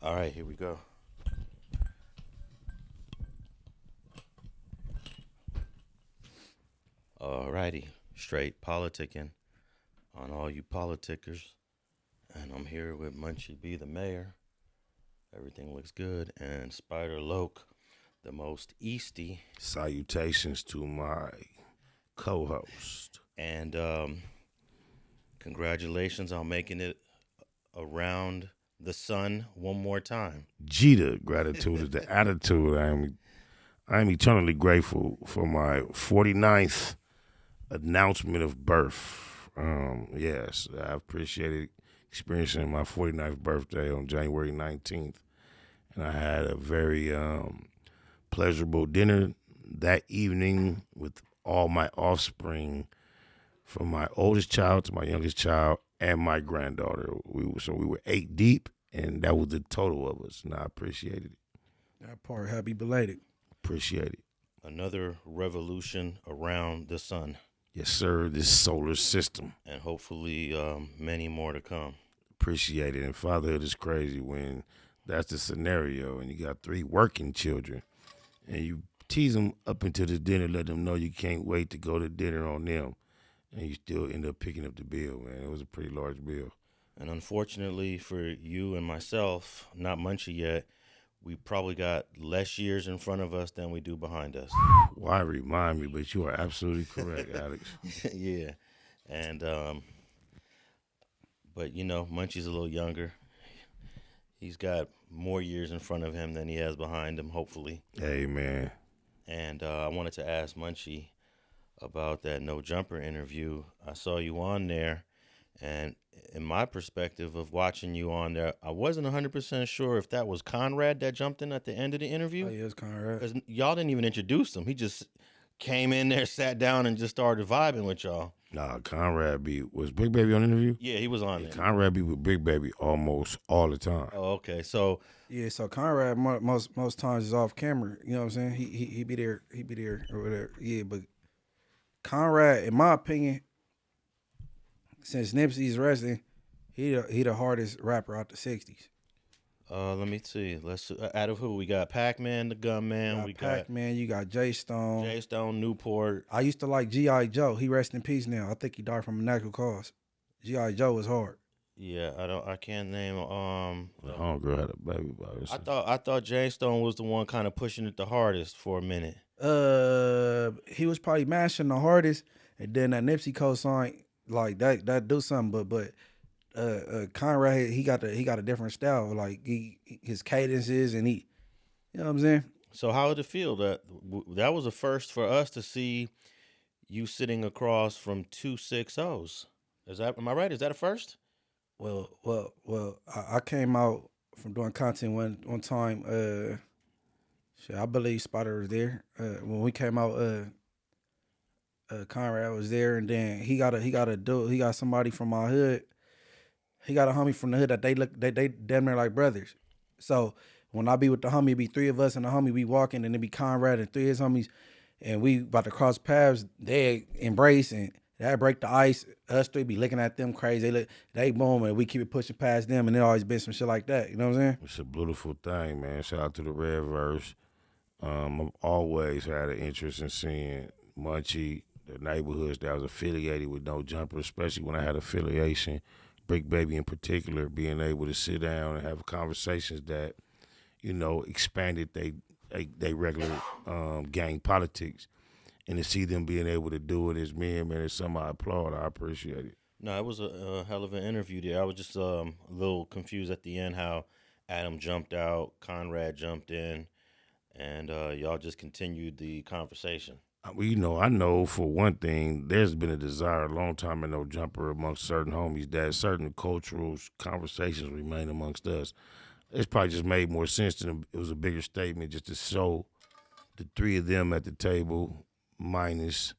All right, here we go. All righty, straight politicking on all you politickers. And I'm here with Munchie B, the mayor. Everything looks good. And Spider Loke, the most easty. Salutations to my co-host. And congratulations on making it around the sun one more time. Jita, gratitude is the attitude. I am eternally grateful for my 49th announcement of birth. Yes, I appreciated experiencing my 49th birthday on January 19th. And I had a very pleasurable dinner that evening with all my offspring, from my oldest child to my youngest child and my granddaughter. We were 8 deep, and that was the total of us, and I appreciated it. That part, happy belated. Appreciate it. Another revolution around the sun. Yes, sir, this solar system. And hopefully many more to come. Appreciate it. And fatherhood is crazy when that's the scenario and you got 3 working children and you tease them up into the dinner, let them know you can't wait to go to dinner on them, and you still end up picking up the bill, man. It was a pretty large bill. And unfortunately for you and myself, not Munchie yet, we probably got less years in front of us than we do behind us. Why remind me, but you are absolutely correct, Alex. Yeah. And, but you know, Munchie's a little younger. He's got more years in front of him than he has behind him, hopefully. Hey, man. And I wanted to ask Munchie about that No Jumper interview. I saw you on there, and in my perspective of watching you on there, I wasn't 100% sure if that was Conrad that jumped in at the end of the interview. Oh, yeah, it's Conrad. Because y'all didn't even introduce him. He just came in there, sat down, and just started vibing with y'all. Nah, Conrad was Big Baby on the interview? Yeah, he was on there. Conrad be with Big Baby almost all the time. Oh, okay. So Yeah, so Conrad most times is off camera. You know what I'm saying? He be there or whatever. Yeah, but Conrad, in my opinion, since Nipsey's resting, he the hardest rapper out the '60s. let me see. Let's out of who we got? Pac-Man, the Gunman. We got Pac-Man. You got Jay Stone. Jay Stone, Newport. I used to like G.I. Joe. He rest in peace now. I think he died from a natural cause. G.I. Joe was hard. Yeah, I can't name. The homegirl had a baby by herself. I thought Jay Stone was the one kind of pushing it the hardest for a minute. He was probably mashing the hardest, and then that Nipsey co-sign like that do something. But Conrad, he got a different style. Like his cadences, and you know what I'm saying. So how did it feel that was a first for us to see you sitting across from 2 6-0s? Am I right? Is that a first? Well, I came out from doing content one time. I believe Spider was there when we came out. Conrad was there, and then he got somebody from my hood. He got a homie from the hood that they damn near like brothers. So when I be with the homie, it be 3 of us and the homie be walking, and it be Conrad and 3 of his homies, and we about to cross paths. They embrace and that break the ice. Us 3 be looking at them crazy. They boom, and we keep it pushing past them, and there always been some shit like that. You know what I'm saying? It's a beautiful thing, man. Shout out to the Red Verse. I've always had an interest in seeing Munchie, the neighborhoods that was affiliated with No Jumper, especially when I had affiliation, Bricc Baby in particular, being able to sit down and have conversations that, you know, expanded they regular gang politics. And to see them being able to do it as men, man, it's something I applaud. I appreciate it. No, it was a hell of an interview there. I was just a little confused at the end how Adam jumped out, Conrad jumped in, and y'all just continued the conversation. Well, you know, I know for one thing, there's been a desire a long time in No Jumper amongst certain homies that certain cultural conversations remain amongst us. It's probably just made more sense than it was a bigger statement just to show the 3 of them at the table minus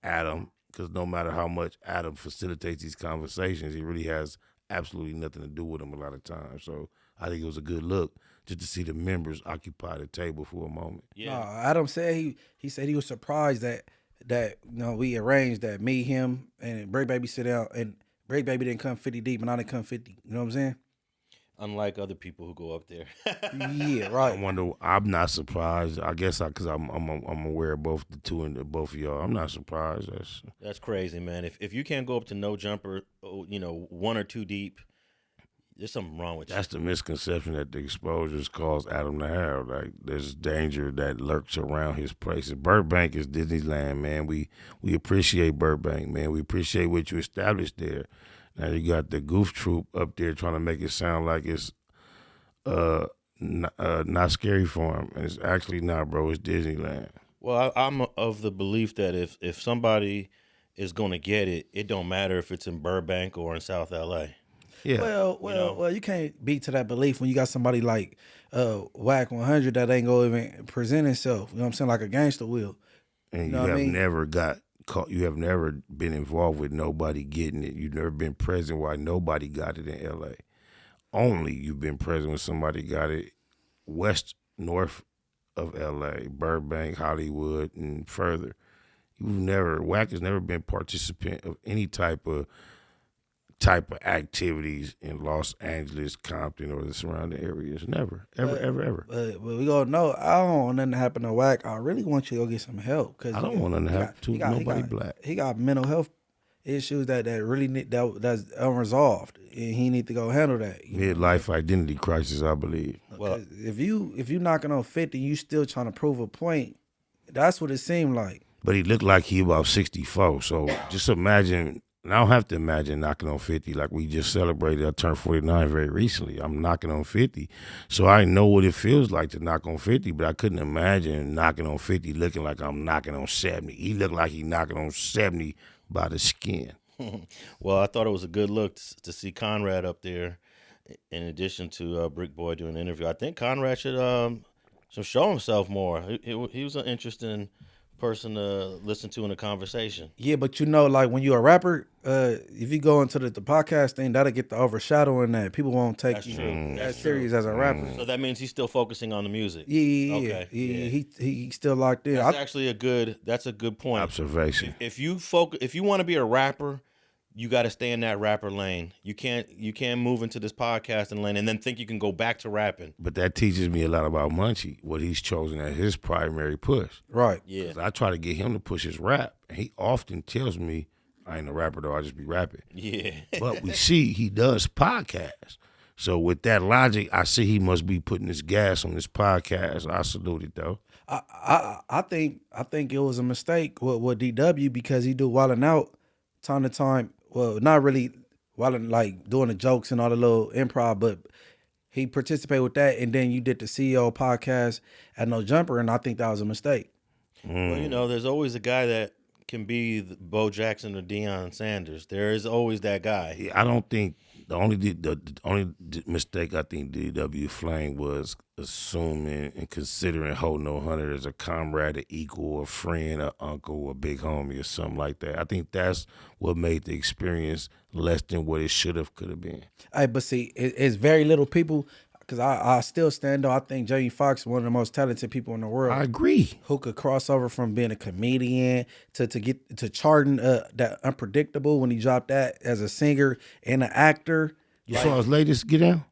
Adam, because no matter how much Adam facilitates these conversations, he really has absolutely nothing to do with them a lot of times. So I think it was a good look just to see the members occupy the table for a moment. Yeah. No, Adam said he said he was surprised that you know we arranged that me, him, and Bricc Baby sit out, and Bricc Baby didn't come 50 deep, and I didn't come 50. You know what I'm saying? unlike other people who go up there. Yeah, I right. wonder. I'm not surprised. I guess because I'm aware of both the two and both of y'all. I'm not surprised. That's crazy, man. If you can't go up to no jumper, one or two deep, there's something wrong with you. That's the misconception that the exposures cause Adam to have. Like there's danger that lurks around his places. Burbank is Disneyland, man. We appreciate Burbank, man. We appreciate what you established there. Now you got the goof troop up there trying to make it sound like it's not scary for him, and it's actually not, bro. It's Disneyland. Well, I'm of the belief that if somebody is going to get it, it don't matter if it's in Burbank or in South LA. Yeah. Well, you can't beat to that belief when you got somebody like Wack100 that ain't gonna even present himself. You know what I'm saying? Like a gangster will. And know you what I have mean? never got caught. You have never been involved with nobody getting it. You've never been present while nobody got it in L.A. Only you've been present when somebody got it north of L.A., Burbank, Hollywood, and further. Wack has never been participant of any type of activities in Los Angeles, Compton, or the surrounding areas. Never, ever. But we gonna know. I don't want nothing to happen to Wack. I really want you to go get some help because I don't want nothing to happen to nobody black. He got mental health issues that really that's unresolved, and he need to go handle that. Midlife identity crisis, I believe. Well, if you knocking on 50, you still trying to prove a point. That's what it seemed like. But he looked like he about 64. So just imagine. And I don't have to imagine knocking on 50 like we just celebrated. I turned 49 very recently. I'm knocking on 50. So I know what it feels like to knock on 50, but I couldn't imagine knocking on 50 looking like I'm knocking on 70. He looked like he knocking on 70 by the skin. Well, I thought it was a good look to see Conrad up there in addition to Bricc Boy doing an interview. I think Conrad should show himself more. He was an interesting person to listen to in a conversation. Yeah, but like when you're a rapper, if you go into the podcast thing, that'll get the overshadowing that. People won't take That's you true. as serious as a rapper. So that means he's still focusing on the music. Yeah. Okay. Yeah. He still locked in. That's actually a good point. Observation. If you want to be a rapper, you got to stay in that rapper lane. You can't move into this podcasting lane and then think you can go back to rapping. But that teaches me a lot about Munchie, what he's chosen as his primary push. Right. Yeah. I try to get him to push his rap. And he often tells me, I ain't a rapper though, I just be rapping. Yeah. But we see he does podcasts. So with that logic, I see he must be putting his gas on this podcast. I salute it though. I think it was a mistake with DW because he do Wildin' Out time to time. Well, not really Wildin', like doing the jokes and all the little improv, but he participated with that. And then you did the CEO podcast at No Jumper, and I think that was a mistake. Well, there's always a guy that can be the Bo Jackson or Deion Sanders. There is always that guy. Yeah, I don't think the only mistake I think DW Flame was assuming and considering holding 100 as a comrade, an equal, a friend, an uncle, a big homie, or something like that. I think that's what made the experience less than what it could have been. Hey, but see, it's very little people. Because I still stand though. I think Jamie Foxx is one of the most talented people in the world. I agree. Who could cross over from being a comedian to get to charting that Unpredictable when he dropped that as a singer and an actor. You saw his latest Get Down?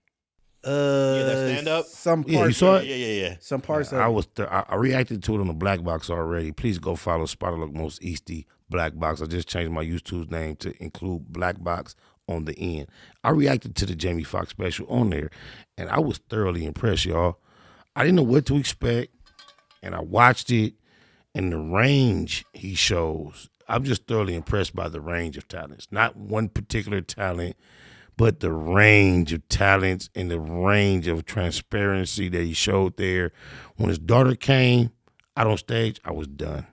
That stand up. Some parts. Yeah, you saw it? Yeah. Some parts. I reacted to it on the Black Box already. Please go follow Spotter Look Most Easty Black Box. I just changed my YouTube's name to include Black Box on the end. I reacted to the Jamie Foxx special on there, and I was thoroughly impressed, y'all. I didn't know what to expect, and I watched it, and the range he shows, I'm just thoroughly impressed by the range of talents. Not one particular talent, but the range of talents and the range of transparency that he showed there. When his daughter came out on stage, I was done.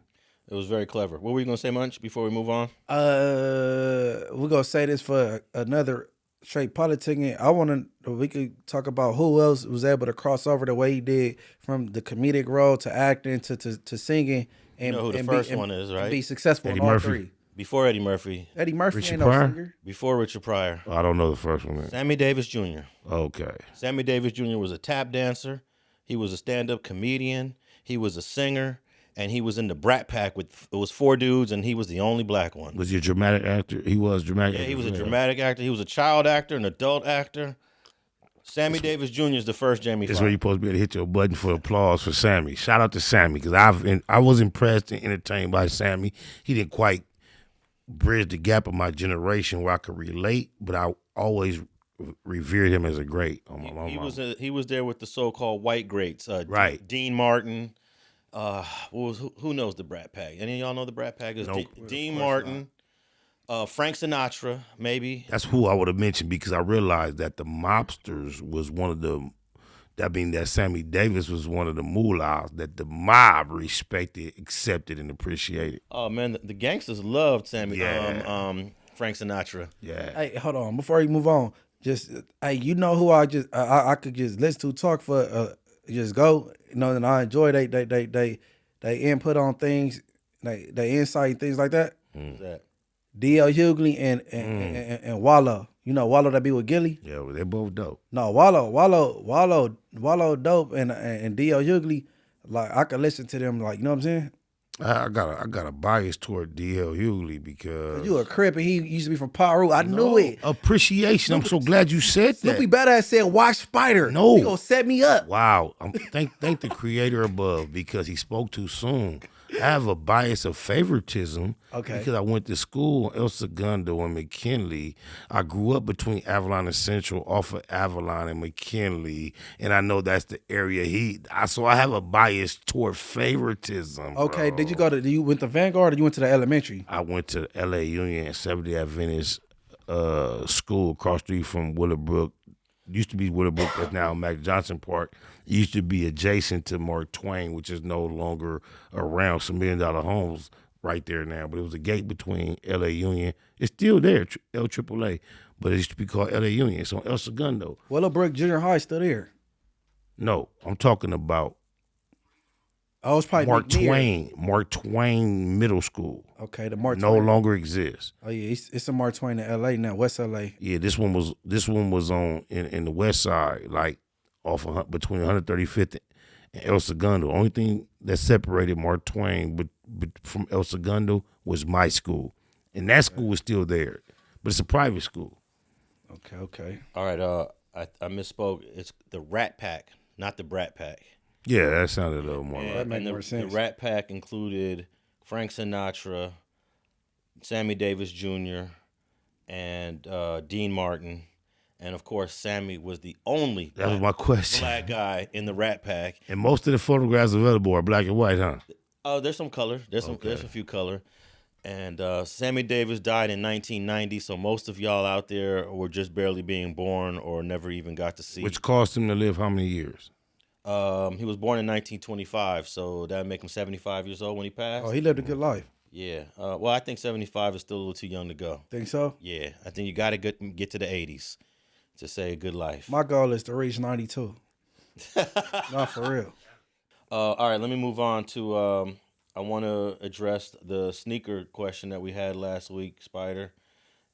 It was very clever. What were you going to say, Munch, before we move on? We're going to say this for another straight politicking. We could talk about who else was able to cross over the way he did from the comedic role to acting to singing. And, you know who the first one is, right? Be successful Eddie in all Murphy. three. Before Eddie Murphy. Eddie Murphy Richard ain't no Pryor? singer. Before Richard Pryor. I don't know the first one. Sammy Davis Jr. Okay. Sammy Davis Jr. was a tap dancer. He was a stand-up comedian. He was a singer. And he was in the Brat Pack it was 4 dudes, and he was the only black one. Was he a dramatic actor? He was dramatic. Yeah, he was a dramatic actor. He was a child actor, an adult actor. Sammy Davis Jr. is the first Jamie This is Foxx. where you're supposed to be able to hit your button for applause for Sammy. Shout out to Sammy, because I was impressed and entertained by Sammy. He didn't quite bridge the gap of my generation where I could relate, but I always revered him as a great. He was there with the so-called white greats. Right. Dean Martin. Who knows the Brat Pack? Any of y'all know the Brat Pack? Is Nope. Dean Martin, Frank Sinatra, maybe. That's who I would have mentioned, because I realized that the mobsters was one of the, that Sammy Davis was one of the mullahs that the mob respected, accepted, and appreciated. Oh man, the gangsters loved Sammy. Yeah. Frank Sinatra. Yeah. Hey, hold on. Before you move on, just hey, you know who I could just listen to talk for just go. You know, and I enjoy they input on things, they insight, things like that. Who's that? D.L. Hughley and Wallow. You know Wallow that be with Gilly? Yeah, well, they both dope. No, Wallow dope and D.L. Hughley, like I could listen to them, like, you know what I'm saying? I got a bias toward D.L. Hughley because You a Crip and he used to be from Paru. I knew it. appreciation. I'm so glad you said that. Snoopy Badass said, "Watch Spider." No. He gonna set me up. Wow. Thank the creator above, because he spoke too soon. I have a bias of favoritism because I went to school in El Segundo and McKinley. I grew up between Avalon and Central, off of Avalon and McKinley, and I know that's the area so I have a bias toward favoritism. Okay, bro. you went to Vanguard or you went to the elementary? I went to LA Union and Seventh-day Adventist school across the street from Willowbrook. Used to be Willowbrook, that's now Mac Johnson Park. It used to be adjacent to Mark Twain, which is no longer around. Some $1 million homes right there now. But it was a gate between LA Union. It's still there, LAAA, but it used to be called LA Union. It's on El Segundo. Willowbrook Junior High still there. No, I'm talking about Oh, it's probably Mark McNear. Mark Twain Middle School. Okay, the Mark No Twain. longer exists. Oh yeah, it's a Mark Twain in L.A. now, West L.A. Yeah, this one was on in the west side, like off of between 135th and El Segundo. Only thing that separated Mark Twain from El Segundo was my school, and that school was still there, but it's a private school. Okay. All right. I misspoke. It's the Rat Pack, not the Brat Pack. Yeah, that sounded a little more. That make more The sense. Rat Pack included Frank Sinatra, Sammy Davis Jr., and Dean Martin. And, of course, Sammy was the only That was my question. black guy in the Rat Pack. And most of the photographs available are black and white, huh? There's some color. There's a few color. And Sammy Davis died in 1990, so most of y'all out there were just barely being born or never even got to see. Which caused him to live how many years? He was born in 1925, so that would make him 75 years old when he passed. Oh, he lived a good life. Yeah. Well, I think 75 is still a little too young to go. Think so? Yeah. I think you got to get to the 80s to say a good life. My goal is to reach 92. Not for real. All right, let me move on to I want to address the sneaker question that we had last week, Spider.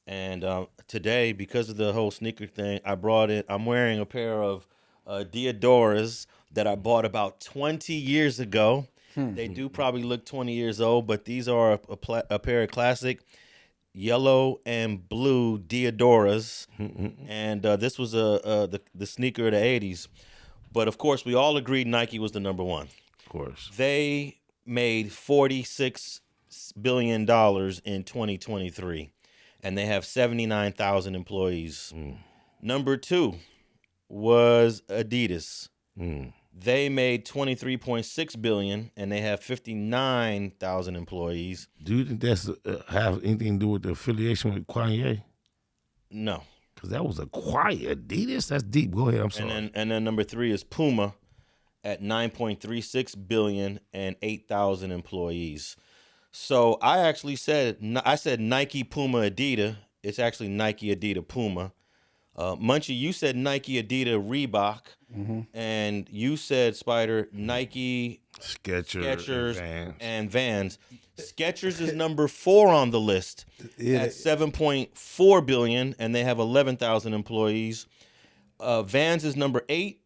And today, because of the whole sneaker thing, I'm wearing a pair of Diodoras that I bought about 20 years ago. They do probably look 20 years old, but these are a pair of classic yellow and blue Diodoras. And this was the sneaker of the 80s. But, of course, we all agreed Nike was the number one. Of course. They made $46 billion in 2023, and they have 79,000 employees. Number two was Adidas. They made $23.6 billion, and they have 59,000 employees. Do you think that's have anything to do with the affiliation with Kanye? No. Because that was a quiet Adidas. That's deep. Go ahead. I'm sorry. And then number three is Puma at $9.36 billion and 8,000 employees. So I said Nike, Puma, Adidas. It's actually Nike, Adidas, Puma. Munchie, you said Nike, Adidas, Reebok. And you said, Spider, Nike, Skechers, and Vans. Skechers is number 4 on the list at $7.4 billion, and they have 11,000 employees. Vans is number 8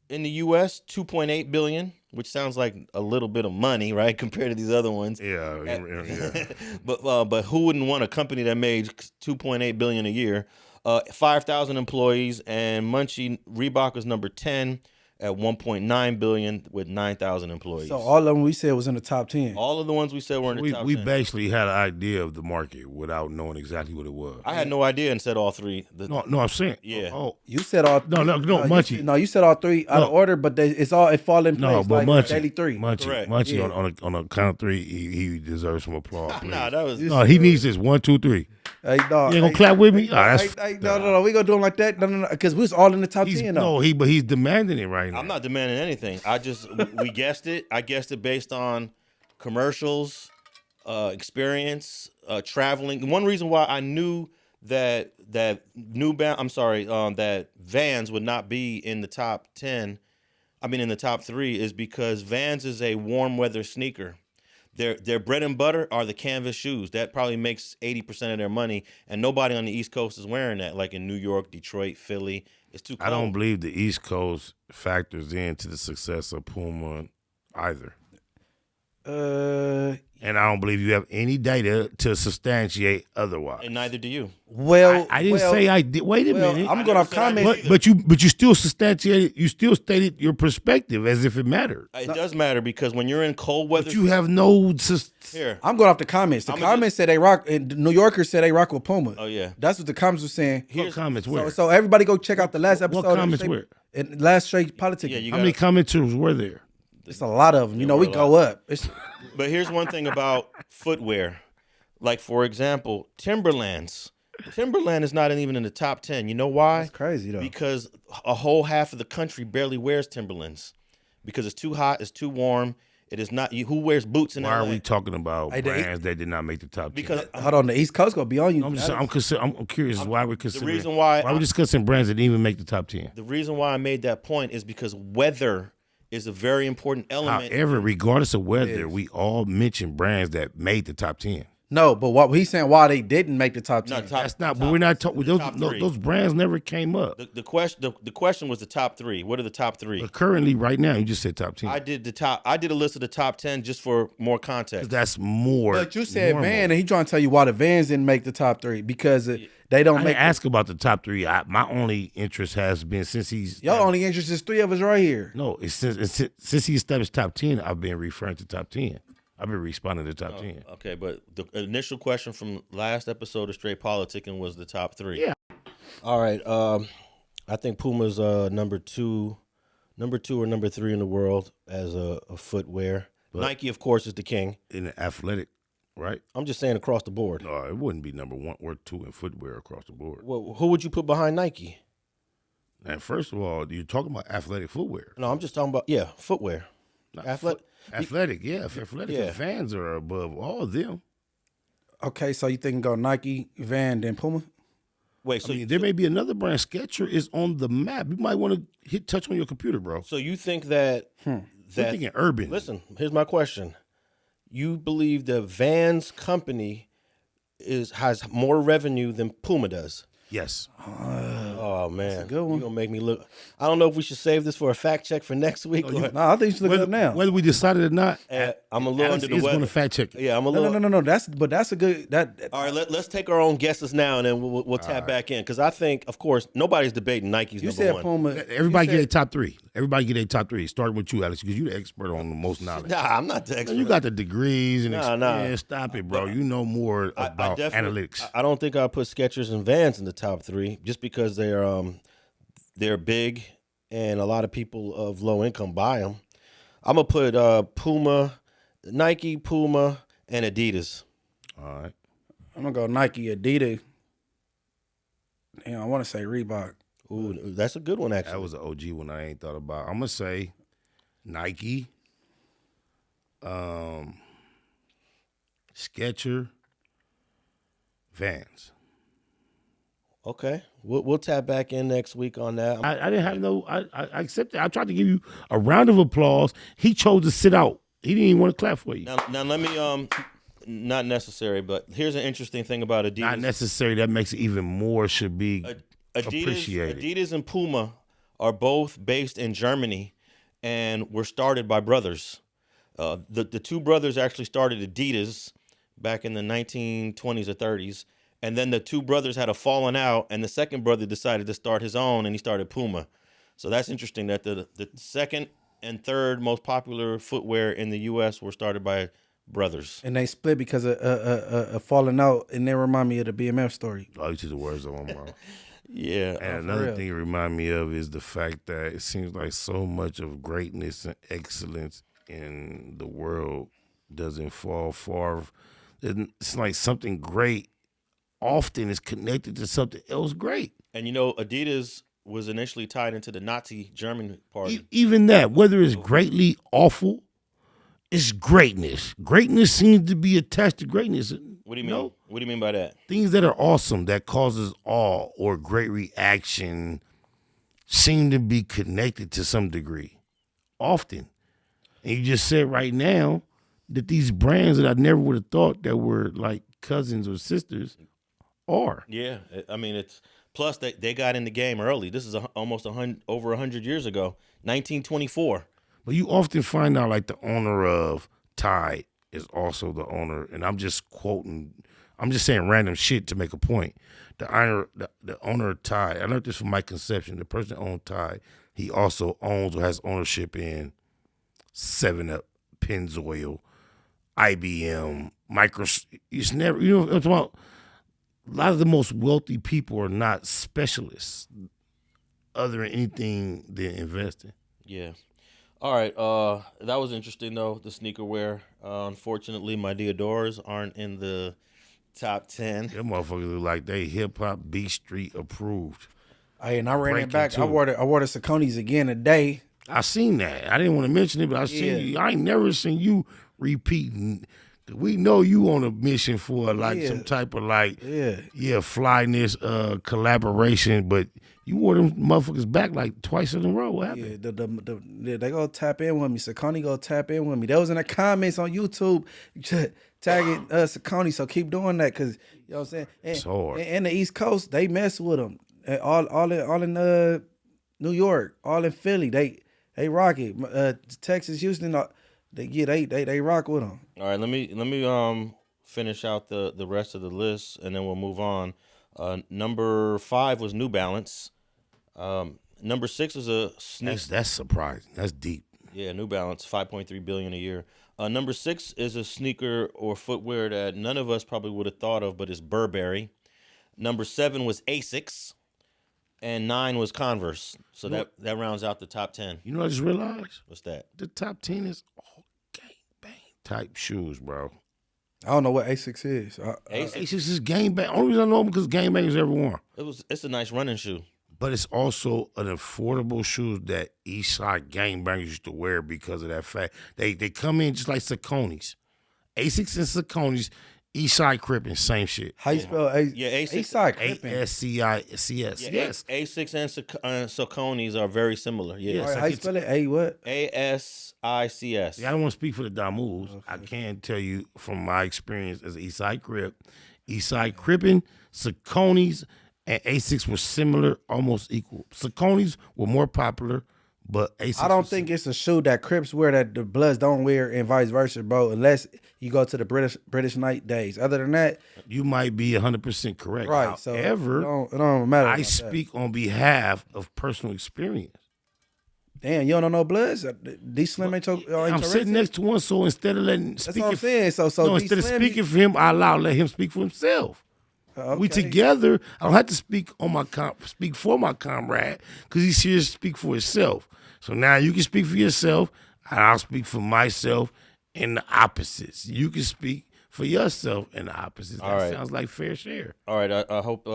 in the U.S., $2.8 billion, which sounds like a little bit of money, right, compared to these other ones. Yeah. But who wouldn't want a company that made $2.8 billion a year? 5,000 employees, and Munchie Reebok was number 10 at 1.9 billion with 9,000 employees. So all of them we said was in the top 10. All of the ones we said were in the top 10. We basically had an idea of the market without knowing exactly what it was. I had no idea and said all three. No, I'm saying. Yeah. Oh, You said all. No, Munchie. You said all three out of order, but it fall in place. no, but like Munchie. daily three. Correct. Munchie Yeah. on a count of three, he deserves some applause. Please. Nah, that was. No, he needs this 1, 2, 3. Hey, dog. You ain't gonna clap with me? No. We gonna do them like that. No. Because we was all in the top 10. Though. But he's demanding it right now. I'm not demanding anything. We guessed it. I guessed it based on commercials, experience, traveling. One reason why I knew that Vans would not be in the top 10, in the top 3, is because Vans is a warm weather sneaker. Their bread and butter are the canvas shoes. That probably makes 80% of their money, and nobody on the East Coast is wearing that. Like in New York, Detroit, Philly, it's too cold. I don't believe the East Coast factors into the success of Puma either. And I don't believe you have any data to substantiate otherwise. And neither do you. Well, I didn't say I did. Wait a minute. I'm going off comments. But you still substantiated. You still stated your perspective as if it mattered. It does matter because when you're in cold weather, But you have no. here. I'm going off the comments. The comments said they rock. And New Yorkers said they rock with Puma. Oh yeah, that's what the comments were saying. What comments were? So everybody go check out the last episode. What comments were? And last straight politicking. Yeah, How many commenters were there? It's a lot of them. You know, we go up. But here's one thing about footwear. Like, for example, Timberlands. Timberland is not even in the top 10. You know why? That's crazy, though. Because a whole half of the country barely wears Timberlands. Because it's too hot, it's too warm. It is not. Who wears boots in LA? Why are we talking about brands that did not make the top 10? Because hold on, the East Coast gonna be on you. I'm curious why we're considering. The reason why we're discussing brands that didn't even make the top 10. The reason why I made that point is because weather is a very important element. However, regardless of weather, we all mention brands that made the top 10. No, but what he's saying why they didn't make the top 10. That's not. But we're not talking. Those brands never came up. The question was the top 3. What are the top 3? But currently, right now, you just said top 10. I did a list of the top 10 just for more context. That's more. But you said normal. Van, and he trying to tell you why the Vans didn't make the top 3 because they don't make. Ask about the top 3. My only interest has been since he's. Your only interest is 3 of us right here. No, it's since he established top 10. I've been referring to top 10. I've been responding to top 10. Okay, but the initial question from last episode of Straight Politicking was the top 3. Yeah. All right. I think Puma's number 2 or number 3 in the world as a footwear. But Nike, of course, is the king. In the athletic, right? I'm just saying across the board. No, it wouldn't be number 1 or 2 in footwear across the board. Well, who would you put behind Nike? And first of all, you're talking about athletic footwear. No, I'm just talking about footwear. Athletic, and Vans are above all of them. Okay, so you think go Nike, Van, then Puma? Wait, so there may be another brand. Skechers is on the map. You might want to touch on your computer, bro. So you think that I'm thinking urban. Listen, here's my question. You believe the Vans company has more revenue than Puma does? Yes. Oh man, that's a good one. You're gonna make me look. I don't know if we should save this for a fact check for next week. No, I think you should look it up now. Whether we decided or not, I'm a little under the weather. Going to fact check it. Yeah, I'm a little. No. That's a good. All right, let's take our own guesses now, and then we'll tap back in because I think, of course, nobody's debating Nike's You number said 1. Puma. Everybody get a top 3. Everybody get a top 3. Starting with you, Alex, because you're the expert on the most knowledge. Nah, I'm not the expert. You got the degrees and Nah. Stop it, bro. You know more about analytics. I don't think I'll put Skechers and Vans in the top 3 just because they're big and a lot of people of low income buy them. I'm gonna put Puma, Nike, Puma, and Adidas. All right. I'm gonna go Nike, Adidas. Damn, I want to say Reebok. Ooh, that's a good one actually. That was an OG one I ain't thought about. I'm gonna say Nike, Skechers, Vans. Okay, we'll tap back in next week on that. I didn't have no. I accept it. I tried to give you a round of applause. He chose to sit out. He didn't even want to clap for you. Now let me not necessary, but here's an interesting thing about Adidas. Not necessary. That makes it even more should be appreciated. Adidas and Puma are both based in Germany and were started by brothers. The two brothers actually started Adidas back in the 1920s or 30s, And then the two brothers had a falling out, and the second brother decided to start his own, and he started Puma. So that's interesting that the second and third most popular footwear in the U.S. were started by brothers. And they split because of a falling out, and they remind me of the BMF story. Oh, you took the words on my mouth. Yeah. And another thing it remind me of is the fact that it seems like so much of greatness and excellence in the world doesn't fall far. It's like something great often is connected to something else great. And you know, Adidas was initially tied into the Nazi German party. Even that, whether it's greatly awful, it's greatness. Greatness seems to be attached to greatness. What do you mean? What do you mean by that? Things that are awesome, that causes awe or great reaction, seem to be connected to some degree, often. And you just said right now that these brands that I never would have thought that were like cousins or sisters are. Yeah, I mean, it's plus they got in the game early. This is almost over 100 years ago, 1924. But you often find out like the owner of Tide is also the owner, and I'm just saying random shit to make a point. The owner of Tide, I learned this from my conception. The person that owned Tide, he also owns or has ownership in 7-Up, Pennzoil, IBM, it's never, you know what I'm talking about? A lot of the most wealthy people are not specialists other than anything they invest in. Yeah. All right. That was interesting, though, the sneaker wear. Unfortunately, my Deodoras aren't in the top 10. Them motherfuckers look like they hip-hop B Street approved. Hey, and I ran it back. Too. I wore the Sauconys again today. I seen that. I didn't want to mention it, but I seen you. I ain't never seen you repeating. We know you on a mission for like some type of like flyness collaboration, but you wore them motherfuckers back like twice in a row. What happened? Yeah, they go tap in with me. Saucony go tap in with me. That was in the comments on YouTube tagging Saucony. So keep doing that, because you know what I'm saying. It's hard. And the East Coast, they mess with them. All in New York, all in Philly. They rock it. Texas, Houston, they rock with them. All right, let me finish out the rest of the list, and then we'll move on. Number 5 was New Balance. Number 6 is a sneaker. That's surprising. That's deep. Yeah, New Balance, $5.3 billion a year. Number 6 is a sneaker or footwear that none of us probably would have thought of, but it's Burberry. Number 7 was Asics, and 9 was Converse. So that rounds out the top 10. You know what I just realized? What's that? The top 10 is all gang-bang type shoes, bro. I don't know what Asics is. Asics is gang-bang. Only reason I know them because gang-bangers ever worn. It's a nice running shoe. But it's also an affordable shoe that East Side gangbangers used to wear because of that fact. They come in just like Sauconys. Asics and Sauconys, East Side Crippin', same shit. How you spell Asics? Yeah, Asics. East Side Crippin'. ASCICS. Yeah, Yes. Asics and Sauconys are very similar. Yeah. All right, how you spell it? A what? ASICS. Yeah, I don't want to speak for the Damus. Okay. I can tell you from my experience as an East Side Crip, East Side Crippin', Sauconys, and Asics were similar, almost equal. Sauconys were more popular, but Asics I don't think it's a shoe that Crips wear that the Bloods don't wear, and vice versa, bro. Unless you go to the British night days. Other than that, you might be 100% correct. Right. However, so it don't matter. I speak on behalf of personal experience. Damn, you don't know Bloods? These Slim ain't your. I'm sitting next to one, so instead of letting that's what I'm saying. So instead of speaking for him, I let him speak for himself. Okay. We together. I don't have to speak on speak for my comrade because he's here to speak for himself. So now you can speak for yourself, and I'll speak for myself and the opposites. You can speak for yourself and the opposites. That sounds like fair share. All right, I hope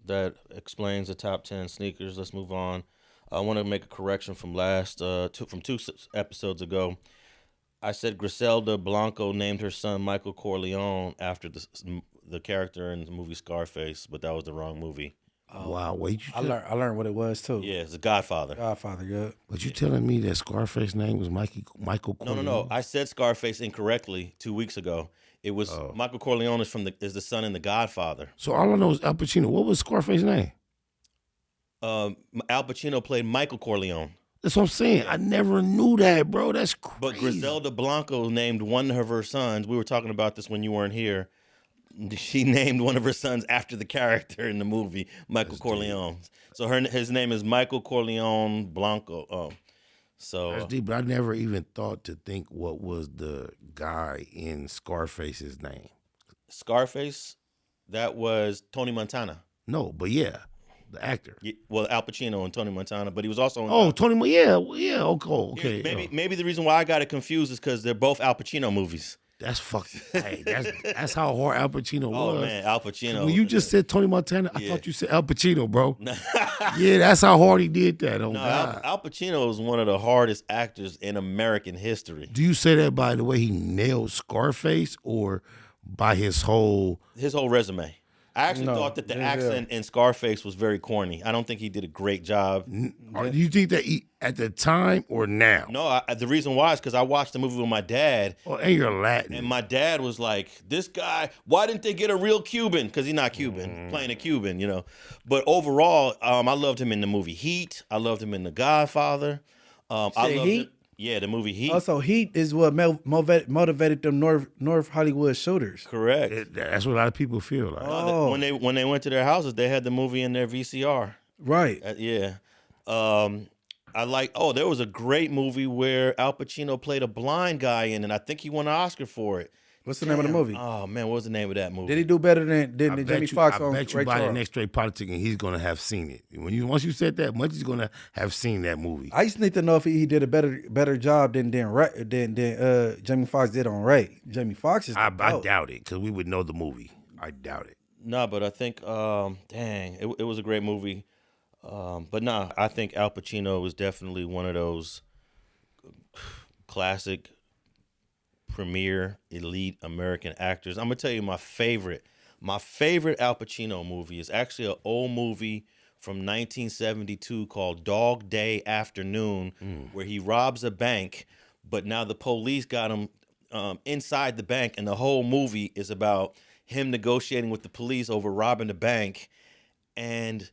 that explains the top 10 sneakers. Let's move on. I want to make a correction from from 2 episodes ago. I said Griselda Blanco named her son Michael Corleone after the character in the movie Scarface, but that was the wrong movie. Oh, wow, wait! I learned what it was too. Yeah, it's The Godfather. Godfather, yeah. But you telling me that Scarface's name was Michael Corleone? No. I said Scarface incorrectly 2 weeks ago. It was Michael Corleone is the son in The Godfather. So all I know is Al Pacino. What was Scarface's name? Al Pacino played Michael Corleone. That's what I'm saying. I never knew that, bro. That's crazy. But Griselda Blanco named one of her sons. We were talking about this when you weren't here. she named one of her sons after the character in the movie, Michael Corleone. So his name is Michael Corleone Blanco. That's deep, but I never even thought to think what was the guy in Scarface's name. Scarface, that was Tony Montana. No, but yeah, the actor. Yeah, well, Al Pacino and Tony Montana, but he was also in okay. Maybe the reason why I got it confused is because they're both Al Pacino movies. That's fucking. Hey, that's how hard Al Pacino was. Oh man, Al Pacino. When you just said Tony Montana, I thought you said Al Pacino, bro. Yeah, that's how hard he did that. Oh God. Al Pacino is one of the hardest actors in American history. Do you say that by the way he nailed Scarface, or by his whole resume? I actually thought that the accent in Scarface was very corny. I don't think he did a great job. Do you think that at the time or now? No, the reason why is because I watched the movie with my dad. Oh, and you're Latin. And my dad was like, this guy, why didn't they get a real Cuban? Because he's not Cuban, playing a Cuban, you know. But overall, I loved him in the movie Heat. I loved him in The Godfather. I loved Heat? Yeah, the movie Heat. Also, Heat is what motivated them North Hollywood shooters. Correct. That's what a lot of people feel like. Oh. When they went to their houses, they had the movie in their VCR. Right. Yeah. There was a great movie where Al Pacino played a blind guy in, and I think he won an Oscar for it. What's the name of the movie? Oh man, what was the name of that movie? Did he do better than Jamie Foxx on I bet you by the next straight Politicking, he's gonna have seen it. Once you said that, Munchie's gonna have seen that movie. I just need to know if he did a better job than Jamie Foxx did on Ray. Jamie Foxx is. I doubt it, because we would know the movie. I doubt it. No, but I think, it was a great movie. But nah, I think Al Pacino was definitely one of those classic, premier, elite American actors. I'm gonna tell you my favorite Al Pacino movie is actually an old movie from 1972 called Dog Day Afternoon, where he robs a bank, but now the police got him inside the bank, and the whole movie is about him negotiating with the police over robbing the bank, and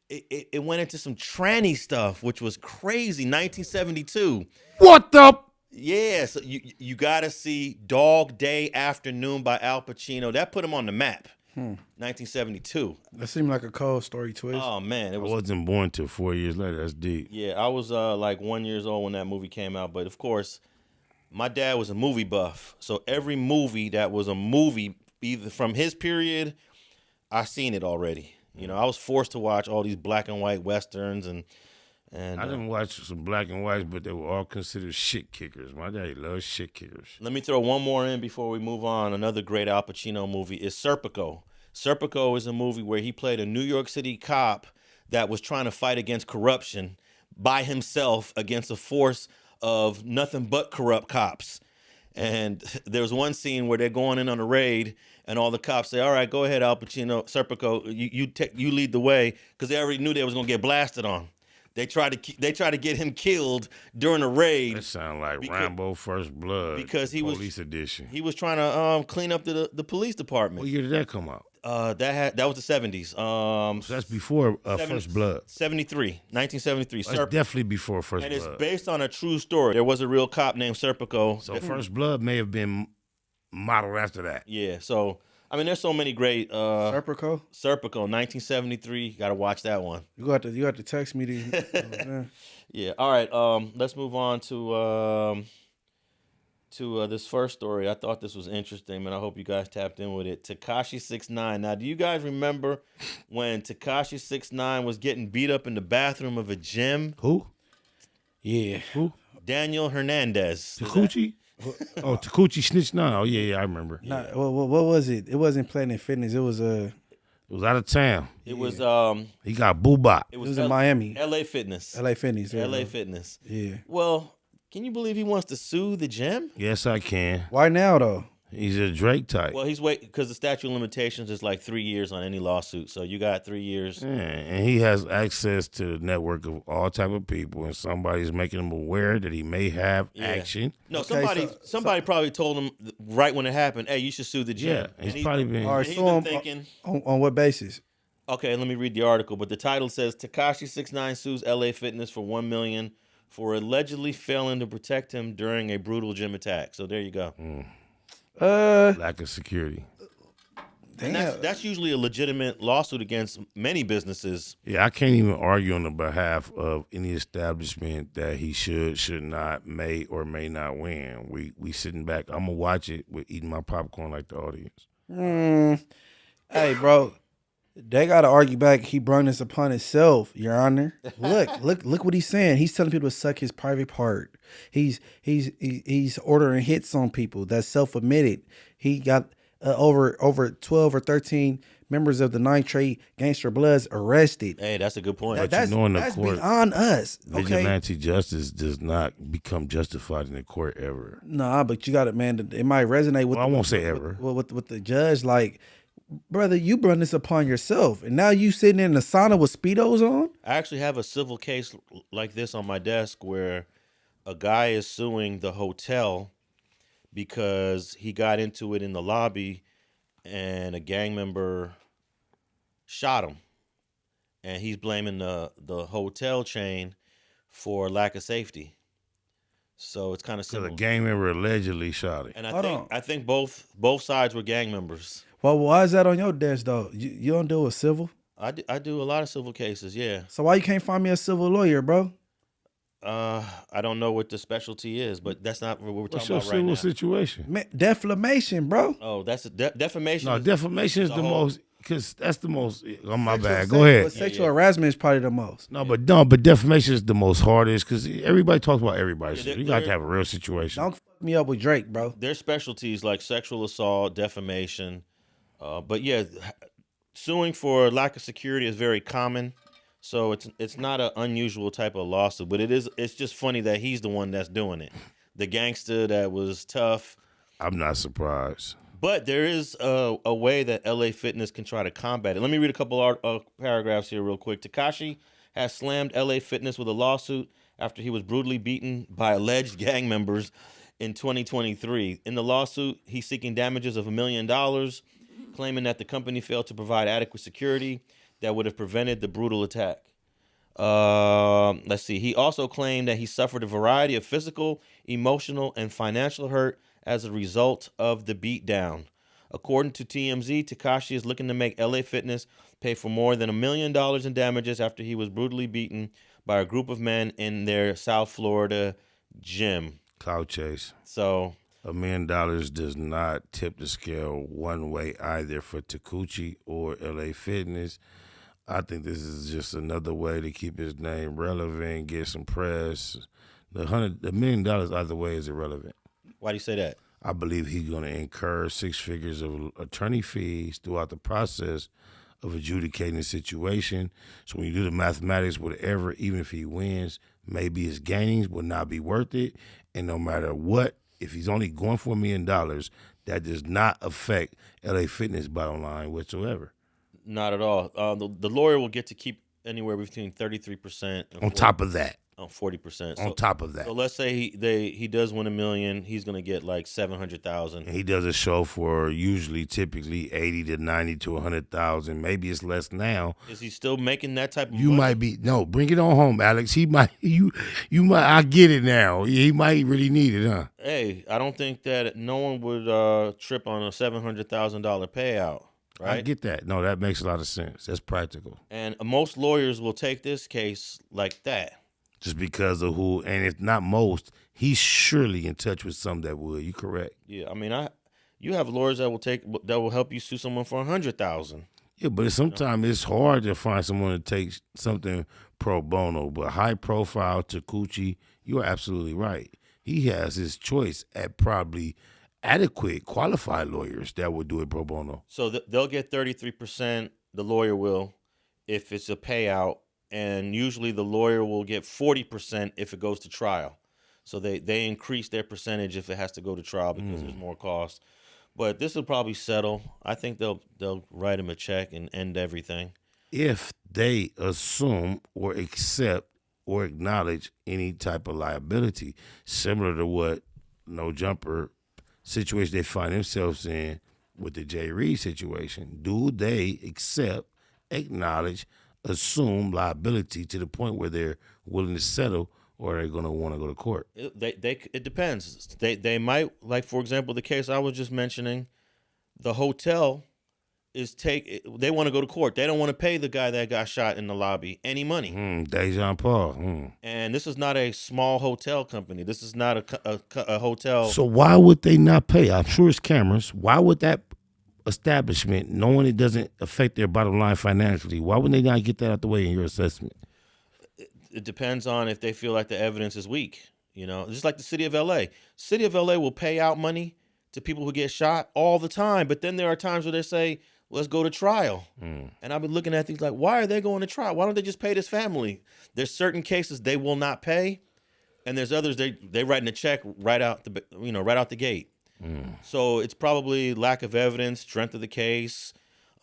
it went into some tranny stuff, which was crazy. 1972. What the? Yeah, so you got to see Dog Day Afternoon by Al Pacino. That put him on the map. 1972. That seemed like a cold story twist. Oh man, I wasn't born till 4 years later. That's deep. Yeah, I was like 1 year old when that movie came out. But of course, my dad was a movie buff, so every movie that was a movie, either from his period, I seen it already. You know, I was forced to watch all these black and white westerns and I didn't watch some black and whites, but they were all considered shit kickers. My daddy loves shit kickers. Let me throw one more in before we move on. Another great Al Pacino movie is Serpico. Serpico is a movie where he played a New York City cop that was trying to fight against corruption by himself against a force of nothing but corrupt cops. And there's one scene where they're going in on a raid, and all the cops say, "All right, go ahead, Al Pacino, Serpico, you lead the way," because they already knew they was gonna get blasted on. They try to get him killed during a raid. That sound like Rambo First Blood, because he Police Edition. He was trying to clean up the police department. What year did that come out? That was the 70s. So that's before First Blood. 1973. That's definitely before First Blood. And it's based on a true story. There was a real cop named Serpico. So First Blood may have been modeled after that. Yeah. So I mean, there's so many great. Serpico, 1973. You got to watch that one. You got to text me these. Yeah. All right. Let's move on to this first story. I thought this was interesting, man. I hope you guys tapped in with it. Tekashi69. Now, do you guys remember when Tekashi69 was getting beat up in the bathroom of a gym? Who? Yeah. Who? Daniel Hernandez. Tekashi? Tekashi69. Oh yeah, I remember. Nah, what was it? It wasn't Planet Fitness. It was It was out of town. It was He got boobot. It was in Miami. LA Fitness. LA Fitness. LA Fitness. Yeah. Well, can you believe he wants to sue the gym? Yes, I can. Why now though? He's a Drake type. Well, he's waiting because the statute of limitations is like 3 years on any lawsuit. So you got 3 years. Yeah, and he has access to the network of all type of people, and somebody's making him aware that he may have action. No, Okay, somebody probably told him right when it happened, "Hey, you should sue the gym." Yeah, he's probably been. All right, he's so been thinking. On what basis? Okay, let me read the article. But the title says Tekashi69 sues LA Fitness for $1 million for allegedly failing to protect him during a brutal gym attack. So there you go. Lack of security. And that's usually a legitimate lawsuit against many businesses. Yeah, I can't even argue on the behalf of any establishment that he should not, may or may not win. We sitting back. I'm gonna watch it with eating my popcorn like the audience. Hey, bro, they gotta argue back. He brought this upon himself, Your Honor. Look what he's saying. He's telling people to suck his private part. He's ordering hits on people. That's self-admitted. He got over 12 or 13 members of the Nine Trade Gangster Bloods arrested. Hey, that's a good point. But that's court, beyond us. Vigilante justice does not become justified in the court ever. Nah, but you got it, man. It might resonate with. Well, I won't say ever. With the judge, like, brother, you brought this upon yourself, and now you sitting in the sauna with Speedos on. I actually have a civil case like this on my desk where a guy is suing the hotel because he got into it in the lobby and a gang member shot him. And he's blaming the hotel chain for lack of safety. So it's kind of So similar. the gang member allegedly shot him. And I think both sides were gang members. Well, why is that on your desk, though? You don't deal with civil? I do a lot of civil cases, yeah. So why you can't find me a civil lawyer, bro? I don't know what the specialty is, but that's not what we're talking What's about right now. your civil situation? Man, defamation, bro. Oh, that's defamation. No, defamation is the most, because that's the most. Oh, my bad. Go Go ahead. Sexual harassment is probably the most. But defamation is the most hardest because everybody talks about everybody. Yeah, You got to have a real situation. Don't fuck me up with Drake, bro. There's specialties like sexual assault, defamation, but yeah, suing for lack of security is very common. So it's not an unusual type of lawsuit, but it's just funny that he's the one that's doing it. The gangster that was tough. I'm not surprised. But there is a way that LA Fitness can try to combat it. Let me read a couple paragraphs here real quick. Tekashi has slammed LA Fitness with a lawsuit after he was brutally beaten by alleged gang members in 2023. In the lawsuit, he's seeking damages of $1 million, claiming that the company failed to provide adequate security that would have prevented the brutal attack. Let's see. He also claimed that he suffered a variety of physical, emotional, and financial hurt as a result of the beatdown. According to TMZ, Tekashi is looking to make LA Fitness pay for more than $1 million in damages after he was brutally beaten by a group of men in their South Florida gym. Cloud chase. So $1 million does not tip the scale one way either for Tekashi or LA Fitness. I think this is just another way to keep his name relevant, get some press. The $1 million either way is irrelevant. why do you say that? I believe he's going to incur 6 figures of attorney fees throughout the process of adjudicating the situation. So when you do the mathematics, whatever, even if he wins, maybe his gainings will not be worth it. And no matter what, if he's only going for $1 million, that does not affect LA Fitness bottom line whatsoever. Not at all. The lawyer will get to keep anywhere between 33% and On top of that. 40%. On top of that. So let's say he does win $1 million, he's gonna get like $700,000. And he does a show for typically 80 to 90 to 100,000. Maybe it's less now. Is he still making that type of You money? might be bring it on home, Alex. He might you might I get it now. He might really need it, huh? Hey, I don't think that no one would trip on a $700,000 payout, right? I get that. No, that makes a lot of sense. That's practical. And most lawyers will take this case like that. Just because of who, and if not most, he's surely in touch with some that would. You correct? Yeah, I mean, you have lawyers that will help you sue someone for $100,000. Yeah, but sometimes it's hard to find someone to take something pro bono. But high profile Tekashi, you are absolutely right. He has his choice at probably adequate, qualified lawyers that would do it pro bono. So they'll get 33%. The lawyer will, if it's a payout. And usually the lawyer will get 40% if it goes to trial. So they increase their percentage if it has to go to trial because there's more cost. But this will probably settle. I think they'll write him a check and end everything. If they assume or accept or acknowledge any type of liability, similar to what No Jumper situation they find themselves in with the J-Reed situation, do they accept, acknowledge, assume liability to the point where they're willing to settle, or they're going to want to go to court? It depends. They might, like, for example, the case I was just mentioning, the hotel they want to go to court. They don't want to pay the guy that got shot in the lobby any money. Dejan Paul. And this is not a small hotel company. This is not a hotel. So why would they not pay? I'm sure it's cameras. Why would that establishment, knowing it doesn't affect their bottom line financially, why would they not get that out the way in your assessment? It depends on if they feel like the evidence is weak. Just like the city of LA. City of LA will pay out money to people who get shot all the time. But then there are times where they say, let's go to trial. And I've been looking at things like, why are they going to trial? Why don't they just pay this family? There's certain cases they will not pay, and there's others they writing a check right out the gate. So it's probably lack of evidence, strength of the case.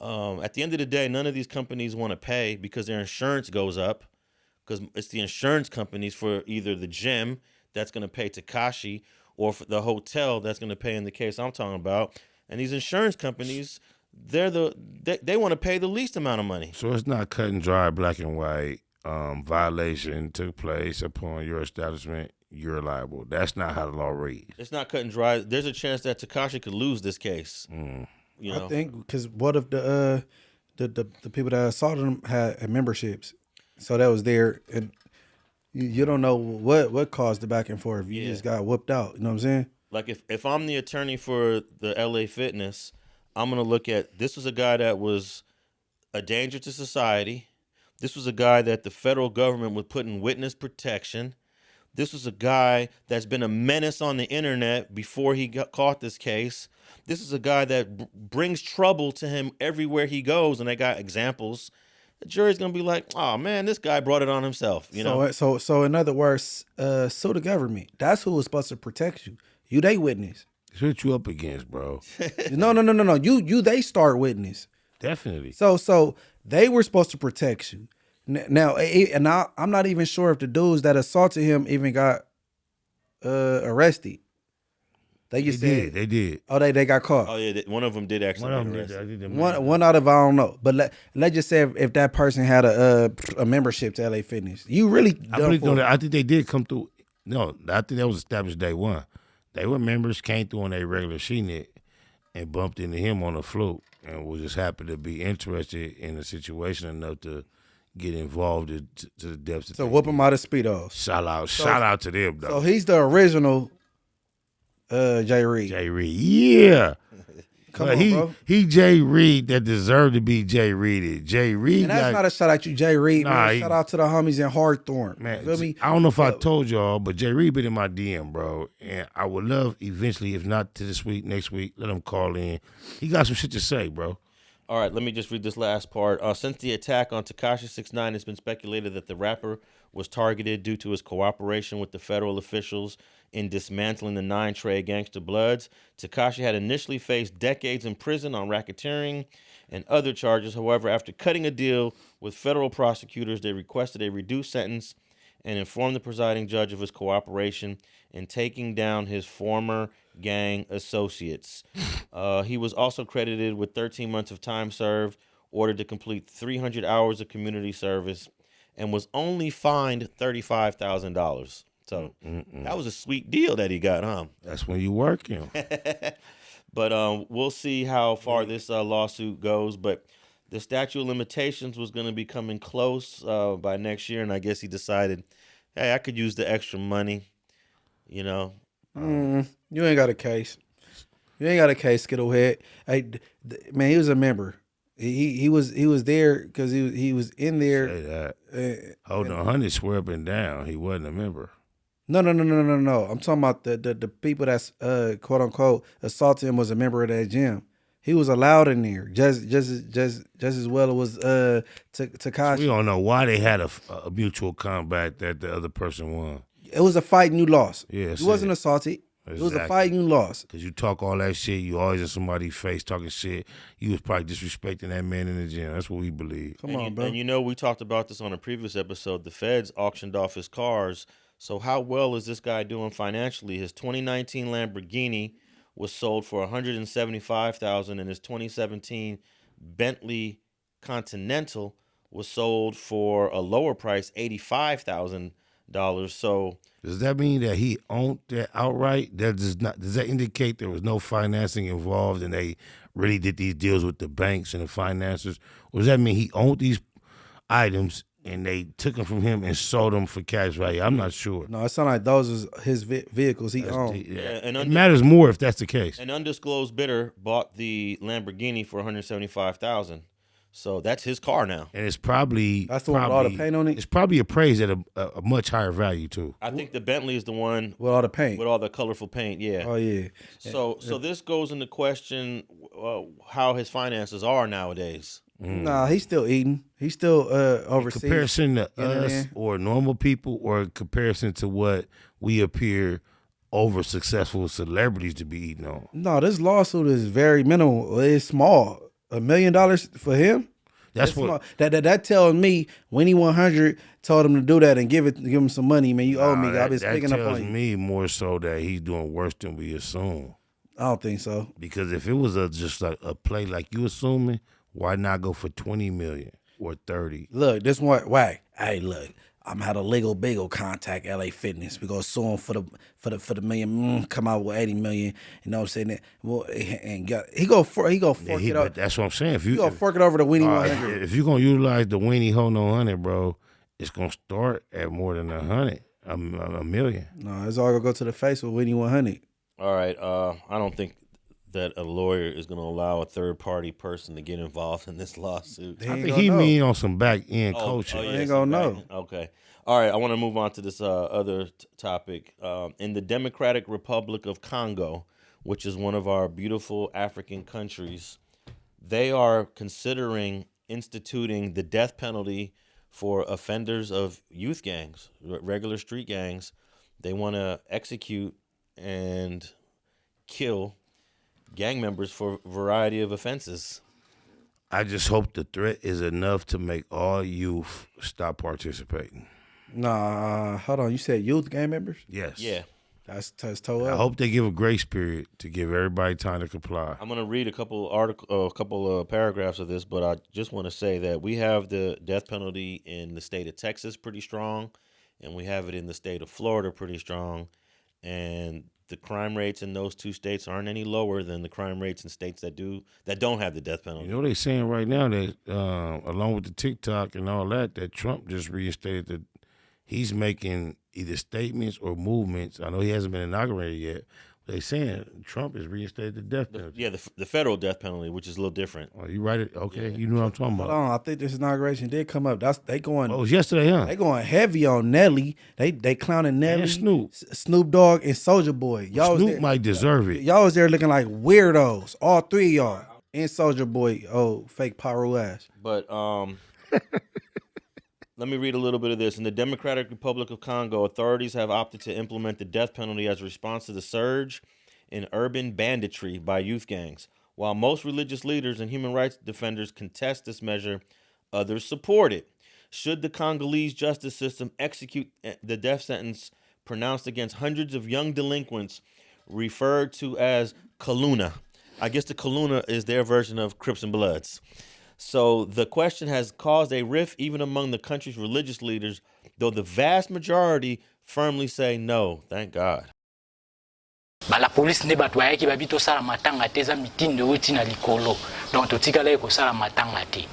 At the end of the day, none of these companies want to pay because their insurance goes up, because it's the insurance companies for either the gym that's going to pay Tekashi or for the hotel that's going to pay in the case I'm talking about. And these insurance companies, they want to pay the least amount of money. So it's not cut and dry, black and white. Violation took place upon your establishment, you're liable. That's not how the law reads. It's not cut and dry. There's a chance that Tekashi could lose this case. I think because what if the people that assaulted him had memberships, so that was there, and you don't know what caused the back and forth. You just got whooped out. You know what I'm saying? Like if I'm the attorney for the LA Fitness, I'm gonna look at, this was a guy that was a danger to society. This was a guy that the federal government would put in witness protection. This was a guy that's been a menace on the internet before he got caught this case. This is a guy that brings trouble to him everywhere he goes, and they got examples. The jury's gonna be like, "Oh man, this guy brought it on himself." So in other words, sue the government. That's who was supposed to protect you. You they witness. That's what you up against, bro. No. You they start witness. Definitely. So they were supposed to protect you. Now, and I'm not even sure if the dudes that assaulted him even got arrested. They did. Oh, they got caught. Oh yeah, one of them did actually. One out of I don't know, but let's just say if that person had a membership to LA Fitness, you really. I think they did come through. No, I think that was established day one. They were members, came through on a regular CNET and bumped into him on a float, and was just happy to be interested in the situation enough to get involved to the depths. So whoop him out of Speedos. Shout out to them, though. So he's the original J-Reed. J-Reed, yeah. Come on, bro. He J-Reed that deserved to be J-Reeded. J-Reed. And that's not a shout out to you, J-Reed. Nah, shout out to the homies in Hawthorne. Man, feel me? I don't know if I told y'all, but J-Reed been in my DM, bro. And I would love eventually, if not to this week, next week, let him call in. He got some shit to say, bro. All right, let me just read this last part. Since the attack on Tekashi69, it's been speculated that the rapper was targeted due to his cooperation with the federal officials in dismantling the 9 Trey Gangsta Bloods. Tekashi had initially faced decades in prison on racketeering and other charges. However, after cutting a deal with federal prosecutors, they requested a reduced sentence and informed the presiding judge of his cooperation in taking down his former gang associates. He was also credited with 13 months of time served, ordered to complete 300 hours of community service, and was only fined $35,000. So that was a sweet deal that he got, huh? That's when you working. But we'll see how far this lawsuit goes. But the statute of limitations was going to be coming close by next year, and I guess he decided, hey, I could use the extra money, you know. You ain't got a case. You ain't got a case, Skittlehead. Hey, man, he was a member. He was there because he was in there. Say that. Holding 100 swear up and down. He wasn't a member. No. I'm talking about the people that's quote unquote assaulted him was a member of that gym. He was allowed in there just as well as Tekashi. We don't know why they had a mutual combat that the other person won. It was a fight and you lost. Yeah, you wasn't assaulted. Exactly. It was a fight and you lost. Because you talk all that shit, you always in somebody's face talking shit. You was probably disrespecting that man in the gym. That's what we believe. Come on, bro. And you know, we talked about this on a previous episode. The feds auctioned off his cars. So how well is this guy doing financially? His 2019 Lamborghini was sold for $175,000, and his 2017 Bentley Continental was sold for a lower price, $85,000. So does that mean that he owned that outright? Does that indicate there was no financing involved and they really did these deals with the banks and the financiers? Or does that mean he owned these items and they took them from him and sold them for cash value? I'm not sure. No, it sounds like those is his vehicles he owned. It matters more if that's the case. An undisclosed bidder bought the Lamborghini for $175,000. So that's his car now. And it's probably that's the one with all the paint on it. It's probably appraised at a much higher value too. I think the Bentley is the one with all the paint, with all the colorful paint. Yeah. Oh yeah. So this goes into question how his finances are nowadays. Nah, he's still eating. He's still overseas. In comparison to us or normal people, or in comparison to what we appear over successful celebrities to be eating on. No, this lawsuit is very minimal. It's small. $1 million for him. That's what that tells me Winnie 100 told him to do that and give him some money. Man, you owe me. I've been speaking up on you. That tells me more so that he's doing worse than we assume. I don't think so. Because if it was just like a play like you assuming, why not go for 20 million or 30? Look, this one, Wack. Hey, look, I'm had a legal bagel contact LA Fitness. We gonna sue him for the million. Come out with 80 million. You know what I'm saying? Well, and he go fork it up. That's what I'm saying. If you go fork it over to Winnie 100. If you're gonna utilize the Winnie Ho No 100, bro, it's gonna start at more than 100, a million. No, it's all gonna go to the face with Winnie 100. All right. I don't think that a lawyer is going to allow a third-party person to get involved in this lawsuit. I think he mean on some back-end coaching. He ain't going to know. Okay. All right, I want to move on to this other topic. In the Democratic Republic of Congo, which is one of our beautiful African countries, they are considering instituting the death penalty for offenders of youth gangs, regular street gangs. They want to execute and kill gang members for a variety of offenses. I just hope the threat is enough to make all youth stop participating. Nah, hold on. You said youth gang members? Yes. Yeah. That's toe up. I hope they give a grace period to give everybody time to comply. I'm going to read a couple of paragraphs of this, but I just want to say that we have the death penalty in the state of Texas pretty strong, and we have it in the state of Florida pretty strong, and the crime rates in those two states aren't any lower than the crime rates in states that don't have the death penalty. You know, they're saying right now that along with the TikTok and all that Trump just reinstated that he's making either statements or movements. I know he hasn't been inaugurated yet. They're saying Trump has reinstated the death penalty. Yeah, the federal death penalty, which is a little different. Oh, you right? Okay, yeah. You know what I'm talking about. Hold on, I think this inauguration did come up. They going. Oh, it was yesterday, huh? They going heavy on Nelly. They clowning Nelly, and Snoop Dogg, and Soulja Boy. Y'all Snoop might deserve it. Y'all was there looking like weirdos. All three of y'all and Soulja Boy. Oh, fake pyro ass. But let me read a little bit of this. In the Democratic Republic of Congo, authorities have opted to implement the death penalty as a response to the surge in urban banditry by youth gangs. While most religious leaders and human rights defenders contest this measure, others support it. Should the Congolese justice system execute the death sentence pronounced against hundreds of young delinquents referred to as Kaluna? I guess the Kaluna is their version of Crips and Bloods. So the question has caused a rift even among the country's religious leaders, though the vast majority firmly say no, thank God. La police ne batwaye ki babito sala matanga te za mitinde uti na likolo. Donc totikala ko sala matanga te.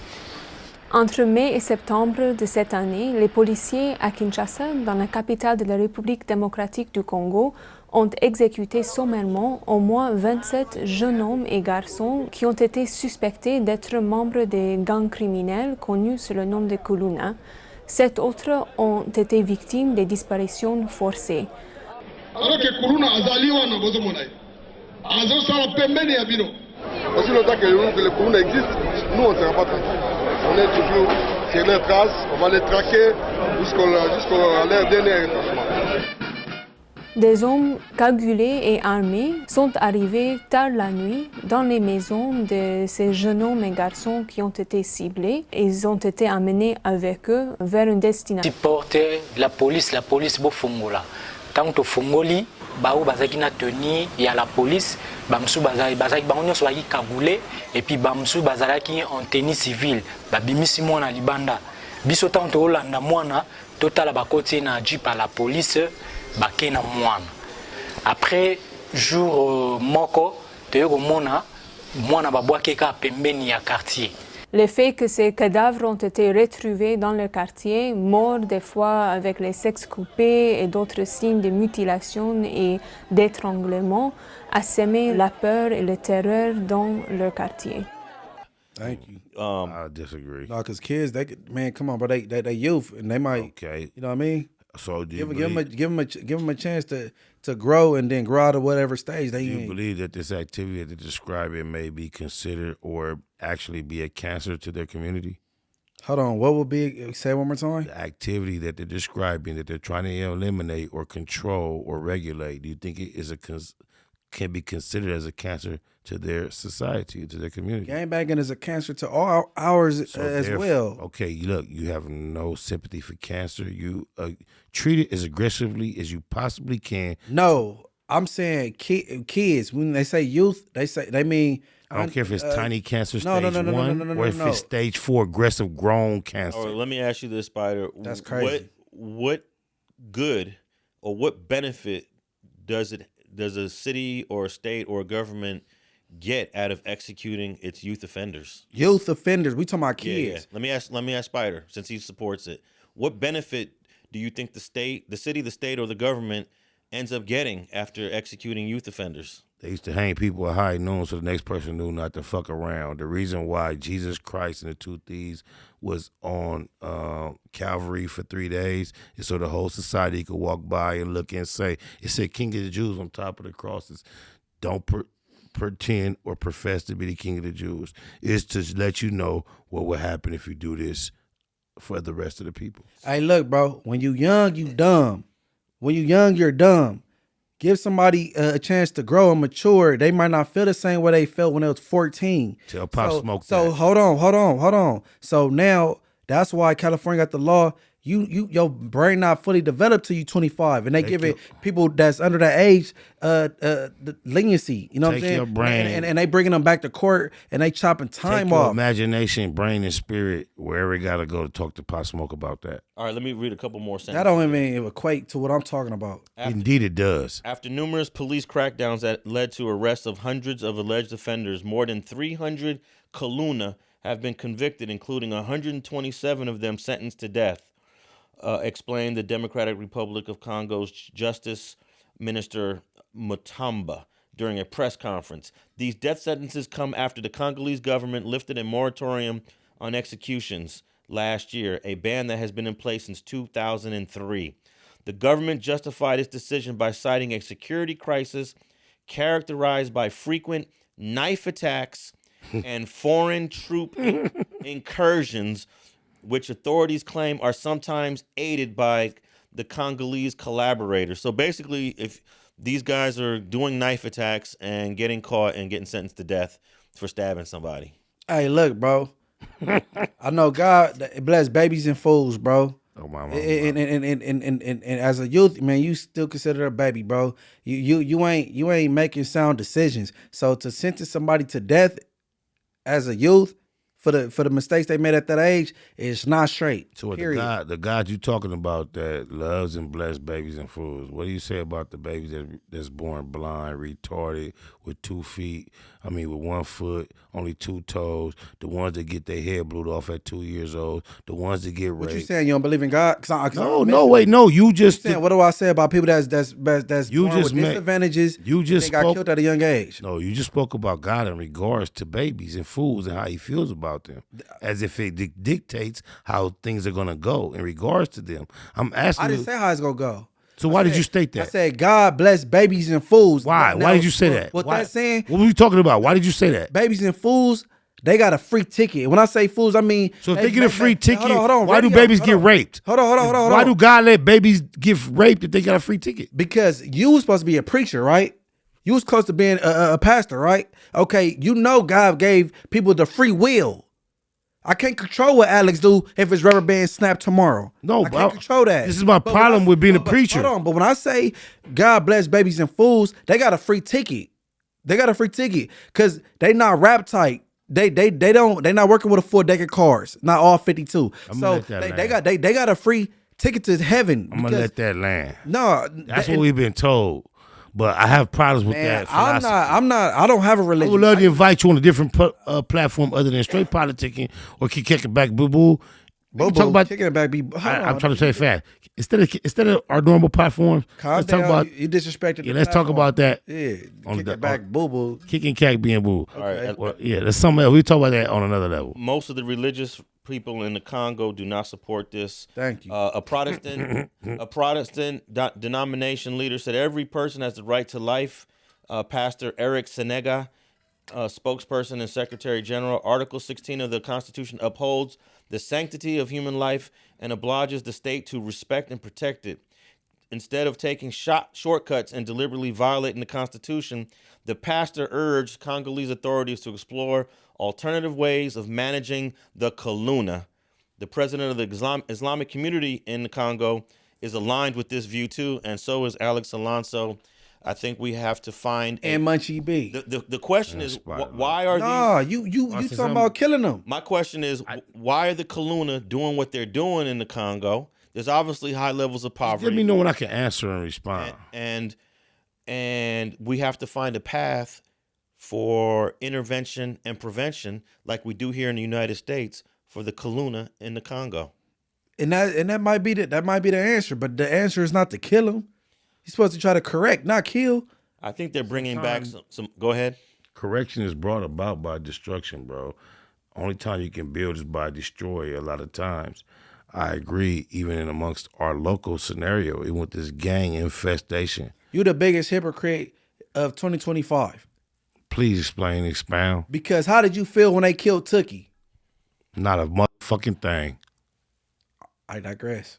Entre mai et septembre de cette année, les policiers à Kinshasa, dans la capitale de la République démocratique du Congo, ont exécuté sommairement au moins 27 jeunes hommes et garçons qui ont été suspectés d'être membres des gangs criminels connus sous le nom de Kaluna. 7 autres ont été victimes des disparitions forcées. Alors que Kaluna azaliwa na bozo monai. Azo sala pembeni ya bino. Aussi longtemps que le Kaluna existe, nous on ne sera pas tranquille. On est toujours sur les traces, on va les traquer jusqu'à leur dernier retranchement. Des hommes cagoulés et armés sont arrivés tard la nuit dans les maisons de ces jeunes hommes et garçons qui ont été ciblés. Ils ont été amenés avec eux vers une destination. Porte la police bofongola. Tant que fongoli, bao bazaki na tenue ya la police, bamsu bazaki bango so baki cagoulé et puis bamsu bazalaki en tenue civile. Babimisi mwana libanda. Biso tant to landa mwana totala bakoti na jeep à la police bake na mwana. Après jour moko toyo komona mwana babwaki ka pembeni ya quartier. Le fait que ces cadavres ont été retrouvés dans le quartier, morts des fois avec les sexes coupés et d'autres signes de mutilation et d'étranglement, a semé la peur et le terreur dans leur quartier. Thank you. I disagree. No, because kids, man, come on, bro, they youth, and they might, Okay. you know what I mean? So do you give them a chance to grow and then grow out of whatever stage they Do in. you believe that this activity that they're describing may be considered or actually be a cancer to their community? Hold on, what would be? Say it one more time. The activity that they're describing that they're trying to eliminate or control or regulate, do you think it is can be considered as a cancer to their society, to their community? Gangbanging is a cancer to all ours as well. Okay, look, you have no sympathy for cancer. You treat it as aggressively as you possibly can. No, I'm saying kids. When they say youth, they mean. I don't care if it's tiny cancer stage no, or if it's stage 4 aggressive grown cancer. Or let me ask you this, Spider. That's crazy. What good or what benefit does a city or a state or a government get out of executing its youth offenders? Youth offenders. We talking about kids. Yeah. Let me ask Spider, since he supports it. What benefit do you think the city, the state, or the government ends up getting after executing youth offenders? They used to hang people at high noon so the next person knew not to fuck around. The reason why Jesus Christ and the two thieves was on Calvary for 3 days is so the whole society could walk by and look and say, it said King of the Jews on top of the crosses. Don't pretend or profess to be the King of the Jews. It's to let you know what will happen if you do this for the rest of the people. Hey, look, bro. When you young, you dumb. When you young, you're dumb. Give somebody a chance to grow and mature. They might not feel the same way they felt when they was 14. Tell Pop Smoke So that. hold on. So now that's why California got the law. Your brain not fully developed till you 25, and they give it people that's under that age the leniency. You know what I'm saying? Your brain and they bringing them back to court and they chopping time Take your off. imagination, brain, and spirit wherever you gotta go to talk to Pop Smoke about that. All right, let me read a couple more sentences. That don't even equate to what I'm talking about. Indeed, it does. After numerous police crackdowns that led to arrests of hundreds of alleged offenders, more than 300 Kaluna have been convicted, including 127 of them sentenced to death. Explained the Democratic Republic of Congo's Justice Minister Mutamba during a press conference. These death sentences come after the Congolese government lifted a moratorium on executions last year, a ban that has been in place since 2003. The government justified its decision by citing a security crisis characterized by frequent knife attacks and foreign troop incursions, which authorities claim are sometimes aided by the Congolese collaborators. So basically, if these guys are doing knife attacks and getting caught and getting sentenced to death for stabbing somebody. Hey, look, bro. I know God bless babies and fools, bro. Oh, my mama. And as a youth, man, you still consider a baby, bro. You ain't making sound decisions. So to sentence somebody to death as a youth for the mistakes they made at that age is not straight. So period. the God you talking about that loves and bless babies and fools, what do you say about the babies that's born blind, retarded, with 2 feet, with 1 foot, only 2 toes, the ones that get their hair blew off at 2 years old, the ones that get raped? What you saying? You don't believe in God? No, you just what do I say about people that's born with disadvantages? You just got killed at a young age. No, you just spoke about God in regards to babies and fools and how he feels about them, as if it dictates how things are gonna go in regards to them. I'm asking. I didn't say how it's gonna go. So why did you state that? I said God bless babies and fools. Why? Why did you say that? What that's saying? What were you talking about? Why did you say that? Babies and fools, they got a free ticket. When I say fools, I mean. So if they get a free ticket, hold on, why do babies get raped? Hold on. Why do God let babies get raped if they got a free ticket? Because you was supposed to be a preacher, right? You was close to being a pastor, right? Okay, God gave people the free will. I can't control what Alex do if his rubber band snap tomorrow. No, I can't control that. This is my problem with being a preacher. Hold on, but when I say God bless babies and fools, they got a free ticket. They got a free ticket because they not rap tight. They not working with a full deck of cars. Not all 52. So they got a free ticket to heaven. I'm gonna let that land. No, That's what we've been told. But I have problems with that philosophy. I don't have a religion. I would love to invite you on a different platform other than straight politicking or kick it back, boo boo. Talk about kicking it back. I'm trying to say it fast. Instead of our normal platforms, let's talk about you disrespected. Yeah, let's talk about that. Yeah, kick it back, boo boo. Kicking cat being boo. All right. Well, yeah, there's something else. We talk about that on another level. Most of the religious people in the Congo do not support this. Thank you. A Protestant denomination leader said every person has the right to life. Pastor Eric Senega, spokesperson and Secretary General, Article 16 of the Constitution upholds the sanctity of human life and obliges the state to respect and protect it. Instead of taking shortcuts and deliberately violating the Constitution, the pastor urged Congolese authorities to explore alternative ways of managing the Kaluna. The president of the Islamic community in the Congo is aligned with this view too, and so is Alex Alonso. I think we have to find and Munchie B. The question is why are these? You talking about killing them? My question is why are the Kaluna doing what they're doing in the Congo? There's obviously high levels of poverty. Let me know when I can answer and respond. And we have to find a path for intervention and prevention, like we do here in the United States for the Kaluna in the Congo. And that might be the answer, but the answer is not to kill them. You're supposed to try to correct, not kill. I think they're bringing back some. Go ahead. Correction is brought about by destruction, bro. Only time you can build is by destroy. A lot of times, I agree. Even in amongst our local scenario, even with this gang infestation, You the biggest hypocrite of 2025. Please explain, expound. Because how did you feel when they killed Tookie? Not a motherfucking thing. I digress.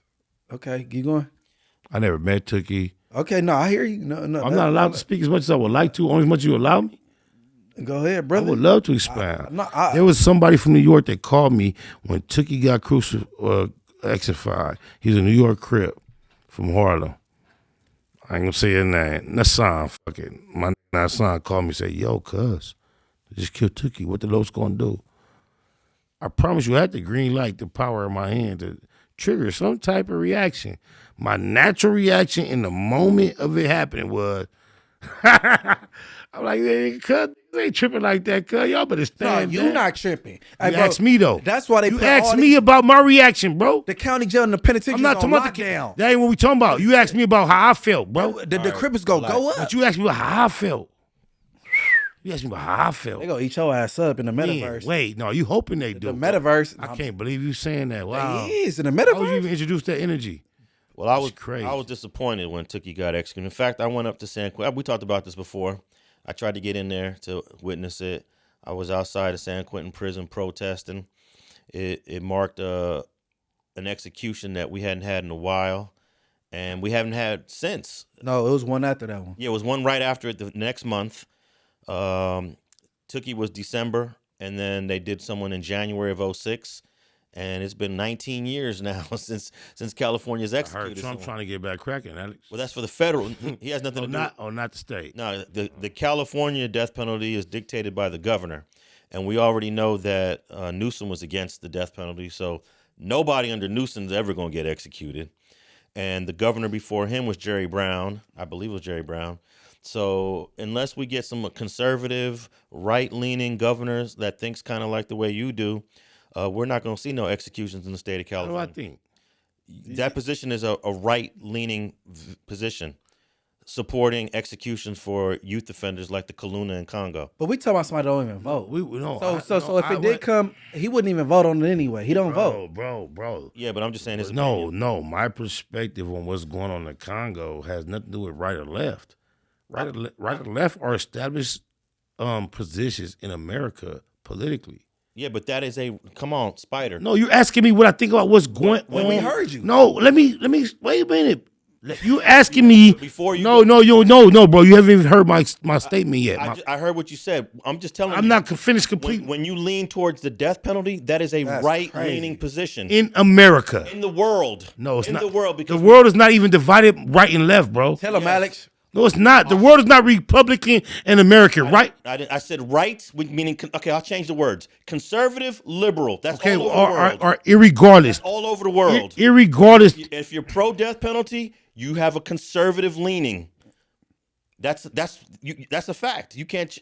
Okay, keep going. I never met Tookie. Okay, no, I hear you. No, I'm not allowed to speak as much as I would like to, only as much as you allow me. Go ahead, brother. I would love to expound. There was somebody from New York that called me when Tookie got executed. He was a New York Crip from Harlem. I ain't gonna say his name. Nassan, fuck it. My Nassan called me and said, yo, cuz, they just killed Tookie. What the Los gonna do? I promise you, I had the green light, the power in my hand to trigger some type of reaction. My natural reaction in the moment of it happening was, I'm like, hey, cuz, they ain't tripping like that, cuz. Y'all better stand. No, you not tripping. Hey, you asked me, though. That's why you asked me about my reaction, bro. The county jail and the penitentiary I'm not talking about lockdown. That ain't what we talking about. You asked me about how I felt, bro. The Crips go up. But you asked me about how I felt. You asked me about how I felt. They gonna eat your ass up in the metaverse. Man, wait, no, you hoping they do. The metaverse. I can't believe you saying that. Wow. It is in the metaverse. How would you even introduce that energy? Well, I was disappointed when Tookie got executed. In fact, I went up to San Quentin. We talked about this before. I tried to get in there to witness it. I was outside of San Quentin prison protesting. It marked an execution that we hadn't had in a while, and we haven't had since. No, it was one after that one. Yeah, it was one right after it the next month. Tookie was December, and then they did someone in January of 2006. And it's been 19 years now since California's executed. I heard Trump trying to get back cracking, Alex. Well, that's for the federal. He has nothing to do. Not the state. No, the California death penalty is dictated by the governor, and we already know that Newsom was against the death penalty. So nobody under Newsom's ever going to get executed. And the governor before him was Jerry Brown. I believe it was Jerry Brown. So unless we get some conservative, right-leaning governors that thinks kind of like the way you do, we're not going to see no executions in the state of California. What do I think? That position is a right-leaning position, supporting executions for youth offenders like the Kaluna in Congo. But we talking about somebody that don't even vote. So if it did come, he wouldn't even vote on it anyway. He don't vote. Bro. Yeah, but I'm just saying his opinion. No. My perspective on what's going on in Congo has nothing to do with right or left. Right or left are established positions in America politically. Yeah, but that is come on, Spider. No, you're asking me what I think about what's going on. We heard you. No, let me wait a minute. You asking me before you? No, bro. You haven't even heard my statement yet. I heard what you said. I'm just telling you. I'm not finished completely. When you lean towards the death penalty, that is a right-leaning position in America. In the world. No, it's in not. In the world, because the world is not even divided right and left, bro. Tell him, Alex. No, it's not. The world is not Republican and American, right? I said right, meaning, okay, I'll change the words. Conservative, liberal. That's Okay, all over the world. or irregardless. All over the world. Irregardless. If you're pro-death penalty, you have a conservative leaning. That's a fact. You can't.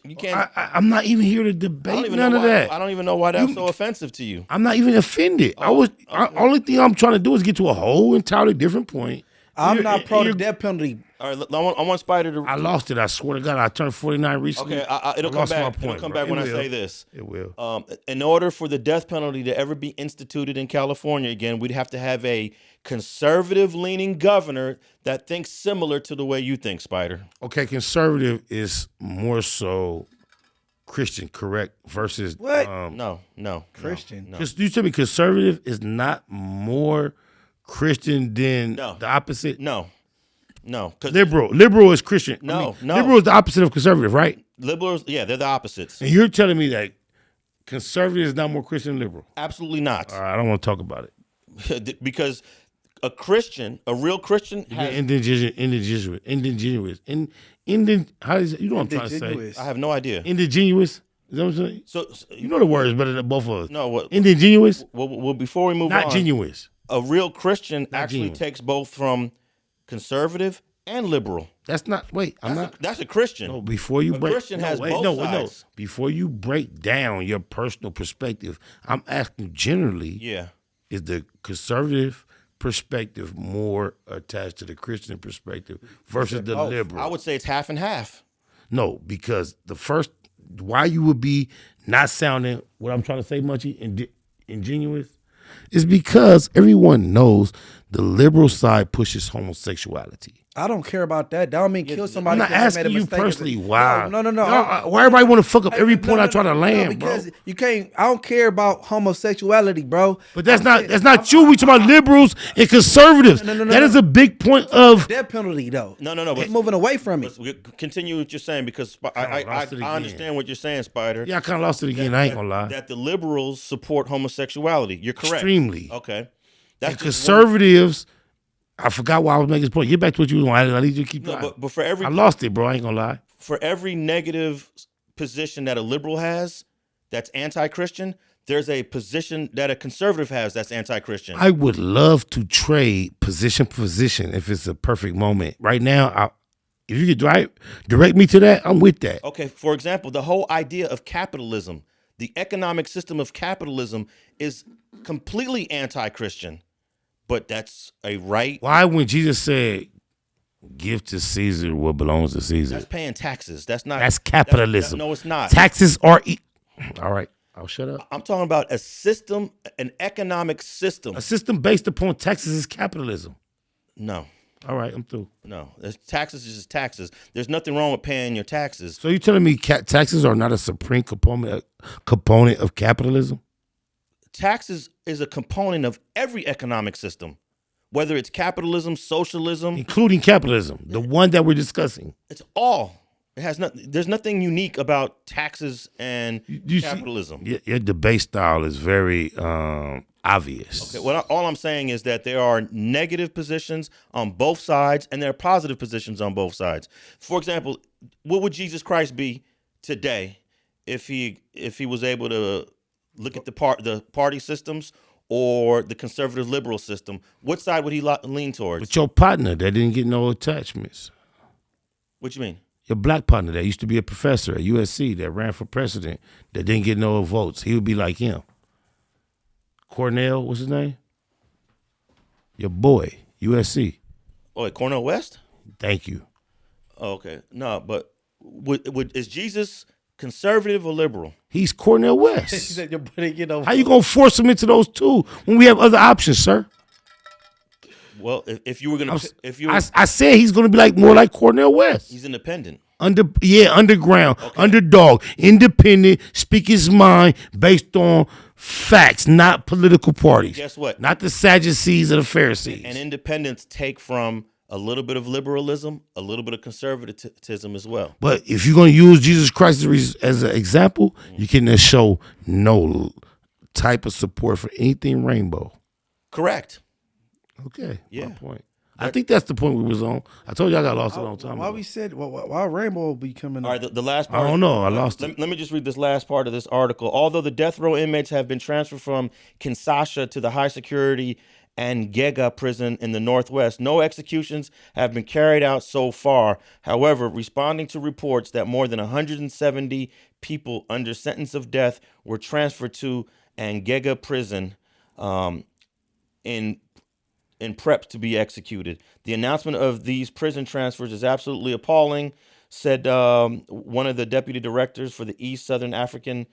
I'm not even here to debate none of that. I don't even know why that's so offensive to you. I'm not even offended. Only thing I'm trying to do is get to a whole entirely different point. I'm not pro the death penalty. All right, I want Spider to. I lost it. I swear to God, I turned 49 recently. Okay, it'll come back. It'll come back when I say this. It will. In order for the death penalty to ever be instituted in California again, we'd have to have a conservative-leaning governor that thinks similar to the way you think, Spider. Okay, conservative is more so Christian, correct? Versus what? No, Christian. No. Just you tell me conservative is not more Christian than the opposite? No. Liberal is Christian. No. Liberal is the opposite of conservative, right? Liberals, yeah, they're the opposites. And you're telling me that conservative is not more Christian than liberal? Absolutely not. All right, I don't want to talk about it. Because a real Christian has... How is it? You know what I'm trying to say? I have no idea. Indigenous? Is that what I'm saying? So you know the words better than both of us. No, what? Indigenous? Well, before we move on... Not genuous. A real Christian actually takes both from conservative and liberal. That's not. Wait, That's a Christian. No, before you break. Christian has both sides. Before you break down your personal perspective, I'm asking generally. Yeah. Is the conservative perspective more attached to the Christian perspective versus the liberal? I would say it's half and half. No, because why you would be not sounding what I'm trying to say, Munchie, ingenuous, is because everyone knows the liberal side pushes homosexuality. I don't care about that. That don't mean kill somebody. I'm not asking you personally. Wow. No. Why everybody want to fuck up every point I try to land, because bro? You can't. I don't care about homosexuality, bro. But that's not you. We talking about liberals and conservatives. That is a big point of death penalty, though. No. But moving away from it. Continue what you're saying because I understand what you're saying, Spider. Yeah, I kind of lost it again. I ain't gonna lie. That the liberals support homosexuality. You're correct. Extremely. Okay. That's conservatives. I forgot why I was making this point. Get back to what you was on. I need you to keep going. But for every... I lost it, bro. I ain't gonna lie. For every negative position that a liberal has that's anti-Christian, there's a position that a conservative has that's anti-Christian. I would love to trade position for position if it's a perfect moment. Right now, if you could direct me to that, I'm with that. Okay, for example, the whole idea of capitalism, the economic system of capitalism is completely anti-Christian. But that's a right. Why, when Jesus said, "Give to Caesar what belongs to Caesar"? That's paying taxes. That's not. That's capitalism. No, it's not. Taxes are. All right, I'll shut up. I'm talking about a system, an economic system. A system based upon taxes is capitalism. No. All right, I'm through. No, taxes is just taxes. There's nothing wrong with paying your taxes. So you're telling me taxes are not a supreme component of capitalism? Taxes is a component of every economic system, whether it's capitalism, socialism, including capitalism, the one that we're discussing. It's all. It has nothing. There's nothing unique about taxes and capitalism. Your debate style is very obvious. Okay. Well, all I'm saying is that there are negative positions on both sides, and there are positive positions on both sides. For example, what would Jesus Christ be today if he was able to look at the party systems or the conservative liberal system? What side would he lean towards? With your partner that didn't get no attachments. What you mean? Your black partner that used to be a professor at USC that ran for president that didn't get no votes. He would be like him. Cornell, what's his name? Your boy, USC. Oh, at Cornell West? Thank you. Oh, okay. No, but is Jesus conservative or liberal? He's Cornell West. How you gonna force him into those two when we have other options, sir? Well, if you were gonna, I said he's gonna be more like Cornell West. He's independent. Underground, underdog, independent, speak his mind based on facts, not political parties. Guess what? Not the Sadducees or the Pharisees. And independents take from a little bit of liberalism, a little bit of conservatism as well. But if you're going to use Jesus Christ as an example, you can show no type of support for anything rainbow. Correct. Okay. Yeah. My point. I think that's the point we was on. I told you I got lost a long time Why ago. we said why Rainbow be coming? All right, the last part. I don't know. I lost it. Let me just read this last part of this article. Although the death row inmates have been transferred from Kinshasa to the high security Ngega prison in the northwest, no executions have been carried out so far. However, responding to reports that more than 170 people under sentence of death were transferred to Ngega prison in prep to be executed. The announcement of these prison transfers is absolutely appalling, said one of the deputy directors for the East Southern African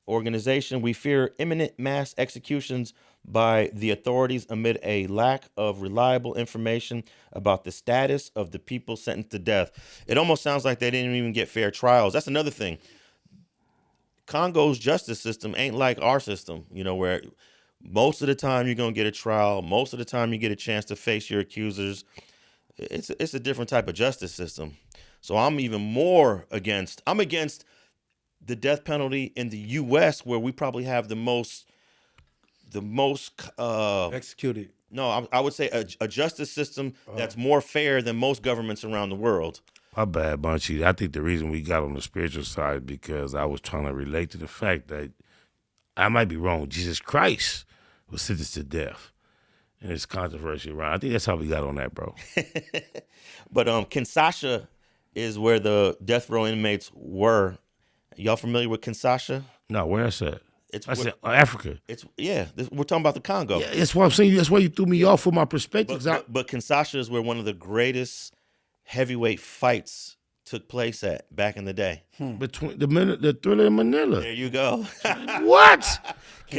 organization. We fear imminent mass executions by the authorities amid a lack of reliable information about the status of the people sentenced to death. It almost sounds like they didn't even get fair trials. That's another thing. Congo's justice system ain't like our system, where most of the time you're going to get a trial. Most of the time you get a chance to face your accusers. It's a different type of justice system. So I'm even more against the death penalty in the U.S., where we probably have the most Executed. No, I would say a justice system that's more fair than most governments around the world. My bad, Munchie. I think the reason we got on the spiritual side is because I was trying to relate to the fact that I might be wrong. Jesus Christ was sentenced to death. And it's controversy around. I think that's how we got on that, bro. But Kinshasa is where the death row inmates were. Y'all familiar with Kinshasa? No, where's that? I said Africa. We're talking about the Congo. Yeah, that's what I'm saying. That's why you threw me off with my perspectives. But Kinshasa is where one of the greatest heavyweight fights took place at back in the day. Between the Thriller in Manila. There you go. What?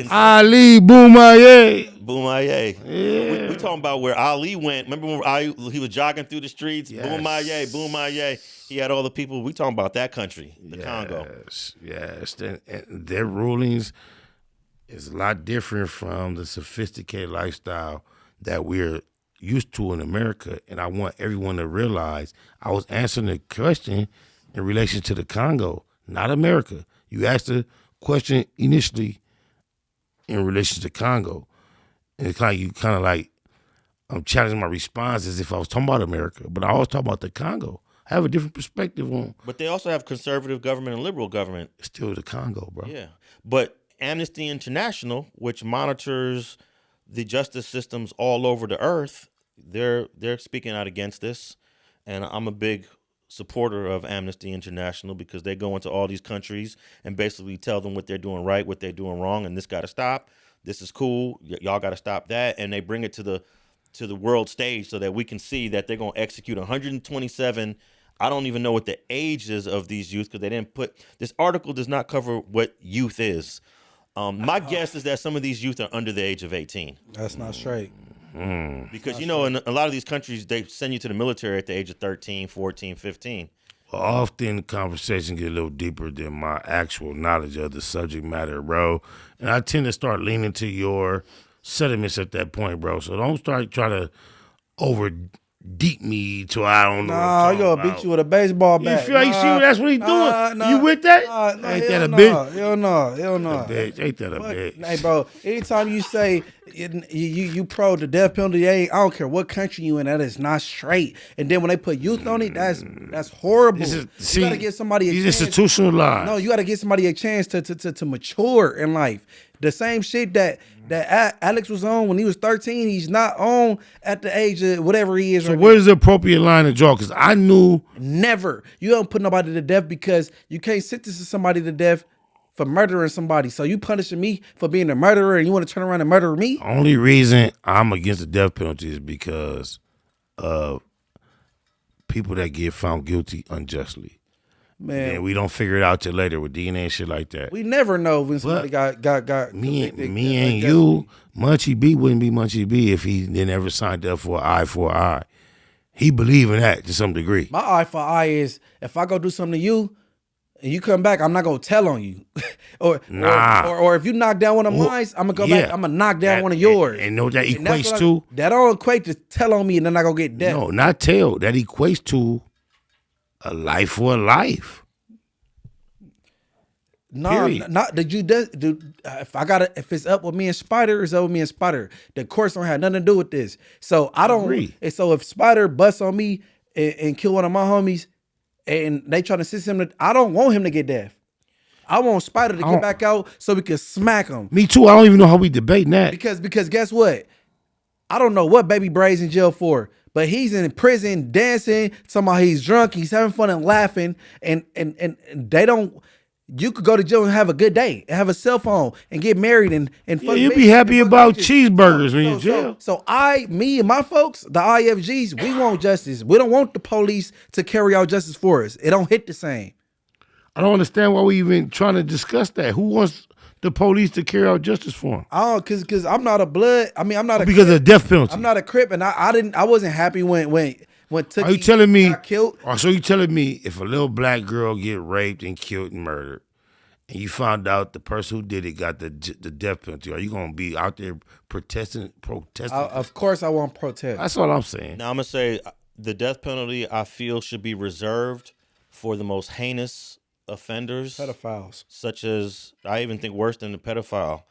Ali Boumaye. Boumaye. Yeah. We're talking about where Ali went. Remember when he was jogging through the streets? Yes. Boumaye. He had all the people. We talking about that country, the Congo. Yes. And their rulings is a lot different from the sophisticated lifestyle that we're used to in America. And I want everyone to realize I was answering the question in relation to the Congo, not America. You asked the question initially in relation to Congo. And it's kind of like I'm challenging my response as if I was talking about America, but I always talk about the Congo. I have a different perspective on. But they also have conservative government and liberal government. It's still the Congo, bro. Yeah. But Amnesty International, which monitors the justice systems all over the earth, they're speaking out against this. And I'm a big supporter of Amnesty International because they go into all these countries and basically tell them what they're doing right, what they're doing wrong, and this got to stop. This is cool. Y'all got to stop that. And they bring it to the world stage so that we can see that they're going to execute 127. I don't even know what the age is of these youth because they didn't put this article does not cover what youth is. My guess is that some of these youth are under the age of 18. That's not straight. Because, in a lot of these countries, they send you to the military at the age of 13, 14, 15. Well, often conversations get a little deeper than my actual knowledge of the subject matter, bro. And I tend to start leaning to your sentiments at that point, bro. So don't start trying to over deep me till I don't know. Nah, you gonna beat you with a baseball bat. You see that's what he doing? You with that? Ain't that a bitch? Hell no. Ain't that a bitch? Hey, bro, anytime you say you pro the death penalty, I don't care what country you in, that is not straight. And then when they put youth on it, that's horrible. You gotta give somebody a chance. Institutionalized. No, you gotta give somebody a chance to mature in life. The same shit that Alex was on when he was 13, he's not on at the age of whatever he is. So where's the appropriate line to draw? Because I knew never. You don't put nobody to death because you can't sentence somebody to death for murdering somebody. So you punishing me for being a murderer and you want to turn around and murder me? The only reason I'm against the death penalty is because of people that get found guilty unjustly. Man, and we don't figure it out till later with DNA and shit like that. We never know when somebody got me and you. Munchie B wouldn't be Munchie B if he didn't ever signed up for an eye for an eye. He believe in that to some degree. My eye for eye is if I go do something to you and you come back, I'm not gonna tell on you. or if you knock down one of mine, I'm gonna go back. I'm gonna knock down one of yours. And know that equates to that don't equate to tell on me and then I go get death. No, not tell. That equates to a life for a life. No, Period. not did you do. If it's up with me and Spider, it's up with me and Spider. The courts don't have nothing to do with this. So I don't. Agree. And so if Spider busts on me and kill one of my homies, and they try to assist him, I don't want him to get death. I want Spider to get back out so we can smack him. Me too. I don't even know how we debating that. Because guess what? I don't know what Baby Bray's in jail for, but he's in prison dancing, talking about he's drunk, he's having fun and laughing, and they don't. You could go to jail and have a good day, and have a cell phone, and get married, and fuck You'll bitches, be happy and fuck about bitches. cheeseburgers when you're in jail. So me and my folks, the IFGs, we want justice. We don't want the police to carry out justice for us. It don't hit the same. I don't understand why we even trying to discuss that. Who wants the police to carry out justice for him? Oh, because I'm not a blood. I mean, I'm not a Because of the death penalty. I'm not a Crip, and I wasn't happy when Tookie Are you telling me? got killed. So you telling me if a little black girl get raped and killed and murdered, and you found out the person who did it got the death penalty, are you gonna be out there protesting? Of course, I want protest. That's all I'm saying. Now I'm gonna say the death penalty I feel should be reserved for the most heinous offenders, Pedophiles. such as I even think worse than the pedophile.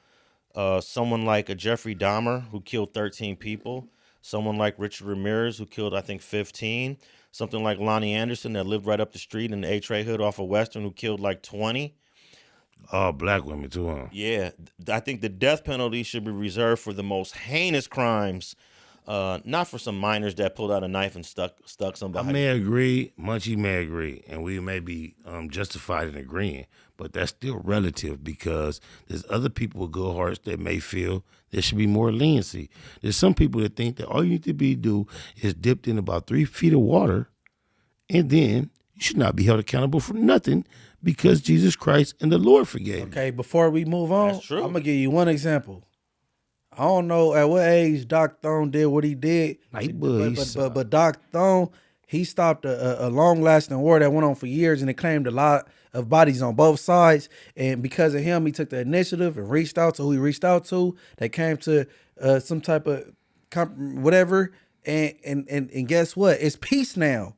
Someone like a Jeffrey Dahmer who killed 13 people. Someone like Richard Ramirez who killed I think 15. Something like Lonnie Anderson that lived right up the street in the A-Tray hood off of Western who killed like 20. All black women too, huh? Yeah, I think the death penalty should be reserved for the most heinous crimes, not for some minors that pulled out a knife and stuck somebody. I may agree, Munchie may agree, and we may be justified in agreeing, but that's still relative because there's other people with good hearts that may feel there should be more leniency. There's some people that think that all you need to do is dipped in about 3 feet of water, and then you should not be held accountable for nothing because Jesus Christ and the Lord forgave. Okay, before we move on, That's true. I'm gonna give you one example. I don't know at what age Doc Thone did what he did, but Doc Thone, he stopped a long-lasting war that went on for years, and it claimed a lot of bodies on both sides. And because of him, he took the initiative and reached out to who he reached out to. They came to some type of whatever, and guess what? It's peace now.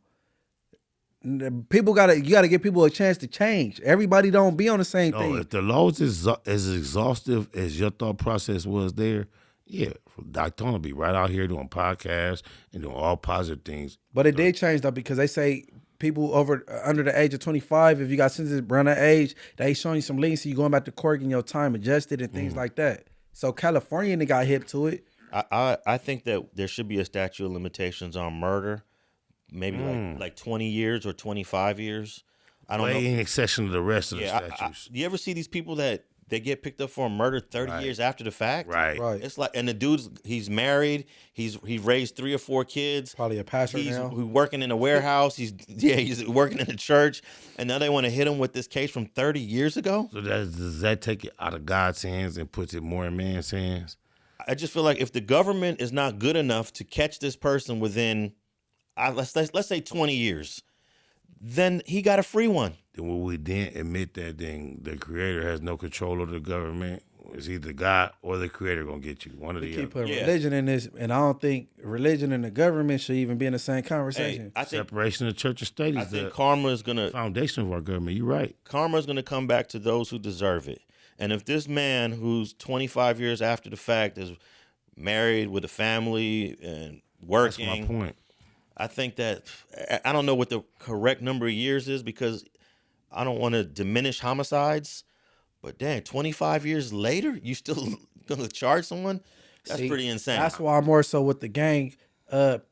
You gotta give people a chance to change. Everybody don't be on the same thing. If the law is as exhaustive as your thought process was there, yeah, Doc Thone will be right out here doing podcasts and doing all positive things. But it did change though, because they say people under the age of 25, if you got sentenced around that age, they showing you some leniency, you going back to court getting your time adjusted and things like that. So California, they got hip to it. I think that there should be a statute of limitations on murder. Maybe like 20 years or 25 years. I don't know. In accession to the rest of the statutes. You ever see these people that they get picked up for a murder 30 years after the fact? Right. It's like, and the dude's, he's married. He raised 3 or 4 kids. Probably a pastor He's now. working in a warehouse. He's working in a church. And now they want to hit him with this case from 30 years ago. So does that take it out of God's hands and puts it more in man's hands? I just feel like if the government is not good enough to catch this person within, let's say 20 years, then he got a free one. Then will we then admit that then the creator has no control over the government? It's either God or the creator gonna get you. One of the Keep other. putting religion in this, and I don't think religion and the government should even be in the same conversation. I think Separation of church and state is the karma is gonna foundation of our government. You're right. Karma is gonna come back to those who deserve it. And if this man who's 25 years after the fact is married with a family and working, That's my point. I think that, I don't know what the correct number of years is because I don't want to diminish homicides, but damn, 25 years later, you still gonna charge someone? That's pretty insane. That's why I'm more so with the gang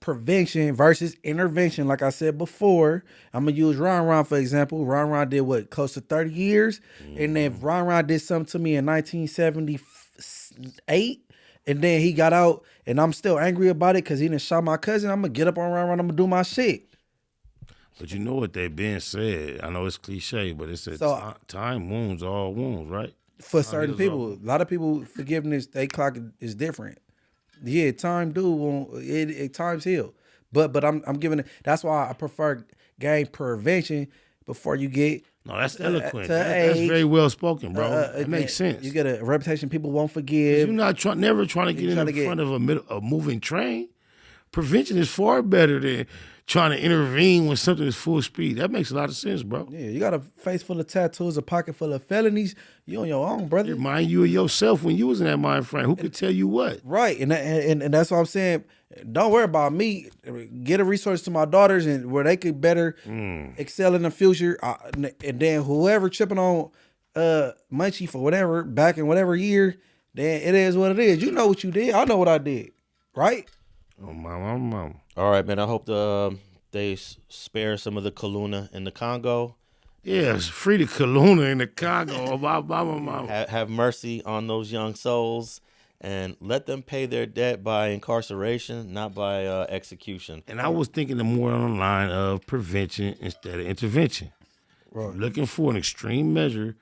prevention versus intervention. Like I said before, I'm gonna use Ron for example. Ron did what, close to 30 years, and then if Ron did something to me in 1978. And then he got out, and I'm still angry about it because he done shot my cousin. I'm going to get up on Ron, I'm going to do my shit. But you know what they been said. I know it's cliche, but it said time wounds all wounds, right? For certain people. A lot of people, forgiveness, they clock is different. Yeah, time time's heal. But I'm giving it, that's why I prefer gang prevention before you get. No, that's eloquent. That's very well spoken, bro. It makes sense. You get a reputation people won't forgive. You're not never trying to get in front of a moving train. Prevention is far better than trying to intervene when something is full speed. That makes a lot of sense, bro. Yeah, you got a face full of tattoos, a pocket full of felonies. You on your own, brother. Remind you of yourself when you was in that mind frame. Who could tell you what? Right, and that's what I'm saying. Don't worry about me. Get a resource to my daughters and where they could better excel in the future. And then whoever tripping on Munchie for whatever back in whatever year, then it is what it is. You know what you did. I know what I did. Right? Oh, mama. All right, man. I hope they spare some of the Kaluna in the Congo. Yes, free the Kaluna in the Congo. Mama. Have mercy on those young souls and let them pay their debt by incarceration, not by execution. And I was thinking more on the line of prevention instead of intervention. Right. Looking for an extreme measure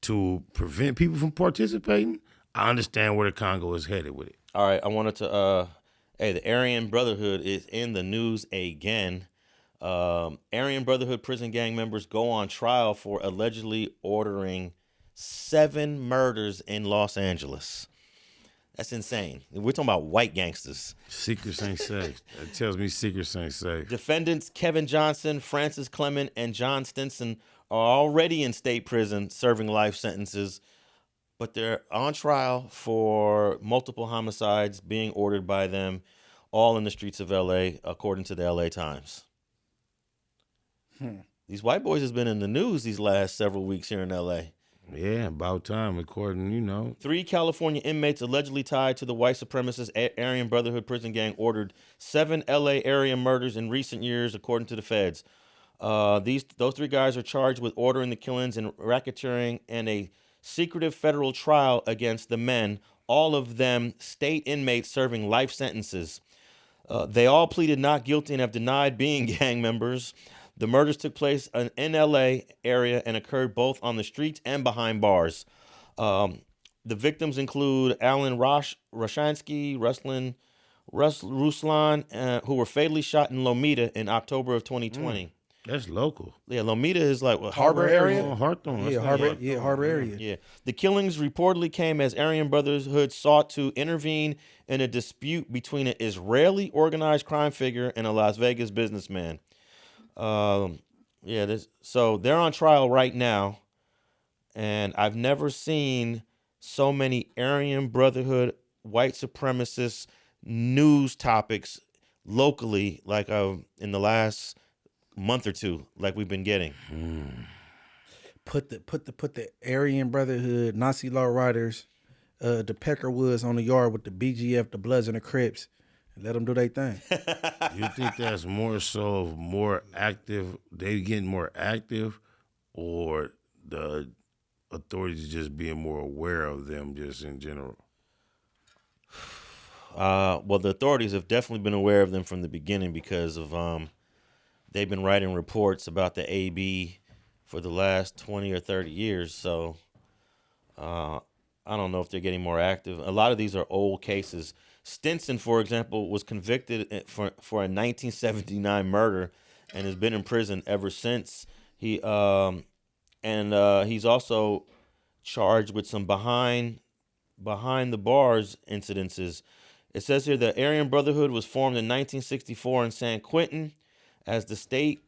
to prevent people from participating. I understand where the Congo is headed with it. All right, I wanted to, the Aryan Brotherhood is in the news again. Aryan Brotherhood prison gang members go on trial for allegedly ordering 7 murders in Los Angeles. That's insane. We're talking about white gangsters. Secrets ain't safe. That tells me secrets ain't safe. Defendants Kevin Johnson, Francis Clement, and John Stinson are already in state prison serving life sentences, but they're on trial for multiple homicides being ordered by them, all in the streets of L.A., according to the LA Times. These white boys has been in the news these last several weeks here in L.A. Yeah, about time, according, 3 California inmates allegedly tied to the white supremacist Aryan Brotherhood prison gang ordered 7 L.A. area murders in recent years, according to the feds. Those 3 guys are charged with ordering the killings and racketeering and a secretive federal trial against the men, all of them state inmates serving life sentences. They all pleaded not guilty and have denied being gang members. The murders took place in L.A. area and occurred both on the streets and behind bars. The victims include Alan Rashansky, Ruslan, who were fatally shot in Lomita in October of 2020. That's local. Yeah, Lomita is like what, Harbor area? Hawthorne. Yeah, Harbor area. Yeah. The killings reportedly came as Aryan Brotherhood sought to intervene in a dispute between an Israeli organized crime figure and a Las Vegas businessman. So they're on trial right now, and I've never seen so many Aryan Brotherhood white supremacist news topics locally like in the last month or two, like we've been getting. Put the Aryan Brotherhood, Nazi law riders, the Peckerwoods on the yard with the BGF, the Bloods, and the Crips. Let them do their thing. You think that's more so of more active, they getting more active, or the authorities just being more aware of them just in general? Well, the authorities have definitely been aware of them from the beginning because of they've been writing reports about the AB for the last 20 or 30 years. So I don't know if they're getting more active. A lot of these are old cases. Stinson, for example, was convicted for a 1979 murder and has been in prison ever since. He's also charged with some behind the bars incidences. It says here the Aryan Brotherhood was formed in 1964 in San Quentin as the state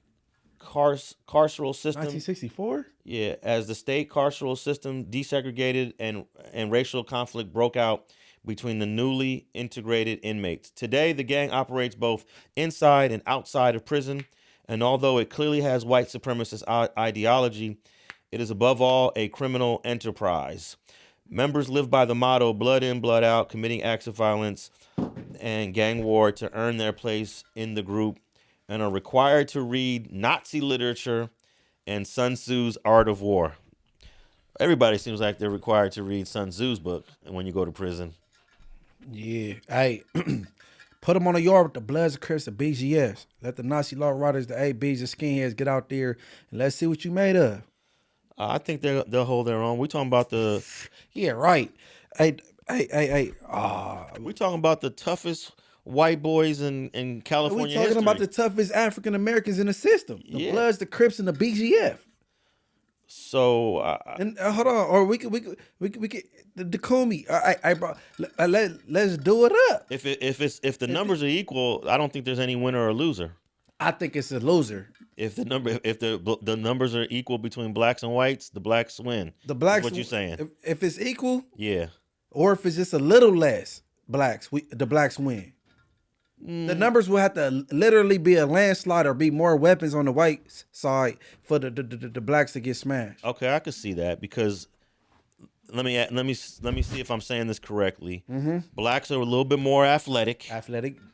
carceral system. 1964? Yeah, as the state carceral system desegregated and racial conflict broke out between the newly integrated inmates. Today, the gang operates both inside and outside of prison, and although it clearly has white supremacist ideology, it is above all a criminal enterprise. Members live by the motto, blood in, blood out, committing acts of violence and gang war to earn their place in the group, and are required to read Nazi literature and Sun Tzu's Art of War. Everybody seems like they're required to read Sun Tzu's book when you go to prison. Yeah. Hey, put them on the yard with the Bloods, the Crips, the BGFs. Let the Nazi law riders, the ABs, the skinheads get out there and let's see what you made of. I think they'll hold their own. We're talking about the... Yeah, right. Hey. We're talking about the toughest white boys in California We're talking about the toughest African Americans in the system. The Bloods, the Crips, and the BGF. So hold on, or we could the Kumi. Bro, let's do it up. If the numbers are equal, I don't think there's any winner or loser. I think it's a loser. If the numbers are equal between blacks and whites, the blacks win. The blacks. What you saying? If it's equal, Yeah. or if it's just a little less blacks, the blacks win. The numbers will have to literally be a landslide or be more weapons on the white side for the blacks to get smashed. Okay, I could see that because let me see if I'm saying this correctly. Blacks are a little bit more athletic.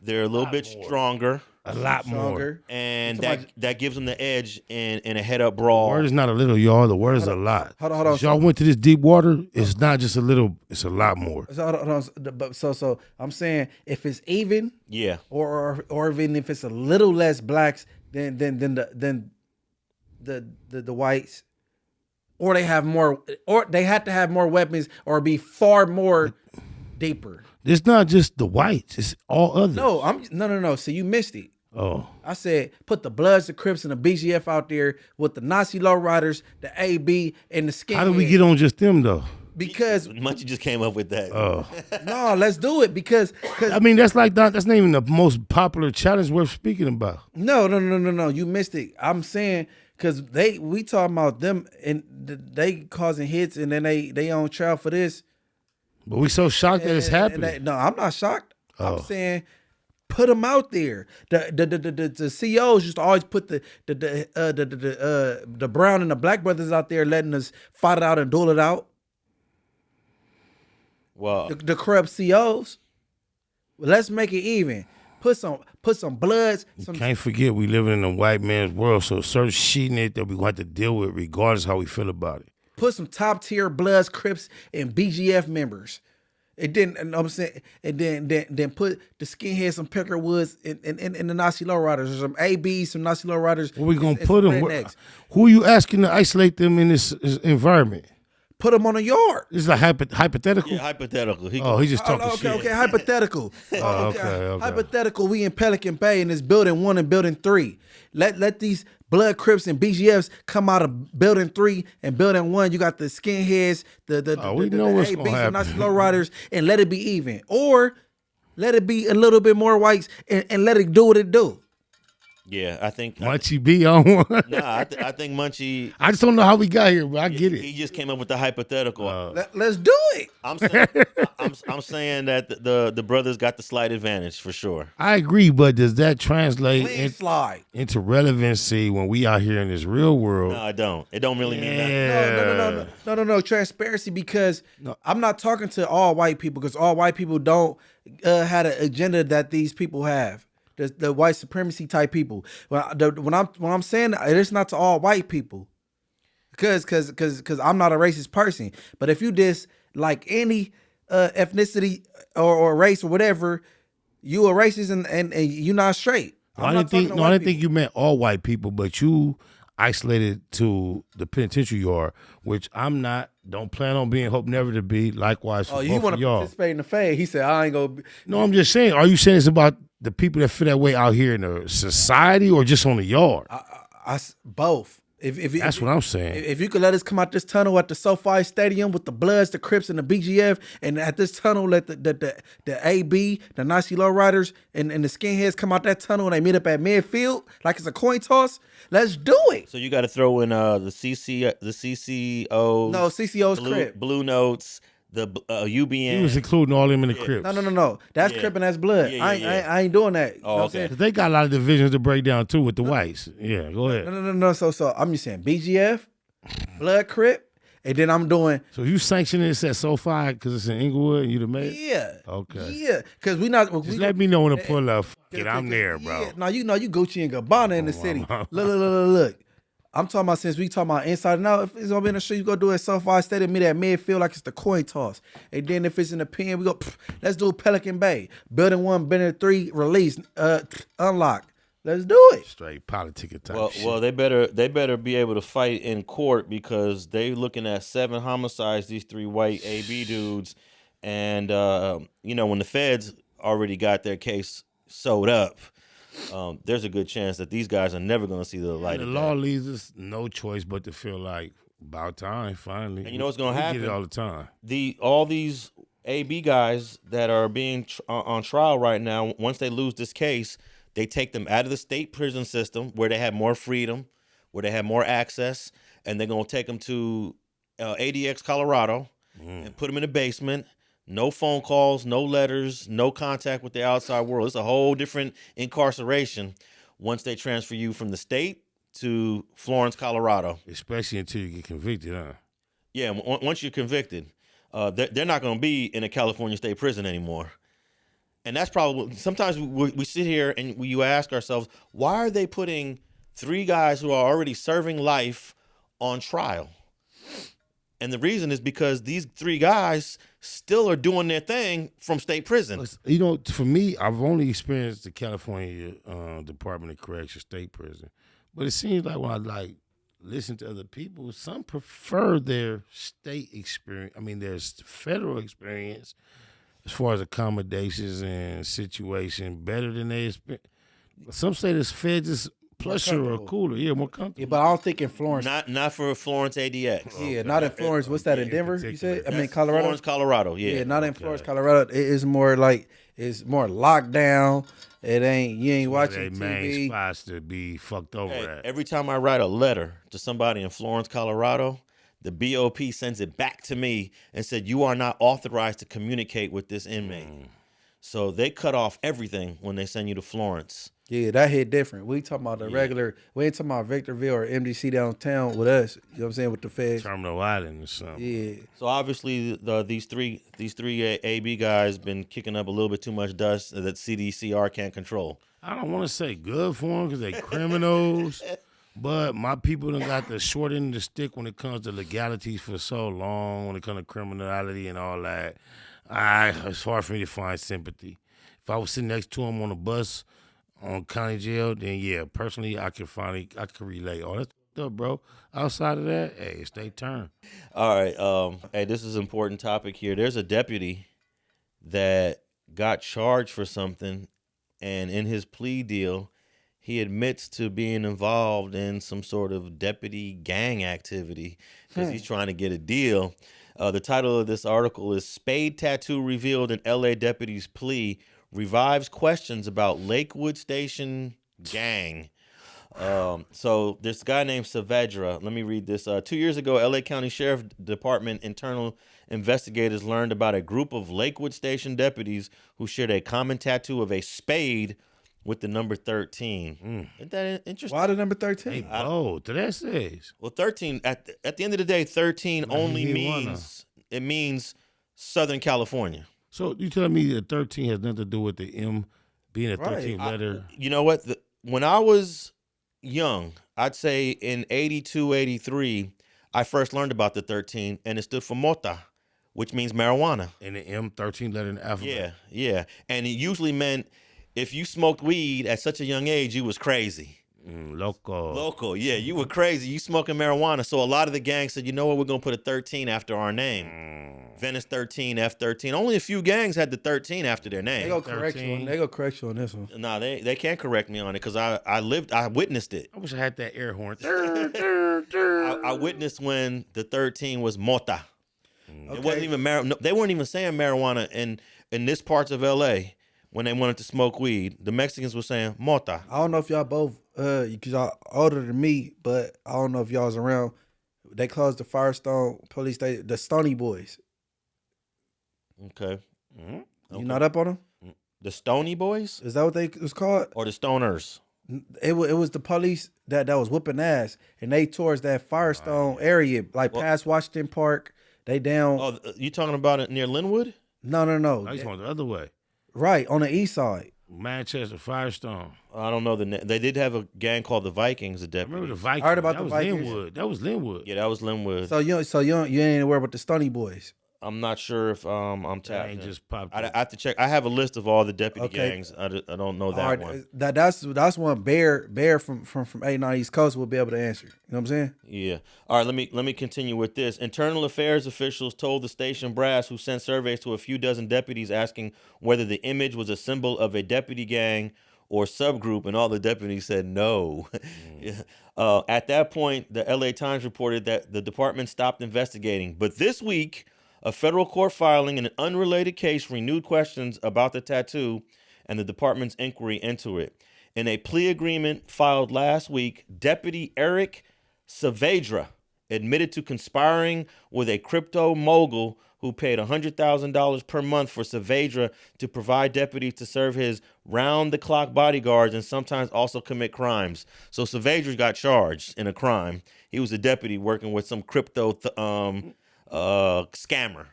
They're a little bit stronger. A lot more. And that gives them the edge in a head-up brawl. The word is not a little, y'all. The word is a lot. Hold on. If y'all went to this deep water, it's not just a little, it's a lot more. So I'm saying if it's even, Yeah. or even if it's a little less blacks than the whites, or they have more, or they have to have more weapons, or be far more deeper. It's not just the whites; it's all others. No. So you missed it. Oh, I said put the Bloods, the Crips, and the BGF out there with the Nazi lowriders, the AB, and the skinheads. how did we get on just them though? Because Munchie just came up with that. Oh, no, let's do it because I mean that's like that's not even the most popular challenge worth speaking about. No, you missed it. I'm saying because we talking about them and they causing hits and then they on trial for this. But we so shocked that it's happening. No, I'm not shocked. Oh. I'm saying put them out there. The CEOs used to always put the brown and the black brothers out there, letting us fight it out and duel it out. Well, The corrupt CEOs. Let's make it even. Put some Bloods. Can't forget we living in a white man's world, so certain shit in it that we want to deal with, regardless how we feel about it. Put some top tier Bloods, Crips, and BGF members. And then I'm saying, and then put the skinheads, some Picker Woods, and the Nazi lowriders, or some ABs, some Nazi lowriders. Where we gonna put them? Who are you asking to isolate them in this environment? Put them on a yard. This is a hypothetical. yeah, hypothetical. He's just talking shit. Okay, hypothetical. Okay. Hypothetical. We in Pelican Bay in this building 1 and building 3. Let these Blood, Crips, and BGFs come out of building 3 and building 1. You got the skinheads, the ABs, the Nazi lowriders, and let it be even. Or let it be a little bit more whites and let it do what it do. Yeah, I think Munchie be on one. Nah, I think Munchie. I just don't know how we got here, but I get it. He just came up with the hypothetical. Let's do it. I'm saying that the brothers got the slight advantage for sure. I agree, but does that translate Landslide. into relevancy when we out here in this real world? No, I don't. It don't really mean that. No. Transparency, because I'm not talking to all white people, because all white people don't have an agenda that these people have. The white supremacy type people. When I'm saying it's not to all white people, because I'm not a racist person. But if you like any ethnicity or race or whatever, you a racist and you're not straight. I didn't think you meant all white people, but you isolated to the penitentiary yard, which I'm not. Don't plan on being. Hope never to be. Likewise for you want to participate in the fade? He said, "I ain't gonna." No, I'm just saying. Are you saying it's about the people that feel that way out here in the society, or just on the yard? Both. If what I'm saying. If you could let us come out this tunnel at the SoFi Stadium with the Bloods, the Crips, and the BGF, and at this tunnel let the AB, the Nazi lowriders, and the skinheads come out that tunnel and they meet up at midfield like it's a coin toss. Let's do it. So you got to throw in the CCO. No, CCO's Crip. Blue Notes. The UBN. He was including all them in the Crips. No. That's Crip and that's Blood. I ain't doing that. Oh, okay. They got a lot of divisions to break down too with the whites. Yeah, go ahead. No. So I'm just saying BGF, Blood, Crip, and then I'm doing. So you sanctioning this at SoFi because it's in Inglewood and you the mayor? Yeah. Okay. Yeah, because we not. Just let me know when to pull up. I'm there, bro. Yeah. No, you know you Gucci and Gabbana in the city. Look. I'm talking about, since we talking about inside and out, if it's gonna be in the street, you go do it SoFi Stadium, meet at midfield like it's the coin toss. And then if it's in the pen, we go, let's do Pelican Bay. Building 1, building 3, release, unlock. Let's do it. Straight politicking type shit. Well, they better be able to fight in court, because they looking at 7 homicides, these 3 white AB dudes, and when the feds already got their case sewed up, there's a good chance that these guys are never going to see the light. The of law day. leaves us no choice but to feel like about time finally. And you know what's going to happen? We get it all the time. All these AB guys that are being on trial right now, once they lose this case, They take them out of the state prison system where they have more freedom, where they have more access, and they're going to take them to ADX, Colorado, and put them in the basement. No phone calls, no letters, no contact with the outside world. It's a whole different incarceration once they transfer you from the state to Florence, Colorado. Especially until you get convicted, huh? Yeah, once you're convicted, they're not going to be in a California state prison anymore. And that's probably, sometimes we sit here and you ask ourselves, why are they putting 3 guys who are already serving life on trial? And the reason is because these 3 guys still are doing their thing from state prison. You know, for me, I've only experienced the California Department of Correction state prison. But it seems like when I listen to other people, some prefer their state experience. I mean, there's federal experience as far as accommodations and situation better than their experience. Some say this feds is plusher or cooler. Yeah, more comfortable. Yeah, but I don't think in Florence. Not for Florence ADX. Yeah, not in Florence. What's that in Denver? You said? I mean, Colorado. Florence, Colorado. Yeah. Yeah, not in Florence, Colorado. It is more like it's more lockdown. It ain't you ain't watching TV. Main spots to be fucked over at. Every time I write a letter to somebody in Florence, Colorado, the BOP sends it back to me and said, you are not authorized to communicate with this inmate. So they cut off everything when they send you to Florence. Yeah, that hit different. We talking about the regular. We ain't talking about Victorville or MDC downtown with us. You know what I'm saying, with the feds. Terminal Island or something. Yeah. So obviously these three AB guys been kicking up a little bit too much dust that CDCR can't control. I don't want to say good for them because they criminals, but my people done got the short end of the stick when it comes to legalities for so long. When it comes to criminality and all that, it's hard for me to find sympathy. If I was sitting next to them on a bus on county jail, then yeah, personally, I could relate. Oh, that's up, bro. Outside of that, hey, it's their turn. All right. Hey, this is an important topic here. There's a deputy that got charged for something, and in his plea deal, he admits to being involved in some sort of deputy gang activity because he's trying to get a deal. The title of this article is "Spade Tattoo Revealed in LA Deputy's Plea Revives Questions About Lakewood Station Gang." So this guy named Savaadra, let me read this. 2 years ago, LA County Sheriff Department internal investigators learned about a group of Lakewood Station deputies who shared a common tattoo of a spade with the number 13. Isn't that interesting? Why the number 13? Hey, oh, that says. Well, 13, at the end of the day, 13 only means Southern California. So you telling me that 13 has nothing to do with the M being a 13th letter? You know what? When I was young, I'd say in 82, 83, I first learned about the 13, and it stood for mota, which means marijuana. And the M, 13 letter in the alphabet. Yeah. And it usually meant if you smoked weed at such a young age, you was crazy. Loco, yeah, you were crazy. You smoking marijuana. So a lot of the gangs said, you know what, we're going to put a 13 after our name. Venice 13, F13. Only a few gangs had the 13 after their name. They go correct you on this one. No, they can't correct me on it because I witnessed it. I wish I had that air horn. I witnessed when the 13 was mota. It wasn't even they weren't even saying marijuana in this parts of LA when they wanted to smoke weed. The Mexicans were saying mota. I don't know if y'all both, because y'all older than me, but I don't know if y'all was around. They closed the Firestone police station, the Stony Boys. Okay. You not up on them? The Stony Boys? Is that what they was called? Or the Stoners? It was the police that was whooping ass, and they towards that Firestone area, past Washington Park. They down. Oh, you talking about it near Linwood? No. I just went the other way. Right, on the east side. Manchester, Firestone. I don't know they did have a gang called the Vikings. The deputy. I remember the Vikings. I heard about the Vikings. Linwood. That was Linwood. Yeah, that was Linwood. So you ain't aware about the Stony Boys. I'm not sure if I'm tapped. Ain't just popped. I have to check. I have a list of all the deputy gangs. I don't know that one. That's one Bear from 89 East Coast will be able to answer. You know what I'm saying? Yeah. All right. Let me continue with this. Internal affairs officials told the station brass, who sent surveys to a few dozen deputies asking whether the image was a symbol of a deputy gang or subgroup, and all the deputies said no. At that point, the LA Times reported that the department stopped investigating. But this week, a federal court filing in an unrelated case renewed questions about the tattoo and the department's inquiry into it. In a plea agreement filed last week, Deputy Eric Savaadra admitted to conspiring with a crypto mogul who paid $100,000 per month for Savaadra to provide deputies to serve his round-the-clock bodyguards and sometimes also commit crimes. So Savaadra got charged in a crime. He was a deputy working with some crypto scammer.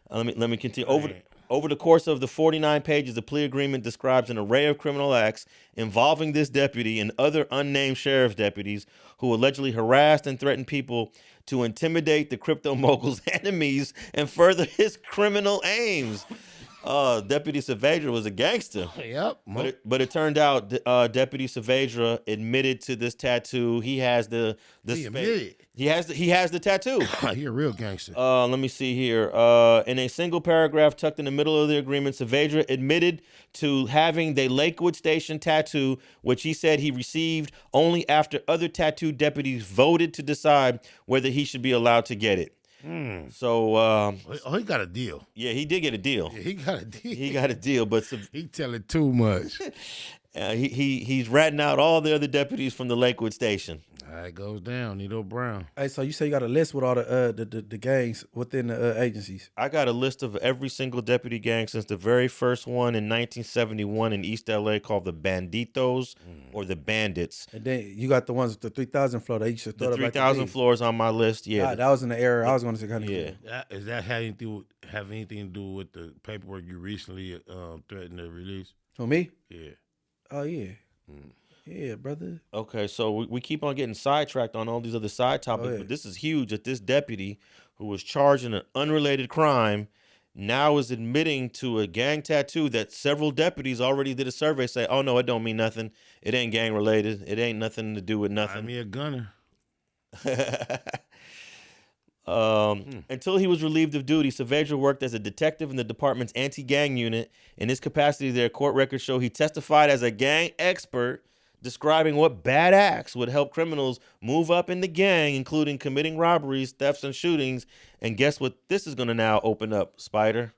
Let me continue. Over the course of the 49 pages, the plea agreement describes an array of criminal acts involving this deputy and other unnamed sheriff's deputies who allegedly harassed and threatened people to intimidate the crypto mogul's enemies and further his criminal aims. Deputy Savaadra was a gangster. Yep. But it turned out Deputy Savaadra admitted to this tattoo. He has the He admitted. He has the tattoo. He a real gangster. Let me see here. In a single paragraph tucked in the middle of the agreement, Savaadra admitted to having the Lakewood Station tattoo, which he said he received only after other tattoo deputies voted to decide whether he should be allowed to get it. So, he got a deal. yeah, he did get a deal. Yeah, he got a deal. He got a deal, but He telling too much. he's ratting out all the other deputies from the Lakewood Station. It goes down. Nito Brown. Hey, so you say you got a list with all the gangs within the agencies? I got a list of every single deputy gang since the very first one in 1971 in East LA called the Banditos or the Bandits. And then you got the ones with the 3,000 floor. They used to throw The it back 3,000 floors on my list. Yeah. That was in the era I was going to say. Kind of Yeah. Does that have anything to do with the paperwork you recently threatened to release? For me? Yeah. Oh yeah. Yeah, brother. Okay, so we keep on getting sidetracked on all these other side topics, but this is huge that this deputy who was charged in an unrelated crime now is admitting to a gang tattoo that several deputies already did a survey say, oh, no, it don't mean nothing. It ain't gang related. It ain't nothing to do with nothing. I'm me a gunner. Until he was relieved of duty, Savaadra worked as a detective in the department's anti-gang unit. In his capacity there, court records show he testified as a gang expert, describing what bad acts would help criminals move up in the gang, including committing robberies, thefts, and shootings. And guess what this is going to now open up, Spider?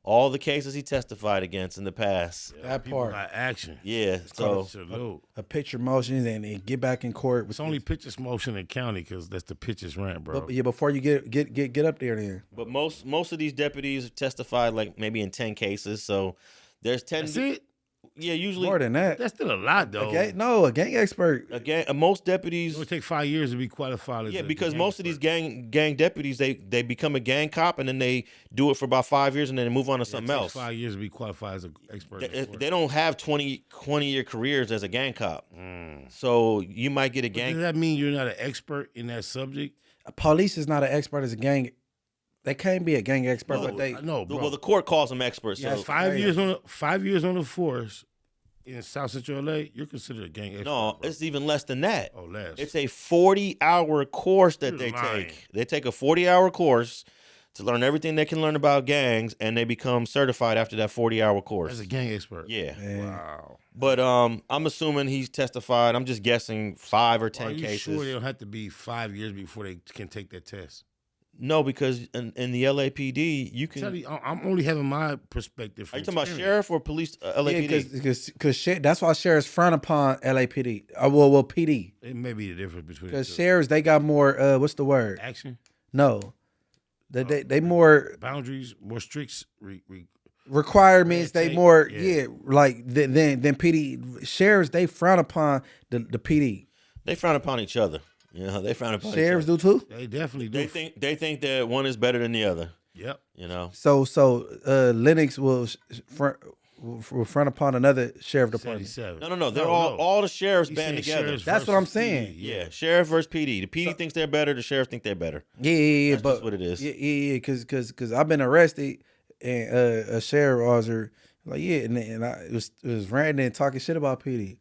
All the cases he testified against in the past. Yeah, That people part. got action. Yeah, It's so called a salute. A picture motion and get back in court. It's only pitches motion in county because that's the pitches rant, bro. Yeah, before you get up there then. but most of these deputies testified like maybe in 10 cases. So there's 10. That's it. Yeah, usually More than that. That's still a lot, though. Okay, no, a gang expert. again, most deputies. It would take 5 years to be qualified. Yeah, because most of these gang deputies, they become a gang cop and then they do it for about 5 years and then they move on to something else. 5 years to be qualified as an expert. They don't have 20-year careers as a gang cop. So you might get a gang. Does that mean you're not an expert in that subject? Police is not an expert as a gang. They can't be a gang expert, but they. No, bro. Well, the court calls them experts. Yeah, So 5 years on the force in South Central LA, you're considered a gang expert. no, bro. it's even less than that. Oh, less. It's a 40-hour course that You're they lying. take. They take a 40-hour course to learn everything they can learn about gangs, and they become certified after that 40-hour course. As a gang expert. Yeah. Wow. But I'm assuming he's testified. I'm just guessing 5 or 10 Are you cases. sure they don't have to be 5 years before they can take that test? No, because in the LAPD, you can. I'm only having my perspective. Are you talking about sheriff or police? Yeah, LAPD? because that's why sheriffs frown upon LAPD. Well, PD. It may be the difference between the Because two. sheriffs, they got more. What's the word? Action, No, they more boundaries, more strict. requirements. They Take- more yeah. like than PD. Sheriffs, they frown upon the PD. They frown upon each other. You know, they frown upon Sheriffs each other. do too. They definitely do. They think that one is better than the other. Yep. You know. So Lennox will front upon another sheriff department. 77. No. They're all the sheriffs He's band saying together. sheriffs That's what I'm versus saying. PD, Yeah, sheriff versus PD. The PD thinks they're better. The sheriff think they're better. Yeah, That's but just what it is. Yeah, because I've been arrested and a sheriff officer like and I was ranting and talking shit about PD.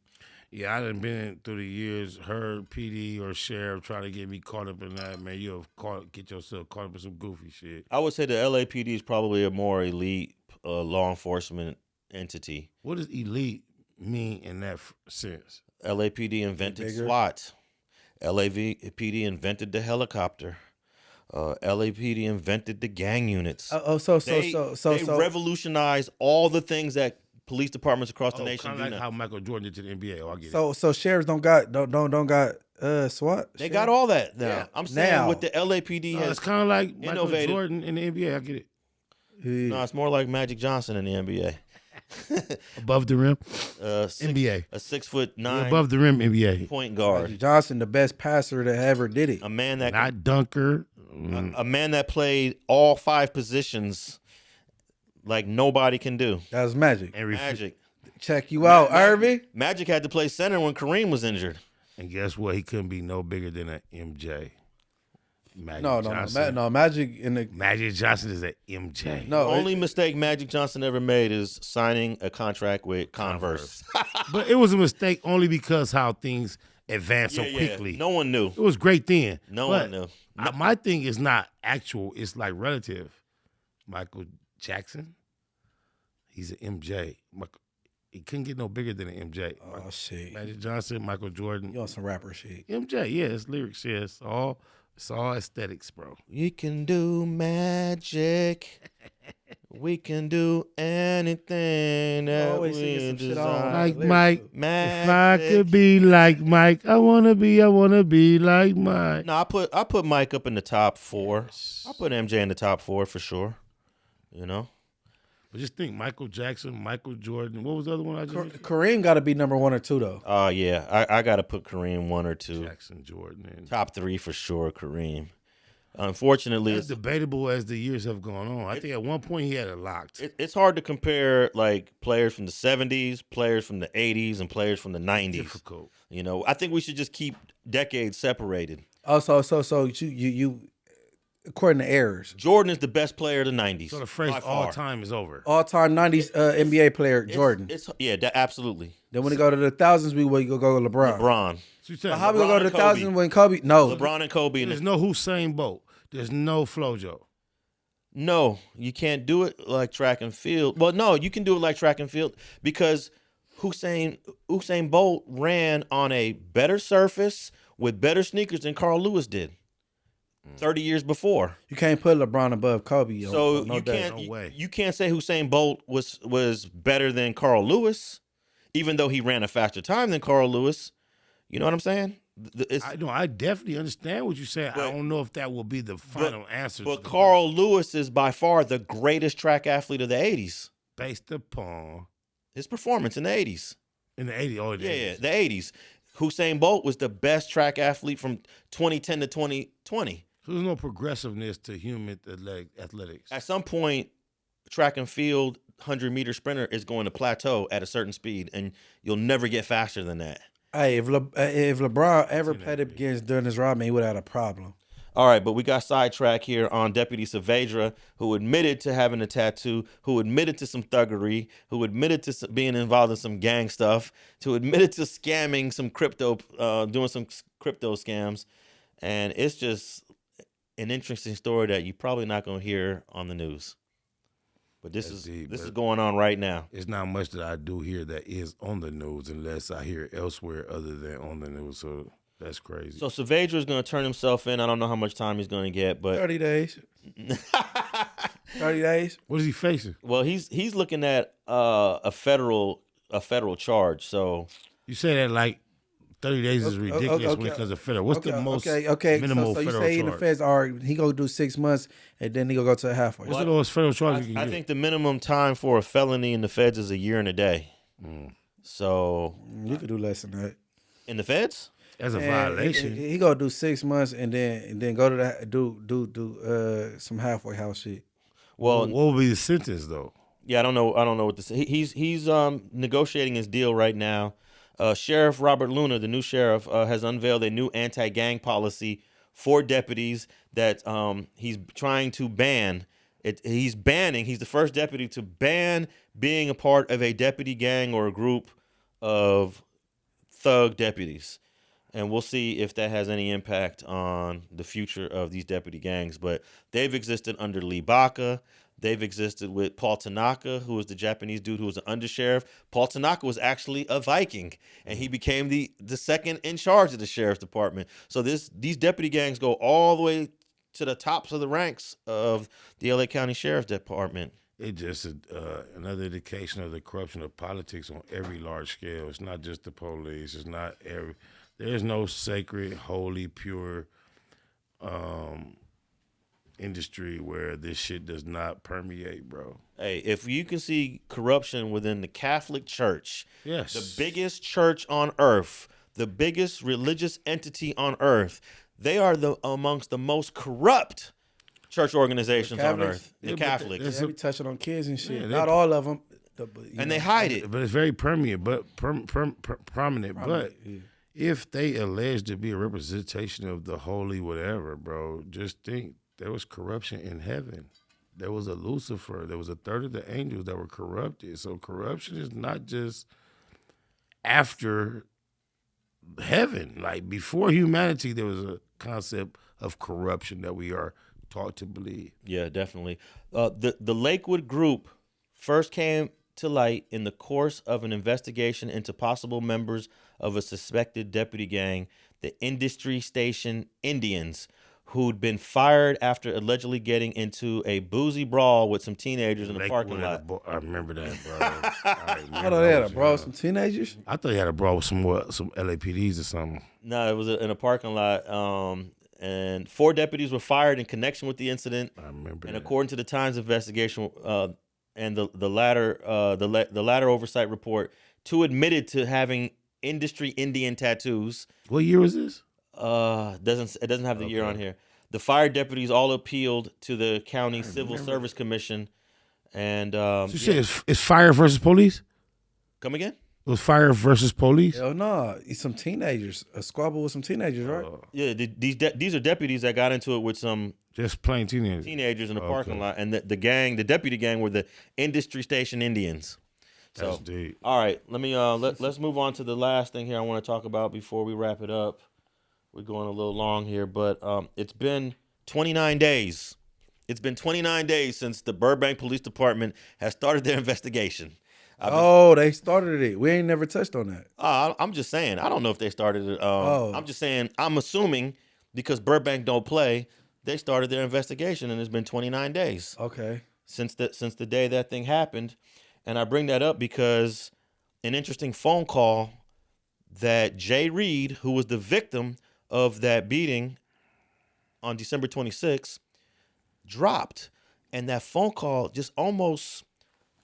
Yeah, I done been through the years, heard PD or sheriff trying to get me caught up in that. Man, you'll get yourself caught up in some goofy shit. I would say the LAPD is probably a more elite law enforcement entity. What does elite mean in that sense? LAPD invented Bigger. SWAT. LAPD invented the helicopter. LAPD invented the gang units. So They revolutionized all the things that police departments across the Oh, nation kind do of like now. how Michael Jordan did to the NBA. Oh, I get So sheriffs don't got SWAT. They got all that now. Yeah. I'm saying Now. what the LAPD it. has It's kind of like Michael innovated. Jordan in the NBA. I get it. No, it's more like Magic Johnson in the NBA. Above the rim, Six, NBA. a 6'9" Above the rim, NBA. point guard, Magic Johnson, the best passer that ever did it. a man that Not dunker. a man that played all 5 positions like nobody can do. That was Magic. And, Magic. Check you out, Irving. Magic had to play center when Kareem was injured. and guess what? He couldn't be no bigger than an MJ. Magic No, Johnson. Magic in the Magic Johnson is an MJ. no. The only mistake Magic Johnson ever made is signing a contract with Converse. But it was a mistake only because how things advanced so quickly. No one knew. It was great then. No But one knew. my thing is not actual. It's like relative. Michael Jackson, he's an MJ. He couldn't get no bigger than an MJ. Oh shit! Magic Johnson, Michael Jordan, You on some rapper shit? MJ. Yeah, it's lyrics. Yeah, it's all aesthetics, bro. We can do magic. We can do anything that Always singing we some shit desire. on. Like lyrics, Mike. too. If I could be like Mike, I wanna be like Mike. No, I put Mike up in the top 4. I put MJ in the top 4 for sure. You know, But just think, Michael Jackson, Michael Jordan. What was the other one I just mentioned? Kareem got to be number 1 or 2 though. yeah, I got to put Kareem 1 or 2. Jackson, Jordan, and Top 3 for sure, Kareem. Unfortunately, it's debatable as the years have gone on. I think at one point he had it locked. it's hard to compare like players from the 70s, players from the 80s, and players from the 90s. Difficult. You know, I think we should just keep decades separated. Oh, so you according to errors, Jordan is the best player of the 90s. So the phrase by all far. time is over. all-time '90s NBA player It's- Jordan. Absolutely. Then when we go to the thousands, we go with LeBron. LeBron. So you said But how we gonna go to the LeBron and thousands Kobe. when Kobe? No, LeBron and Kobe. There's no Usain Bolt. There's no Flojo. No, you can't do it like track and field. Well, no, you can do it like track and field because Usain Bolt ran on a better surface with better sneakers than Carl Lewis did 30 years before. you can't put LeBron above Kobe. So no you doubt. can't No way. you can't say Usain Bolt was better than Carl Lewis, even though he ran a faster time than Carl Lewis. You know what I'm saying? I definitely understand what you say. I But- don't know if that will be the final answer. But to the Carl Lewis is by far the greatest track athlete of the 80s. question. Based upon His performance in the 80s. in the 80s. Oh, Yeah, the 80s. Usain Bolt was the best track athlete from 2010 to 2020. There's no progressiveness to human athletics. At some point, track and field 100-meter sprinter is going to plateau at a certain speed, and you'll never get faster than that. Hey, if LeBron ever played against Dennis Rodman, he would have had a problem. All right, but we got Sidetrack here on Deputy Savaadra, who admitted to having a tattoo, who admitted to some thuggery, who admitted to being involved in some gang stuff, who admitted to scamming some crypto, doing some crypto scams. And it's just an interesting story that you're probably not going to hear on the news. But this That's is deep, this but- is going on right now. It's not much that I do here that is on the news unless I hear it elsewhere other than on the news. So that's crazy. So Savaadra is going to turn himself in. I don't know how much time he's going to get, but 30 days. 30 days. What is he facing? well, he's looking at a federal charge. So You say that like 30 days is ridiculous when it comes to federal. What's the most minimal So you federal say in the charge? feds are he gonna do 6 months and then he gonna go to a halfway. What's the lowest federal charge you can I get? think the minimum time for a felony in the feds is a year and a day. So You could do less than that. in the feds, That's a And violation. He gonna do 6 months and then go to the do some halfway house shit. well, What would be the sentence though? yeah, I don't know what to say. He's negotiating his deal right now. Sheriff Robert Luna, the new sheriff, has unveiled a new anti-gang policy for deputies that he's trying to ban. He's the first deputy to ban being a part of a deputy gang or a group of thug deputies. And we'll see if that has any impact on the future of these deputy gangs. But they've existed under Lee Baca. They've existed with Paul Tanaka, who was the Japanese dude who was an undersheriff. Paul Tanaka was actually a Viking, and he became the second in charge of the sheriff's department. So these deputy gangs go all the way to the tops of the ranks of the LA County Sheriff's Department. It just another indication of the corruption of politics on every large scale. It's not just the police. It's not every. There's no sacred, holy, pure industry where this shit does not permeate, bro. Hey, if you can see corruption within the Catholic Church, Yes, the biggest church on earth, the biggest religious entity on earth, they are amongst the most corrupt church organizations on earth. The Catholics. They be touching on kids and shit. Yeah, Not all of them. And they hide it. But it's very prominent. But if they allege to be a representation of the holy whatever, bro, just think there was corruption in heaven. There was a Lucifer. There was a third of the angels that were corrupted. So corruption is not just after heaven. Like before humanity, there was a concept of corruption that we are taught to believe. Yeah, definitely. The Lakewood group first came to light in the course of an investigation into possible members of a suspected deputy gang, the Industry Station Indians, who'd been fired after allegedly getting into a boozy brawl with some teenagers in the parking lot. I remember that, bro. I thought they had a brawl with some teenagers. I thought he had a brawl with some LAPDs or something. No, it was in a parking lot. And 4 deputies were fired in connection with the incident. I remember and that. According to the Times investigation and the latter oversight report, 2 admitted to having industry Indian tattoos. What year was this? It doesn't have the year on here. The fire deputies all appealed to the county civil service commission, and So you said it's fire versus police? Come again? It was fire versus police? Hell no, it's some teenagers. A squabble with some teenagers, right? Yeah, these are deputies that got into it with some just plain teenagers in the parking lot, and the deputy gang were the Industry Station Indians. So, that's deep. All right, let's move on to the last thing here I want to talk about before we wrap it up. We're going a little long here, but it's been 29 days. It's been 29 days since the Burbank Police Department has started their investigation. They started it. We ain't never touched on that. I'm just saying. I don't know if they started it. I'm just saying. I'm assuming because Burbank don't play, they started their investigation, and it's been 29 days. Okay. Since the day that thing happened, and I bring that up because an interesting phone call that J-Reed, who was the victim of that beating on December 26th, dropped. And that phone call just almost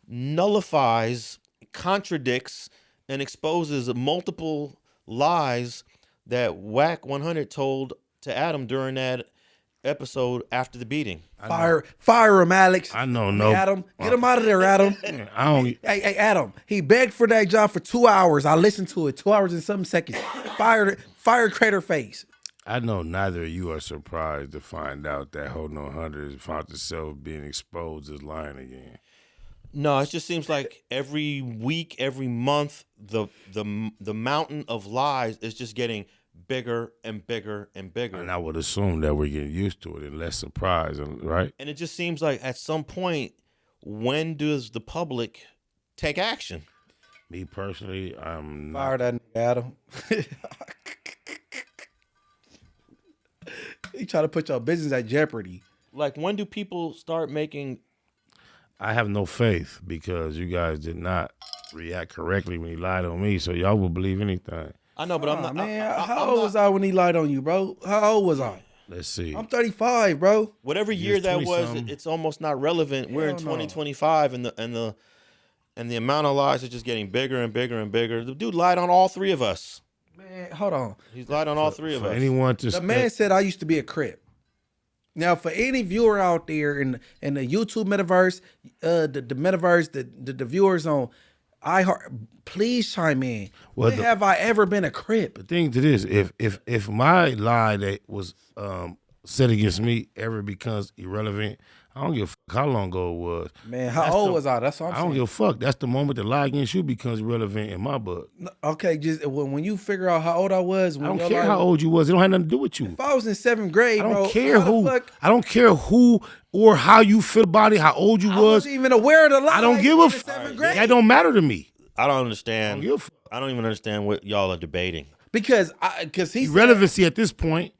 nullifies, contradicts, and exposes multiple lies that Wack100 told to Adam during that episode after the beating. Fire him, Alex. I know, no. Adam, get him out of there, Adam. I don't. Hey, Adam. He begged for that job for 2 hours. I listened to it. 2 hours and some seconds. Fire Crater Face. I know neither of you are surprised to find out that Holding 100 found itself being exposed as lying again. No, it just seems like every week, every month, the mountain of lies is just getting bigger and bigger and bigger. And I would assume that we're getting used to it and less surprised, right? And it just seems like at some point, when does the public take action? Me personally, I'm not. Fire that nigga, Adam. You try to put your business at jeopardy. Like, when do people start making... I have no faith because you guys did not react correctly when he lied on me, so y'all will believe anything. I know, but I'm not... Man, how old was I when he lied on you, bro? How old was I? Let's see. I'm 35, bro. Whatever year that was, it's almost not relevant. We're in 2025, and the amount of lies is just getting bigger and bigger and bigger. The dude lied on all 3 of us. Man, hold on. He's lied on all 3 of us. Anyone to The man said I used to be a Crip. Now, for any viewer out there in the YouTube metaverse, the metaverse, the viewers on iHeart, please chime in. Well, when have I ever been a Crip? The thing to this, if my lie that was said against me ever becomes irrelevant, I don't give a fuck how long ago it was. Man, how old was I? That's what I'm saying. I don't give a fuck. That's the moment the lie against you becomes irrelevant in my book. Okay, just when you figure out how old I was. I don't care how old you was. It don't have nothing to do with you. If I was in 7th grade, I don't bro, care who. I don't care who or how you feel about it, how old you I was. wasn't even aware of the lie. I don't give a fuck. That don't matter to me. I don't understand. I don't give a fuck. I don't even understand what y'all are debating. Because he's irrelevancy at this point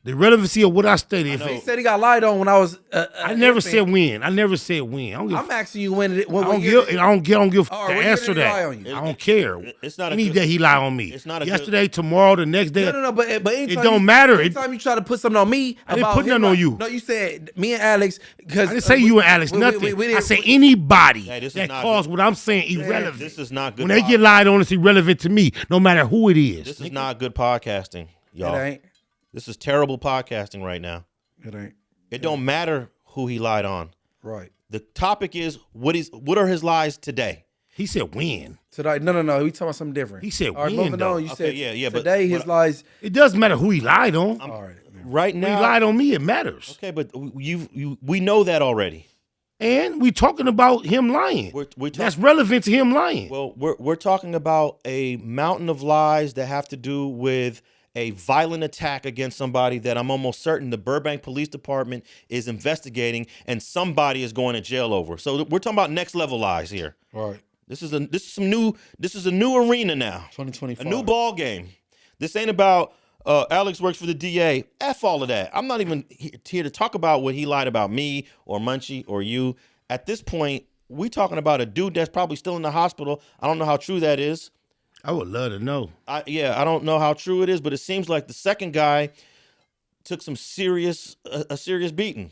The relevancy of what I stated. He said he got lied on when I was. I never said when. I never said when. I'm asking you when. I don't give the answer that. I don't care. It's not any day he lied on me. It's not yesterday, tomorrow, the next day. No. But it don't matter. Anytime you try to put something on me, I didn't put nothing on you. No, you said me and Alex. Because I didn't say you and Alex. Nothing. I said anybody that calls what I'm saying irrelevant. This is not good. When they get lied on, it's irrelevant to me, no matter who it is. This is not good podcasting, y'all. It ain't. This is terrible podcasting right now. It ain't. It don't matter who he lied on. Right. The topic is what are his lies today? He said when. Today. No. We talking about something different. He said all right, when. moving on. You said yeah. Today his lies. It doesn't matter who he lied on. All right. Right now, when he lied on me, it matters. Okay, but we know that already. And we talking about him lying. That's relevant to him lying. Well, we're talking about a mountain of lies that have to do with a violent attack against somebody that I'm almost certain the Burbank Police Department is investigating, and somebody is going to jail over. So we're talking about next level lies here. Right. This is a new arena now. 2025. A new ball game. This ain't about Alex works for the DA. F all of that. I'm not even here to talk about what he lied about me or Munchie or you. At this point, we talking about a dude that's probably still in the hospital. I don't know how true that is. I would love to know. I don't know how true it is, but it seems like the second guy took a serious beating.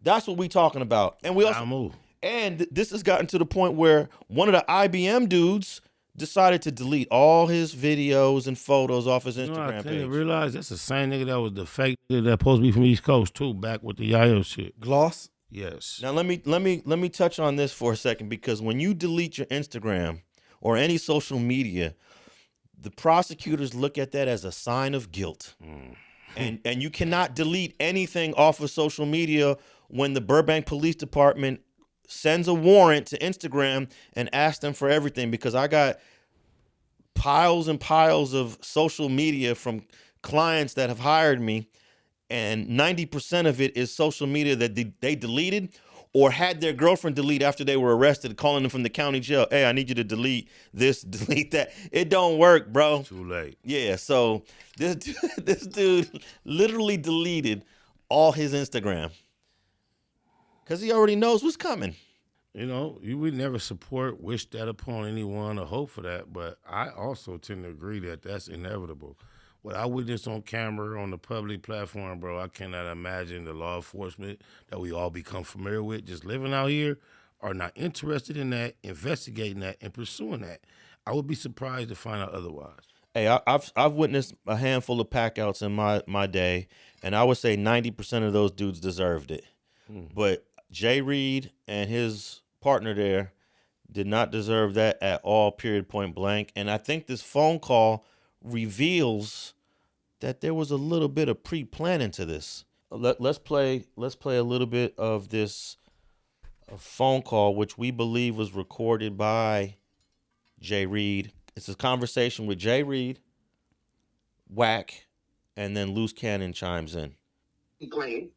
That's what we talking about. And we also, and this has gotten to the point where one of the IBM dudes decided to delete all his videos and photos off his Instagram I page. didn't realize that's the same nigga that was the fake nigga that supposed to be from East Coast too, back with the Yayo shit. Gloss? Yes. Now let me touch on this for a second, because when you delete your Instagram or any social media, the prosecutors look at that as a sign of guilt. And you cannot delete anything off of social media when the Burbank Police Department sends a warrant to Instagram and asks them for everything, because I got piles and piles of social media from clients that have hired me, and 90% of it is social media that they deleted or had their girlfriend delete after they were arrested, calling them from the county jail. Hey, I need you to delete this, delete that. It don't work, bro. Too late. Yeah, so this dude literally deleted all his Instagram because he already knows what's coming. You know, you would never wish that upon anyone or hope for that, but I also tend to agree that that's inevitable. What I witnessed on camera on the public platform, bro, I cannot imagine the law enforcement that we all become familiar with just living out here are not interested in that, investigating that, and pursuing that. I would be surprised to find out otherwise. Hey, I've witnessed a handful of packouts in my day, and I would say 90% of those dudes deserved it. But J-Reed and his partner there did not deserve that at all, period, point blank. And I think this phone call reveals that there was a little bit of pre-planning to this. Let's play a little bit of this phone call, which we believe was recorded by J-Reed. It's a conversation with J-Reed, Wack, and then Loose Cannon chimes in. Playing.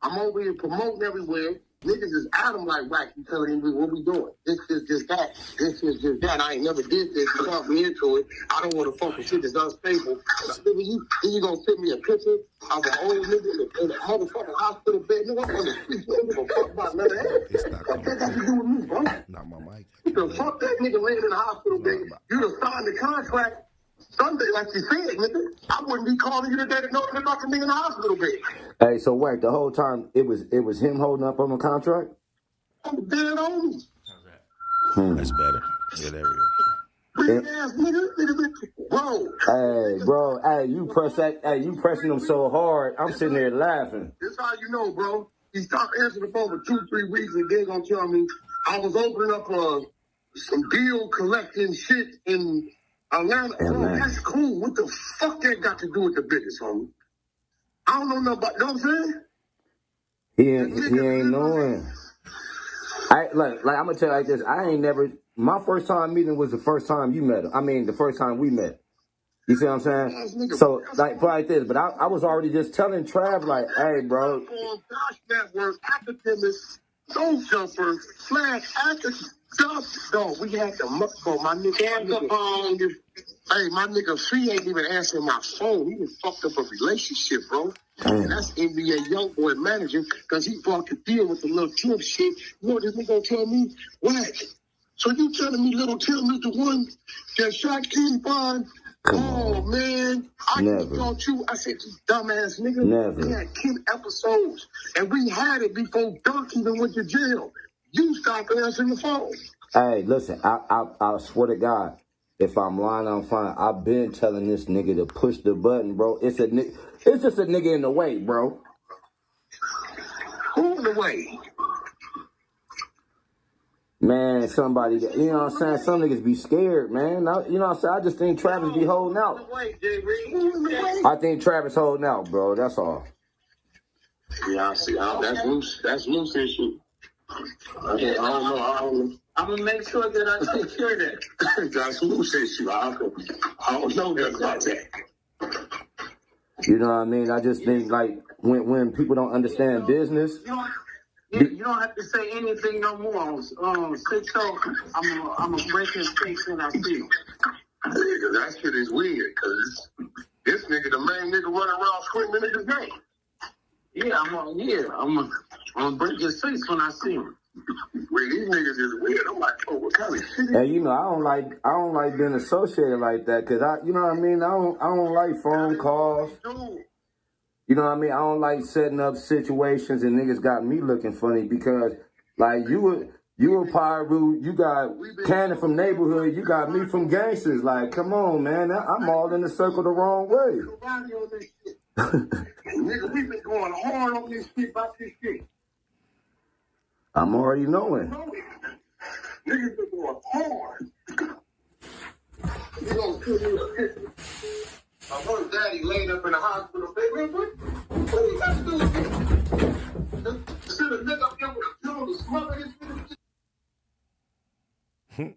I'm over here promoting everywhere. Niggas is at him like Wack. You telling him what we doing? This is just that. This is just that. I ain't never did this. You talk me into it. I don't want to fuck with shit that's unstable. Then you gonna send me a picture of an old nigga in a motherfucking hospital bed? Nigga, I'm on the street. You don't give a fuck about none of that. What that got to do with me, bro? Not my mic. The fuck that nigga laying in the hospital bed. You done signed the contract Sunday, like you said, nigga. I wouldn't be calling you today to know that about the nigga in the hospital bed. Hey, so Wack, the whole time it was him holding up on the contract? I'm dead on me. That's better. Yeah, there we go. Big ass nigga. Bro. Hey, you pressing them so hard, I'm sitting there laughing. This how you know, bro. He stopped answering the phone for 2-3 weeks and then gonna tell me I was opening up some bill collecting shit in Atlanta. Bro, that's cool. What the fuck that got to do with the business, homie? I don't know nothing about, you know what I'm saying? He ain't knowing. Like I'm gonna tell you like this. I ain't never. My first time meeting was the first time you met him. I mean, the first time we met. You see what I'm saying? So like this. But I was already just telling Trav like, hey, bro. On Josh Network, academics, soul jumper, flash academics. No, we had to go, my nigga. Hey, my nigga Free ain't even answering my phone. He done fucked up a relationship, bro. And that's NBA YoungBoy managing because he brought the deal with the little Tim shit. You know what this nigga gonna tell me? Wack. So you telling me little Tim is the one that shot King Bond? Oh, man. I thought you. I said, you dumbass nigga. Never. We had 10 episodes, and we had it before Doc even went to jail. You stopped answering the phone. Hey, listen, I swear to God, if I'm lying, I'm fine. I've been telling this nigga to push the button, bro. It's just a nigga in the way, bro. Who in the way? Man, somebody, you know what I'm saying? Some niggas be scared, man. You know what I'm saying? I just think Travis be holding out. I think Travis holding out, bro. That's all. Yeah, I see. That's loose. That's loose issue. I don't know. I'm gonna make sure that I take care of that. That's loose issue. I don't know that about that. You know what I mean? I just think like when people don't understand business. You don't have to say anything no more. 6 I'm gonna break his face when I see him. Nigga, that shit is weird, cause this nigga, the main nigga running around screaming niggas' name. Yeah, I'm gonna break his face when I see him. Wait, these niggas is weird. I'm like, oh, what kind of shit? And you know, I don't like being associated like that, cause you know what I mean? I don't like phone calls. You know what I mean? I don't like setting up situations and niggas got me looking funny because, like, you a Pyro, you got Cannon from Neighborhood, you got me from Gangsters. Like, come on, man. I'm all in the circle the wrong way. Nigga, we been going hard on this shit about this shit. I'm already knowing. Niggas been going hard. You gonna put me a picture? My one daddy laid up in the hospital. Baby, what you got to do with it? Sit a nigga up there with a pill to smother this shit.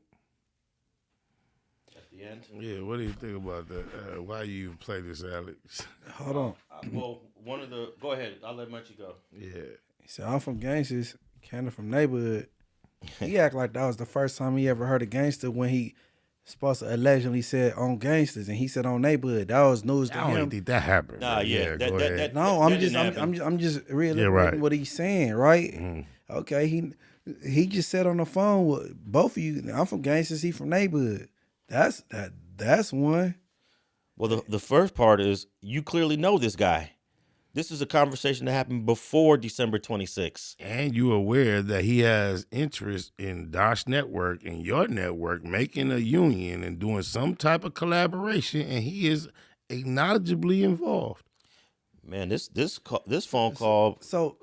At the end. Yeah, what do you think about that? Why you even play this, Alex? Hold on. Well, go ahead. I'll let Munchie go. Yeah. He said, I'm from Gangsters, Cannon from Neighborhood. He act like that was the first time he ever heard a gangster when he supposed to allegedly said on Gangsters and he said on Neighborhood. That was news to him. I don't think that happened. Nah, yeah. Go ahead. No, I'm just reiterating what he's saying, right? Mm-hmm. Okay, he just said on the phone with both of you. I'm from Gangsters, he from Neighborhood. That's one. Well, the first part is you clearly know this guy. This is a conversation that happened before December 26th. And you're aware that he has interest in Dosh Network and your network making a union and doing some type of collaboration, and he is acknowledgeably involved. Man, this phone call. So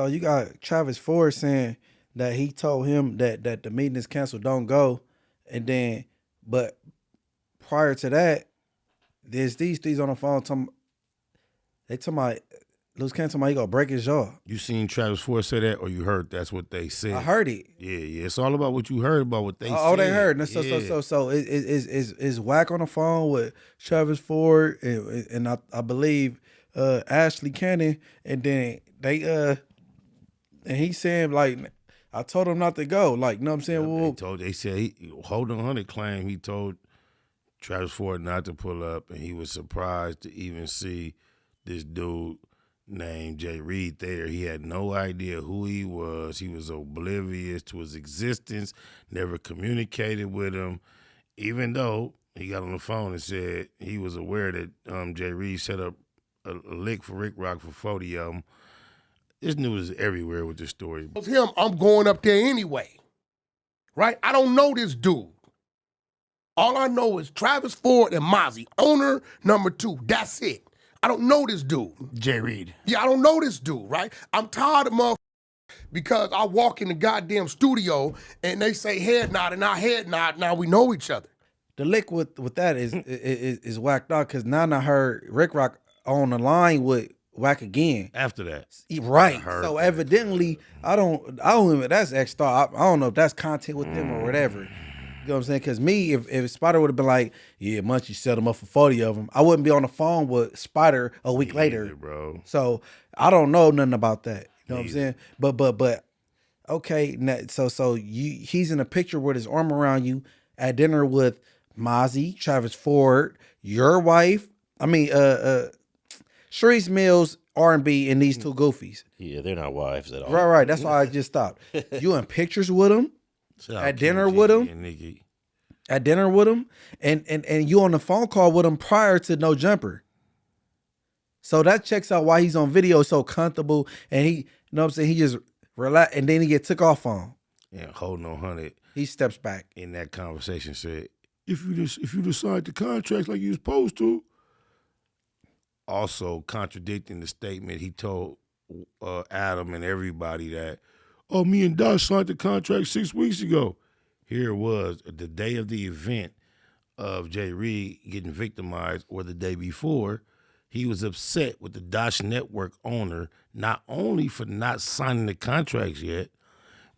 you got Travis Ford saying that he told him that the meeting is canceled, don't go, and then but prior to that, there's these things on the phone. They talking about Luce Cannon talking about he gonna break his jaw. You seen Travis Ford say that, or you heard that's what they said? I heard it. Yeah. It's all about what you heard about what they said. Oh, they heard. Yeah. So is Wack on the phone with Travis Ford and I believe Ashley Cannon, and then they and he saying like I told him not to go. Like, you know what I'm saying? They said Hold on 100 claim he told Travis Ford not to pull up, and he was surprised to even see this dude named J-Reed there. He had no idea who he was. He was oblivious to his existence, never communicated with him, even though he got on the phone and said he was aware that J-Reed set up a lick for Rick Rock for 40 of them. This news is everywhere with this story. It's him. I'm going up there anyway, right? I don't know this dude. All I know is Travis Ford and Mozzie, owner number 2. That's it. I don't know this dude. J-Reed. Yeah, I don't know this dude, right? I'm tired of motherfuckers because I walk in the goddamn studio and they say head nod and I head nod. Now we know each other. The lick with that is whacked out because now I heard Rick Rock on the line with Wack again. After that. Right. So evidently, I don't even, that's extra. I don't know if that's content with them or whatever. You know what I'm saying? Because me, if Spider would have been like, yeah, Munchie set him up for 40 of them, I wouldn't be on the phone with Spider a week later. Bro. So I don't know nothing about that. You know what I'm saying? But okay, so he's in a picture with his arm around you at dinner with Mozzie, Travis Ford, your wife. I mean, Sharice Mills, R&B, and these two goofies. Yeah, they're not wives at all. Right. That's why I just stopped. You in pictures with them, at dinner with them, and you on the phone call with him prior to No Jumper. So that checks out why he's on video so comfortable, and he, you know what I'm saying, he just relax, and then he get took off on. Yeah, holding on 100. He steps back in that conversation. Said, if you decide the contracts like you're supposed to. Also contradicting the statement he told Adam and everybody that, oh, me and Doc signed the contract 6 weeks ago. Here it was, the day of the event of J-Reed getting victimized, or the day before. He was upset with the Dosh Network owner, not only for not signing the contracts yet,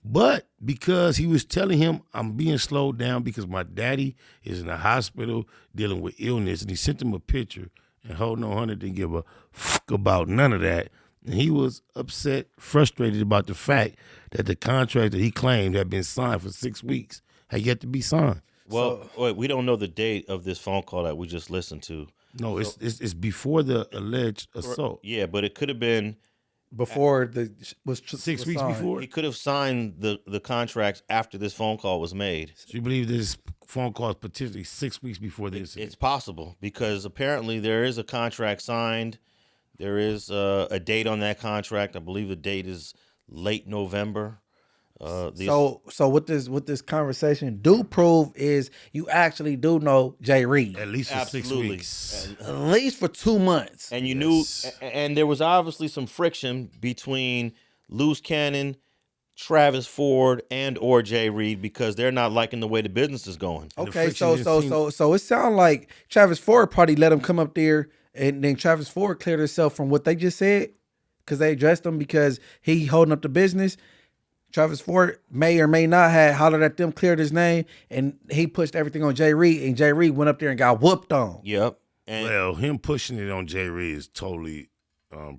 but because he was telling him, I'm being slowed down because my daddy is in the hospital dealing with illness, and he sent him a picture, and holding on 100 didn't give a fuck about none of that. And he was upset, frustrated about the fact that the contract that he claimed had been signed for 6 weeks had yet to be signed. Well, wait, we don't know the date of this phone call that we just listened to. No, it's before the alleged assault. Yeah, but it could have been before was 6 weeks signed. before. He could have signed the contracts after this phone call was made. So you believe this phone call is potentially 6 weeks before this? It's possible because apparently there is a contract signed. There is a date on that contract. I believe the date is late November. So what this conversation do prove is you actually do know J-Reed. At least for 6 weeks. At least for 2 months. And you knew, and there was obviously some friction between Loose Cannon, Travis Ford, and or J-Reed because they're not liking the way the business is going. Okay, so it sounds like Travis Ford probably let him come up there, and then Travis Ford cleared himself from what they just said because they addressed him because he holding up the business. Travis Ford may or may not have hollered at them, cleared his name, and he pushed everything on J-Reed, and J-Reed went up there and got whooped on. Yep. Well, him pushing it on J-Reed is totally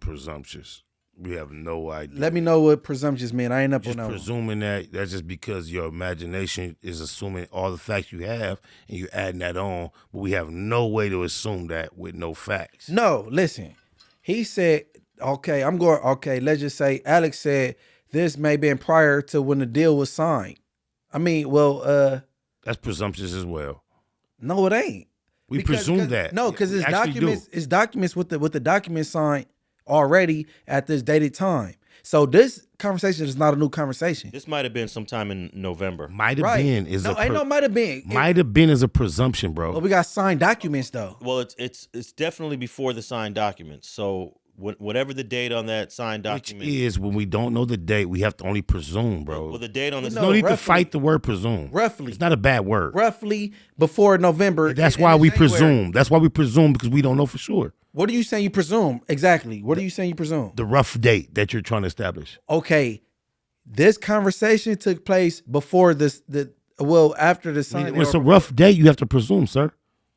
presumptuous. We have no idea. Let me know what presumptuous mean. I ain't up just on that. Presuming that's just because your imagination is assuming all the facts you have, and you're adding that on, but we have no way to assume that with no facts. No, listen. He said, okay, let's just say Alex said, this may have been prior to when the deal was signed. I mean, that's presumptuous as well. No, it ain't. We presume that. No, because it's documents with the documents signed already at this dated time. So this conversation is not a new conversation. This might have been sometime in November. Might have been is might have been. Might have been as a presumption, bro. But we got signed documents though. Well, it's definitely before the signed documents. So whatever the date on that signed document is, when we don't know the date, we have to only presume, bro. Well, the date on this. No need to fight the word presume. Roughly, it's not a bad word. Roughly before November. That's why we presume. That's why we presume, because we don't know for sure. What are you saying you presume? Exactly. What are you saying you presume? The rough date that you're trying to establish. Okay. This conversation took place before after the signing. When it's a rough date, you have to presume, sir.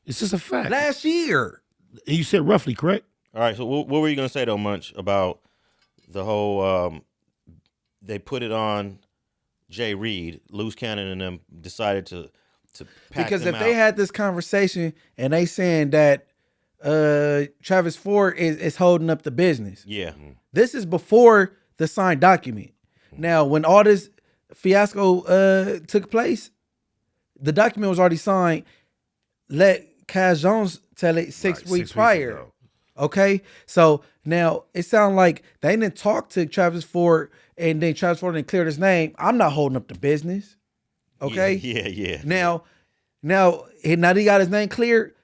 It's just a fact. Last year. And you said roughly, correct? All right. So what were you going to say, though, Munch, about the whole they put it on J-Reed, Loose Cannon, and them decided to pack because them if they had this conversation and they saying that Travis Ford is holding up the business. Yeah. This is before the signed document. Now, when all this fiasco took place, the document was already signed. Let Cash Jones tell it 6 weeks prior. Ago. Okay? So now it sounds like they didn't talk to Travis Ford and then Travis Ford didn't clear his name. I'm not holding up the business. Okay? Yeah. Now he got his name cleared.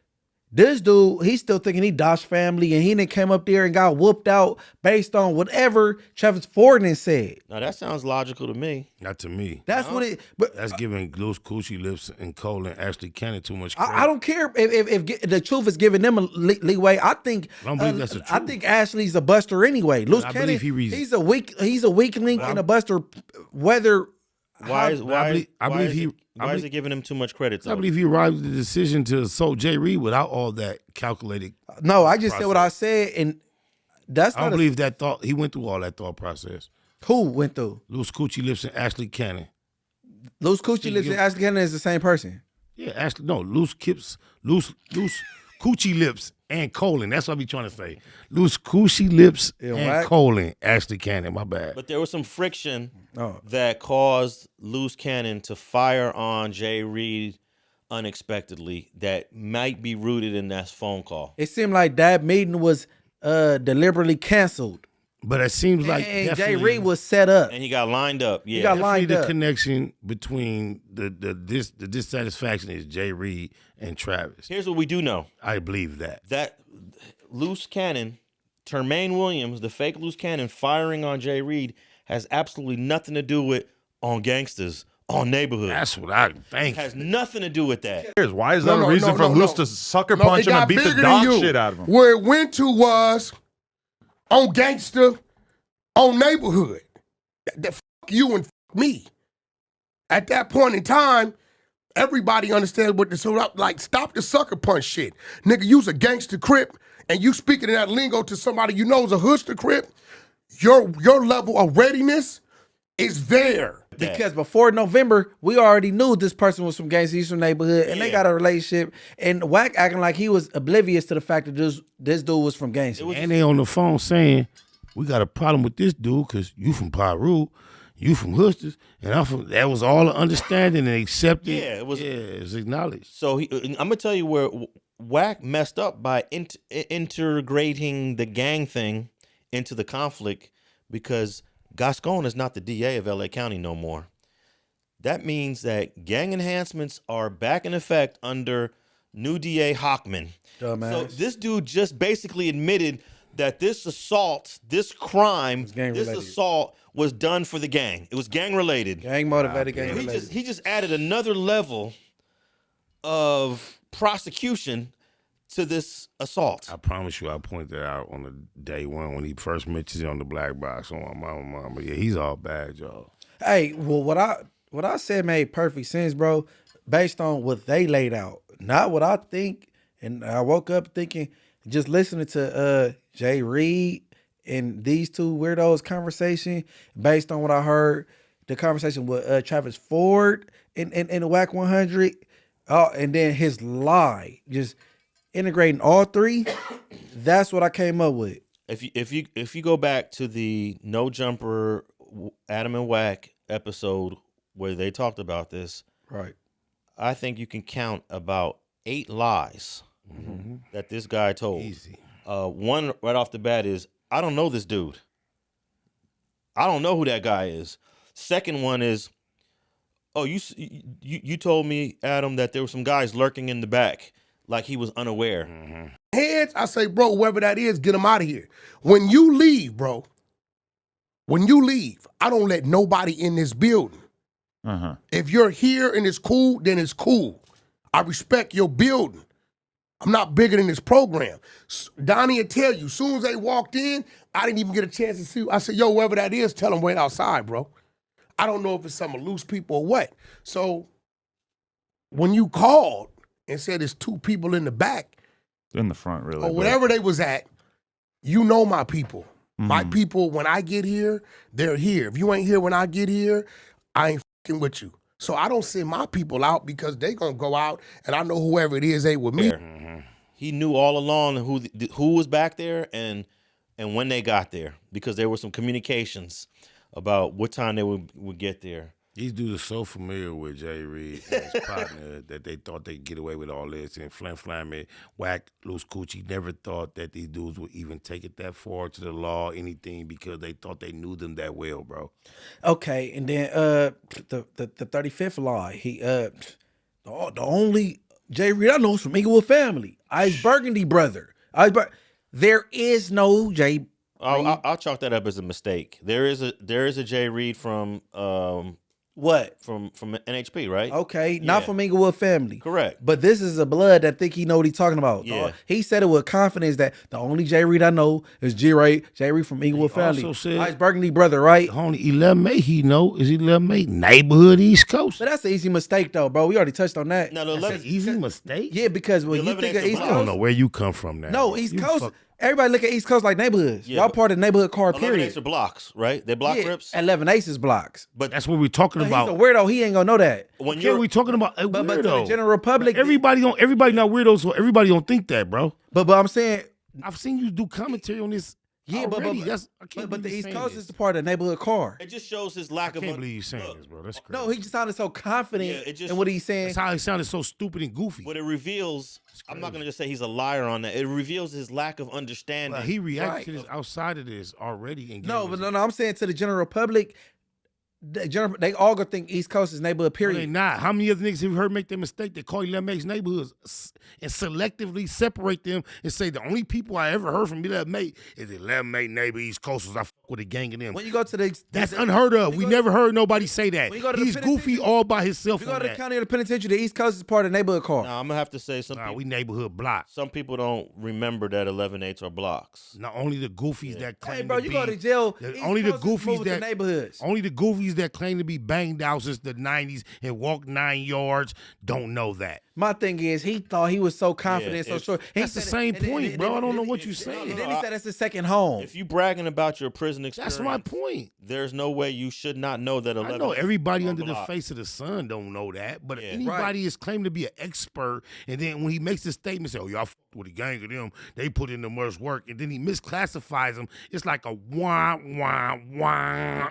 This dude, he's still thinking he Dosh family, and he didn't came up there and got whooped out based on whatever Travis Ford said. Now that sounds logical to me. Not to me. That's what it. But that's giving Loose Coochie Lips and Cole and Ashley Cannon too much credit. I don't care if the truth is giving them a leeway. I think I don't believe that's the truth. I think Ashley's a buster anyway. Loose I Cannon, believe he's a weak link and a buster. Whether why is it giving him too much credit? Though? I believe he arrived at the decision to assault J-Reed without all that calculated. No, I just said what I said, and that's. I don't believe that thought. He went through all that thought process. Who went through? Loose Coochie Lips and Ashley Cannon. Loose Coochie Lips and Ashley Cannon is the same person. Yeah, actually, no, loose coochie lips and colon. That's what I be trying to say. Loose coochie lips and colon. Ashley Cannon, my bad. But there was some friction that caused Loose Cannon to fire on JReed unexpectedly that might be rooted in that phone call. It seemed like that meeting was deliberately canceled. But it seems like JReed was set up. And he got lined up. Yeah. He got lined up. The connection between the dissatisfaction is JReed and Travis. Here's what we do know. I believe that. That Loose Cannon, Termaine Williams, the fake Loose Cannon firing on JReed has absolutely nothing to do with on gangsters, on neighborhood. That's what I think. It has nothing to do with that. Why is that a reason for Loose to sucker punch him and beat the dog shit out of him? Where it went to was on gangster, on neighborhood. That fuck you and fuck me. At that point in time, everybody understands what this like. Stop the sucker punch shit, nigga. You's a gangster Crip, and you speaking in that lingo to somebody you know is a hoodster Crip. Your level of readiness is there. Because before November, we already knew this person was from gangster, he's from neighborhood, and they got a relationship. And Wack acting like he was oblivious to the fact that this dude was from gangster. And they on the phone saying, we got a problem with this dude because you from Piru, you from Hoosters, and I'm from. That was all the understanding and accepted. Yeah, it was acknowledged. So I'm gonna tell you where Wack messed up by integrating the gang thing into the conflict, because Gascon is not the DA of LA County no more. That means that gang enhancements are back in effect under new DA Hockman. Dumbass. So this dude just basically admitted that this assault, this crime, this assault was done for the gang. It was gang related. Gang motivated, gang related. He just added another level of prosecution to this assault. I promise you, I pointed that out on the day one when he first mentioned it on the black box on my mama. Yeah, he's all bad, y'all. Hey, well, what I said made perfect sense, bro, based on what they laid out, not what I think. And I woke up thinking, just listening to JReed and these two weirdos conversation, based on what I heard, the conversation with Travis Ford in the Wack100, and then his lie, just integrating all three. That's what I came up with. If you go back to the No Jumper Adam and Wack episode where they talked about this, right? I think you can count about 8 lies that this guy told. Easy. One right off the bat is, I don't know this dude. I don't know who that guy is. Second one is, oh, you told me, Adam, that there were some guys lurking in the back, like he was unaware. Heads, I say, bro, whoever that is, get him out of here. When you leave, bro, I don't let nobody in this building. If you're here and it's cool, then it's cool. I respect your building. I'm not bigger than this program. Donnie will tell you, as soon as they walked in, I didn't even get a chance to see. I said, yo, whoever that is, tell them wait outside, bro. I don't know if it's some loose people or what. So when you called and said there's 2 people in the back, in the front, really, or whatever they was at, you know my people. My people, when I get here, they're here. If you ain't here when I get here, I ain't fucking with you. So I don't send my people out because they gonna go out and I know whoever it is they with me. He knew all along who was back there and when they got there, because there were some communications about what time they would get there. These dudes are so familiar with JReed and his partner that they thought they'd get away with all this. And Flammy, Wack, Loose Coochie never thought that these dudes would even take it that far to the law, anything, because they thought they knew them that well, bro. Okay, and then the 35th lie, he the only JReed I know is from Inglewood family, Ice Burgundy brother. There is no J. I'll chalk that up as a mistake. There is a JReed from what? From NHP, right? Okay, not from Inglewood family. Correct. But this is a blood that think he know what he's talking about. Yeah. He said it with confidence that the only JReed I know is JReed from Inglewood family. Also said, Ice Burgundy brother, right? Only 11 May he know is 11 May neighborhood East Coast. But that's an easy mistake though, bro. We already touched on that. No, the 11 easy mistake. Yeah, because when you think of East Coast, I don't know where you come from now. No, East Coast. Everybody look at East Coast like neighborhoods. Yeah, Y'all but part of the neighborhood car, 11 period. are blocks, right? They block Crips. 11 Aces blocks. But that's what we're talking He's about. a weirdo. He ain't gonna know that. when Okay, we talking about a But to weirdo. the general public, everybody not weirdos, so everybody don't think that, bro. But I'm saying, I've seen you do commentary on this. yeah, already. but the East Coast is the part of the neighborhood car. it just shows his lack I of. can't believe you saying this, bro. That's crazy. No, he just sounded so confident Yeah, it just- in what he's saying. That's how he sounded so stupid and goofy. But it reveals. I'm not gonna just say he's a liar on that. It reveals his lack of understanding. Well, he reacted to this outside of this already. And No, but no, I'm saying to the general public, they all gonna think East Coast is neighborhood, No, period. they not. How many other niggas have you heard make that mistake? They call 11X neighborhoods and selectively separate them and say the only people I ever heard from 11A is 11A neighbor East Coasters. I fuck with a gang of them. When you go to the, That's unheard of. We never heard nobody say that. when you go to the He's goofy all by himself. if you go on to the that. county or the penitentiary, the East Coast is part of the neighborhood car. Now I'm gonna have to say Nah, we neighborhood block. Some people don't remember that 11/8 are blocks. Not only the goofies that claim Hey, bro, to you be, go to jail. the- East only the Coast is goofies moving to that neighborhoods. only the goofies that claim to be banged out since the 90s and walked 9 yards don't know that. My thing is, he thought he was so confident, so if- sure. He That's the said- same and then- point, and bro. then- I don't know and what then- you're saying. and then he said that's his second home. If you bragging about your prison experience, That's my point. there's no way you should not know that 11. I know everybody are under the blocked. face of the sun don't know that, but Yeah. anybody is claimed to be an expert, and then when he makes a statement, say, "Oh, y'all fucked with a gang of them, they put in the much work," and then he misclassifies them, it's like a wah wah wah.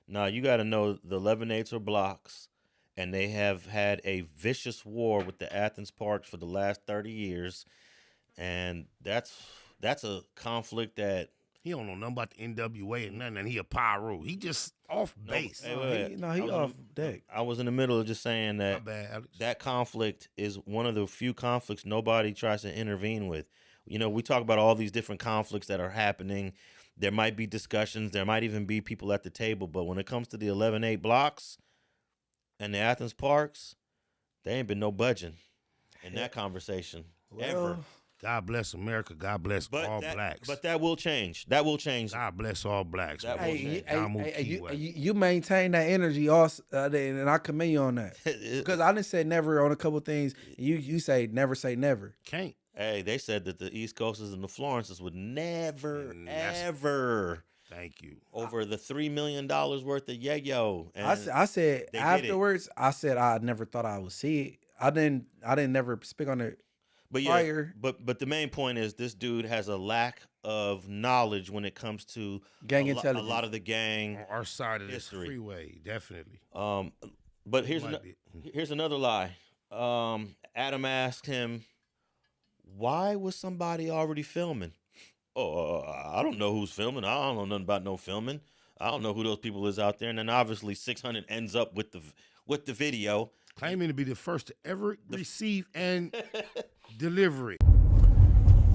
Now you got to know the 11/8 are blocks, and they have had a vicious war with the Athens Parks for the last 30 years, and that's a conflict that He don't know nothing about the NWA and nothing, and he a pyro. He just off base. Hey, wait. He I was off deck. I was in the middle of just saying My that bad, Alex. that conflict is one of the few conflicts nobody tries to intervene with. You know, we talk about all these different conflicts that are happening. There might be discussions. There might even be people at the table. But when it comes to the 11/8 blocks and the Athens Parks, there ain't been no budging in that conversation ever. God bless America. God bless all blacks. But that will change. That will change. God bless all blacks. That man. will change. You maintain that energy, also, and I commend you on that. Because I didn't say never on a couple things. You say never say never. Can't. Hey, they said that the East Coasters and the Florences would never, ever. Thank you. Over the $3 million worth of yayo. I said they did it. afterwards. I said I never thought I would see it. I didn't never speak on it. But prior. but the main point is this dude has a lack of knowledge when it comes to Gang a intelligence. lot of the gang On our side of this history. freeway, definitely. But here's here's another lie. Adam asked him, "Why was somebody already filming?" Oh, I don't know who's filming. I don't know nothing about no filming. I don't know who those people is out there. And then obviously 600 ends up with the video. Claiming to be the first to ever receive and deliver it.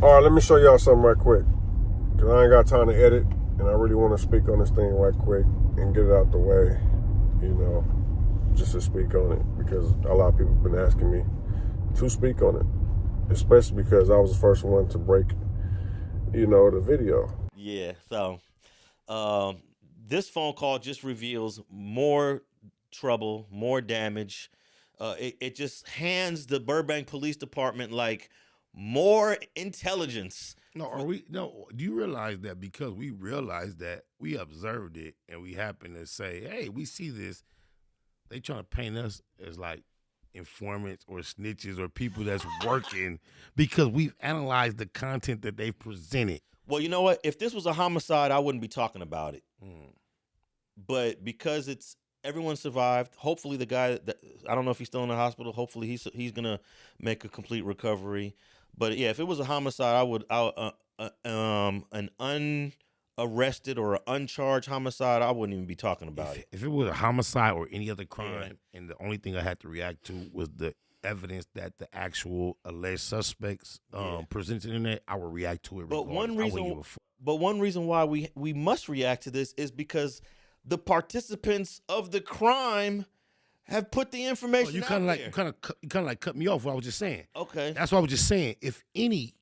All right, let me show y'all something right quick. Because I ain't got time to edit, and I really want to speak on this thing right quick and get it out the way, you know, just to speak on it. Because a lot of people have been asking me to speak on it, especially because I was the first one to break, you know, the video. Yeah, so this phone call just reveals more trouble, more damage. It just hands the Burbank Police Department like more intelligence. Do you realize that because we realized that we observed it and we happen to say, hey, we see this, they trying to paint us as like informants or snitches or people that's working because we've analyzed the content that they've presented. Well, you know what? If this was a homicide, I wouldn't be talking about it. But because everyone survived. Hopefully, the guy that I don't know if he's still in the hospital. Hopefully, he's gonna make a complete recovery. But yeah, if it was a homicide, I would. An unarrested or an uncharged homicide, I wouldn't even be talking about it. If it was a homicide or any other crime, and the only thing I had to react to was the evidence that the actual alleged suspects presented in it, I would react to it. But regardless. one reason why we must react to this is because the participants of the crime have put the information you out kind of there. like like cut me off what I was just saying. Okay. That's what I was just saying. If any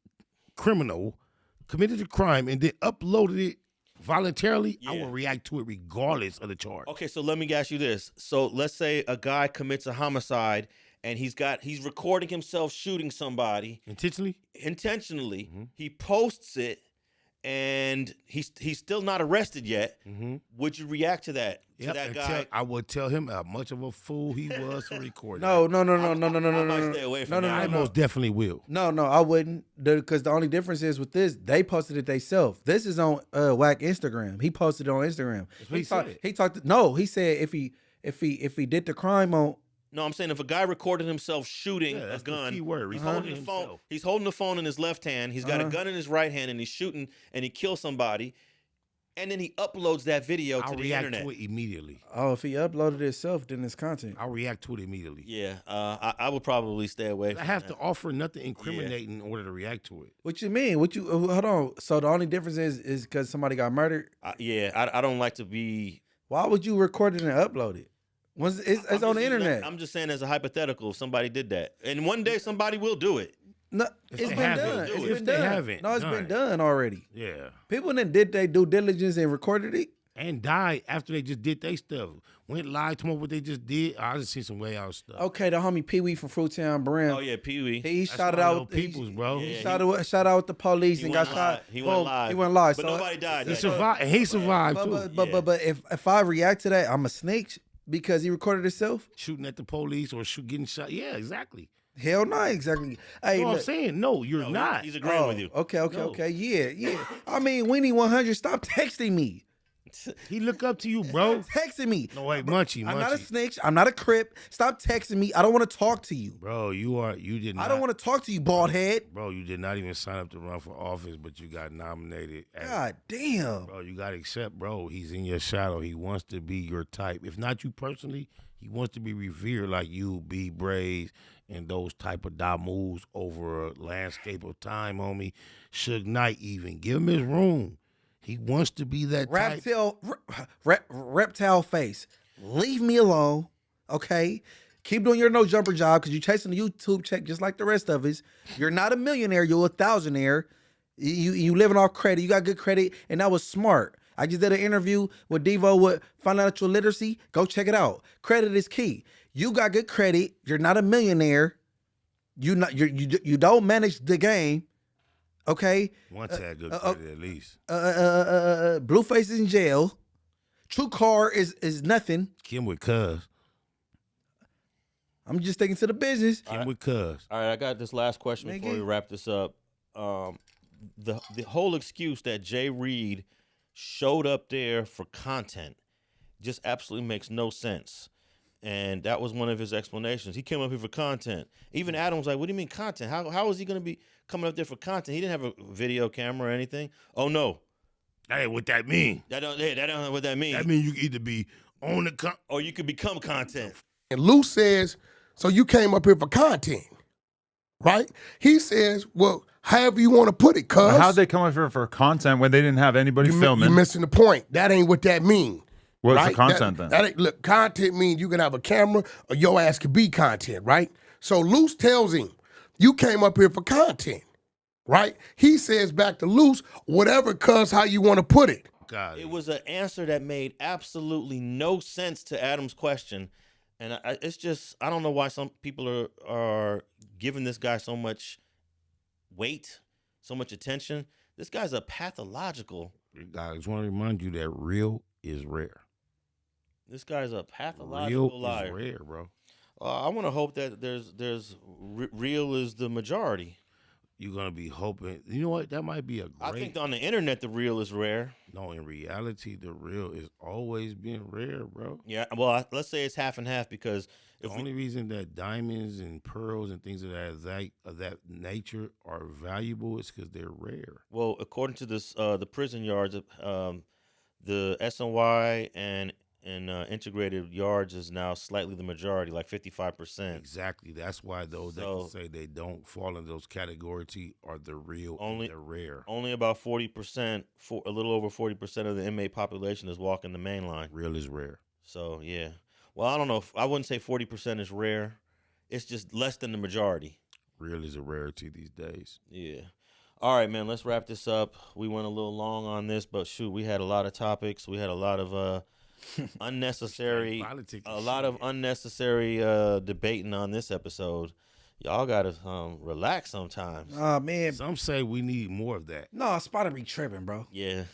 criminal committed a crime and then uploaded it voluntarily, I will react to it regardless of the charge. Okay, so let me ask you this. So let's say a guy commits a homicide and he's recording himself shooting somebody intentionally. Mm-hmm. He posts it, and he's still not arrested yet. Mm-hmm. Would you react to that? Yep, to that guy? I would tell him how much of a fool he was for recording. No. I might stay away from that. I most definitely will. No, I wouldn't. Because the only difference is with this, they posted it themselves. This is on Wack Instagram. He posted it on Instagram. He said if he did the crime on. No, I'm saying if a guy recorded himself shooting a gun, the key word. He's holding the phone. He's holding the phone in his left hand. He's got a gun in his right hand, and he's shooting, and he kills somebody, and then he uploads that video to the internet. I'll react to it immediately. Oh, if he uploaded it himself, then it's content. I'll react to it immediately. Yeah, I would probably stay away. I have to offer nothing incriminating in order to react to it. What you mean? Hold on. So the only difference is because somebody got murdered. I don't like to be. Why would you record it and upload it? It's on the internet. I'm just saying as a hypothetical, if somebody did that, and one day somebody will do it. No, it's been done. It's been done. No, it's been done already. Yeah. People then did their due diligence and recorded it. And died after they just did their stuff. Went live, told me what they just did. I just seen some way out stuff. Okay, the homie Pee Wee from Fruittown Brim. Oh yeah, Pee Wee. He shot it out with peoples, bro. He shot out with the police and got shot. He went live. He went live. But nobody died. He survived. And he survived too. But if I react to that, I'm a snitch because he recorded himself shooting at the police or getting shot. Yeah, exactly. Hell no, exactly. Hey, I'm saying no, you're not. He's agreeing with you. Okay. Yeah. I mean, Winnie100, stop texting me. He look up to you, bro. Stop texting me. No, wait, Munchie. I'm not a snitch. I'm not a Crip. Stop texting me. I don't want to talk to you. Bro, you did not. I don't want to talk to you, bald head. Bro, you did not even sign up to run for office, but you got nominated. God damn. Bro, you got to accept, bro, he's in your shadow. He wants to be your type. If not you personally, he wants to be revered like you, B. Braves, and those type of moves over a landscape of time, homie. Suge Knight even. Give him his room. He wants to be that reptile face. Leave me alone, okay? Keep doing your no jumper job because you're chasing the YouTube check just like the rest of us. You're not a millionaire. You're a thousandaire. You living off credit. You got good credit, and that was smart. I just did an interview with Devo with financial literacy. Go check it out. Credit is key. You got good credit. You're not a millionaire. You don't manage the game. Okay. Once had good credit at least. Blueface is in jail. True Car is nothing. Kim with Cuz. I'm just sticking to the business. Kim with Cuz. All right, I got this last question before we wrap this up. The whole excuse that JReed showed up there for content just absolutely makes no sense. And that was one of his explanations. He came up here for content. Even Adam was like, what do you mean content? How is he going to be coming up there for content? He didn't have a video camera or anything. Oh, no. That ain't what that mean. That don't know what that means. That means you can either be on the or you could become content. And Luce says, so you came up here for content, right? He says, well, however you want to put it, cuz. How'd they come up here for content when they didn't have anybody filming? You're missing the point. That ain't what that mean. What's right? the content then? Look, content means you can have a camera or your ass can be content, right? So Luce tells him, you came up here for content, right? He says back to Luce, whatever, cuz, how you want to put it. God. It was an answer that made absolutely no sense to Adam's question. And it's just, I don't know why some people are giving this guy so much weight, so much attention. This guy's a pathological. I just want to remind you that real is rare. This guy's a pathological liar. Real is rare, bro. I want to hope that there's real is the majority. You're gonna be hoping. You know what? That might be a great. I think on the internet the real is rare. No, in reality, the real is always been rare, bro. Yeah. Well, let's say it's half and half because the only reason that diamonds and pearls and things of that nature are valuable is because they're rare. Well, according to this, the prison yards, the SNY and integrated yards is now slightly the majority, like 55%. Exactly. That's why they can say they don't fall in those categories are the real. They're rare. Only about 40%, a little over 40% of the inmate population is walking the main line. Real is rare. So yeah. Well, I don't know. I wouldn't say 40% is rare. It's just less than the majority. Real is a rarity these days. Yeah. All right, man. Let's wrap this up. We went a little long on this, but shoot, we had a lot of topics. We had a lot of unnecessary, Politicking a lot of unnecessary debating on this episode. Y'all gotta relax sometimes. Man. Some say we need more of that. No, Spider be tripping, bro. Yeah.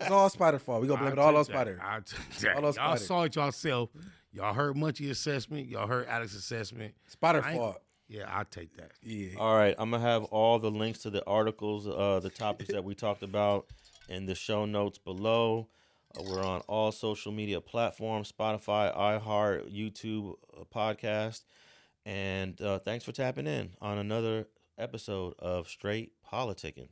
It's all Spider fault. We gonna blame it all on Spider. Y'all saw it yourself. Y'all heard Munchie assessment. Y'all heard Alex's assessment. Spider fault. Yeah, I'll take that. Yeah. All right, I'm gonna have all the links to the articles, the topics that we talked about in the show notes below. We're on all social media platforms: Spotify, iHeart, YouTube, podcast. And thanks for tapping in on another episode of Straight Politicking.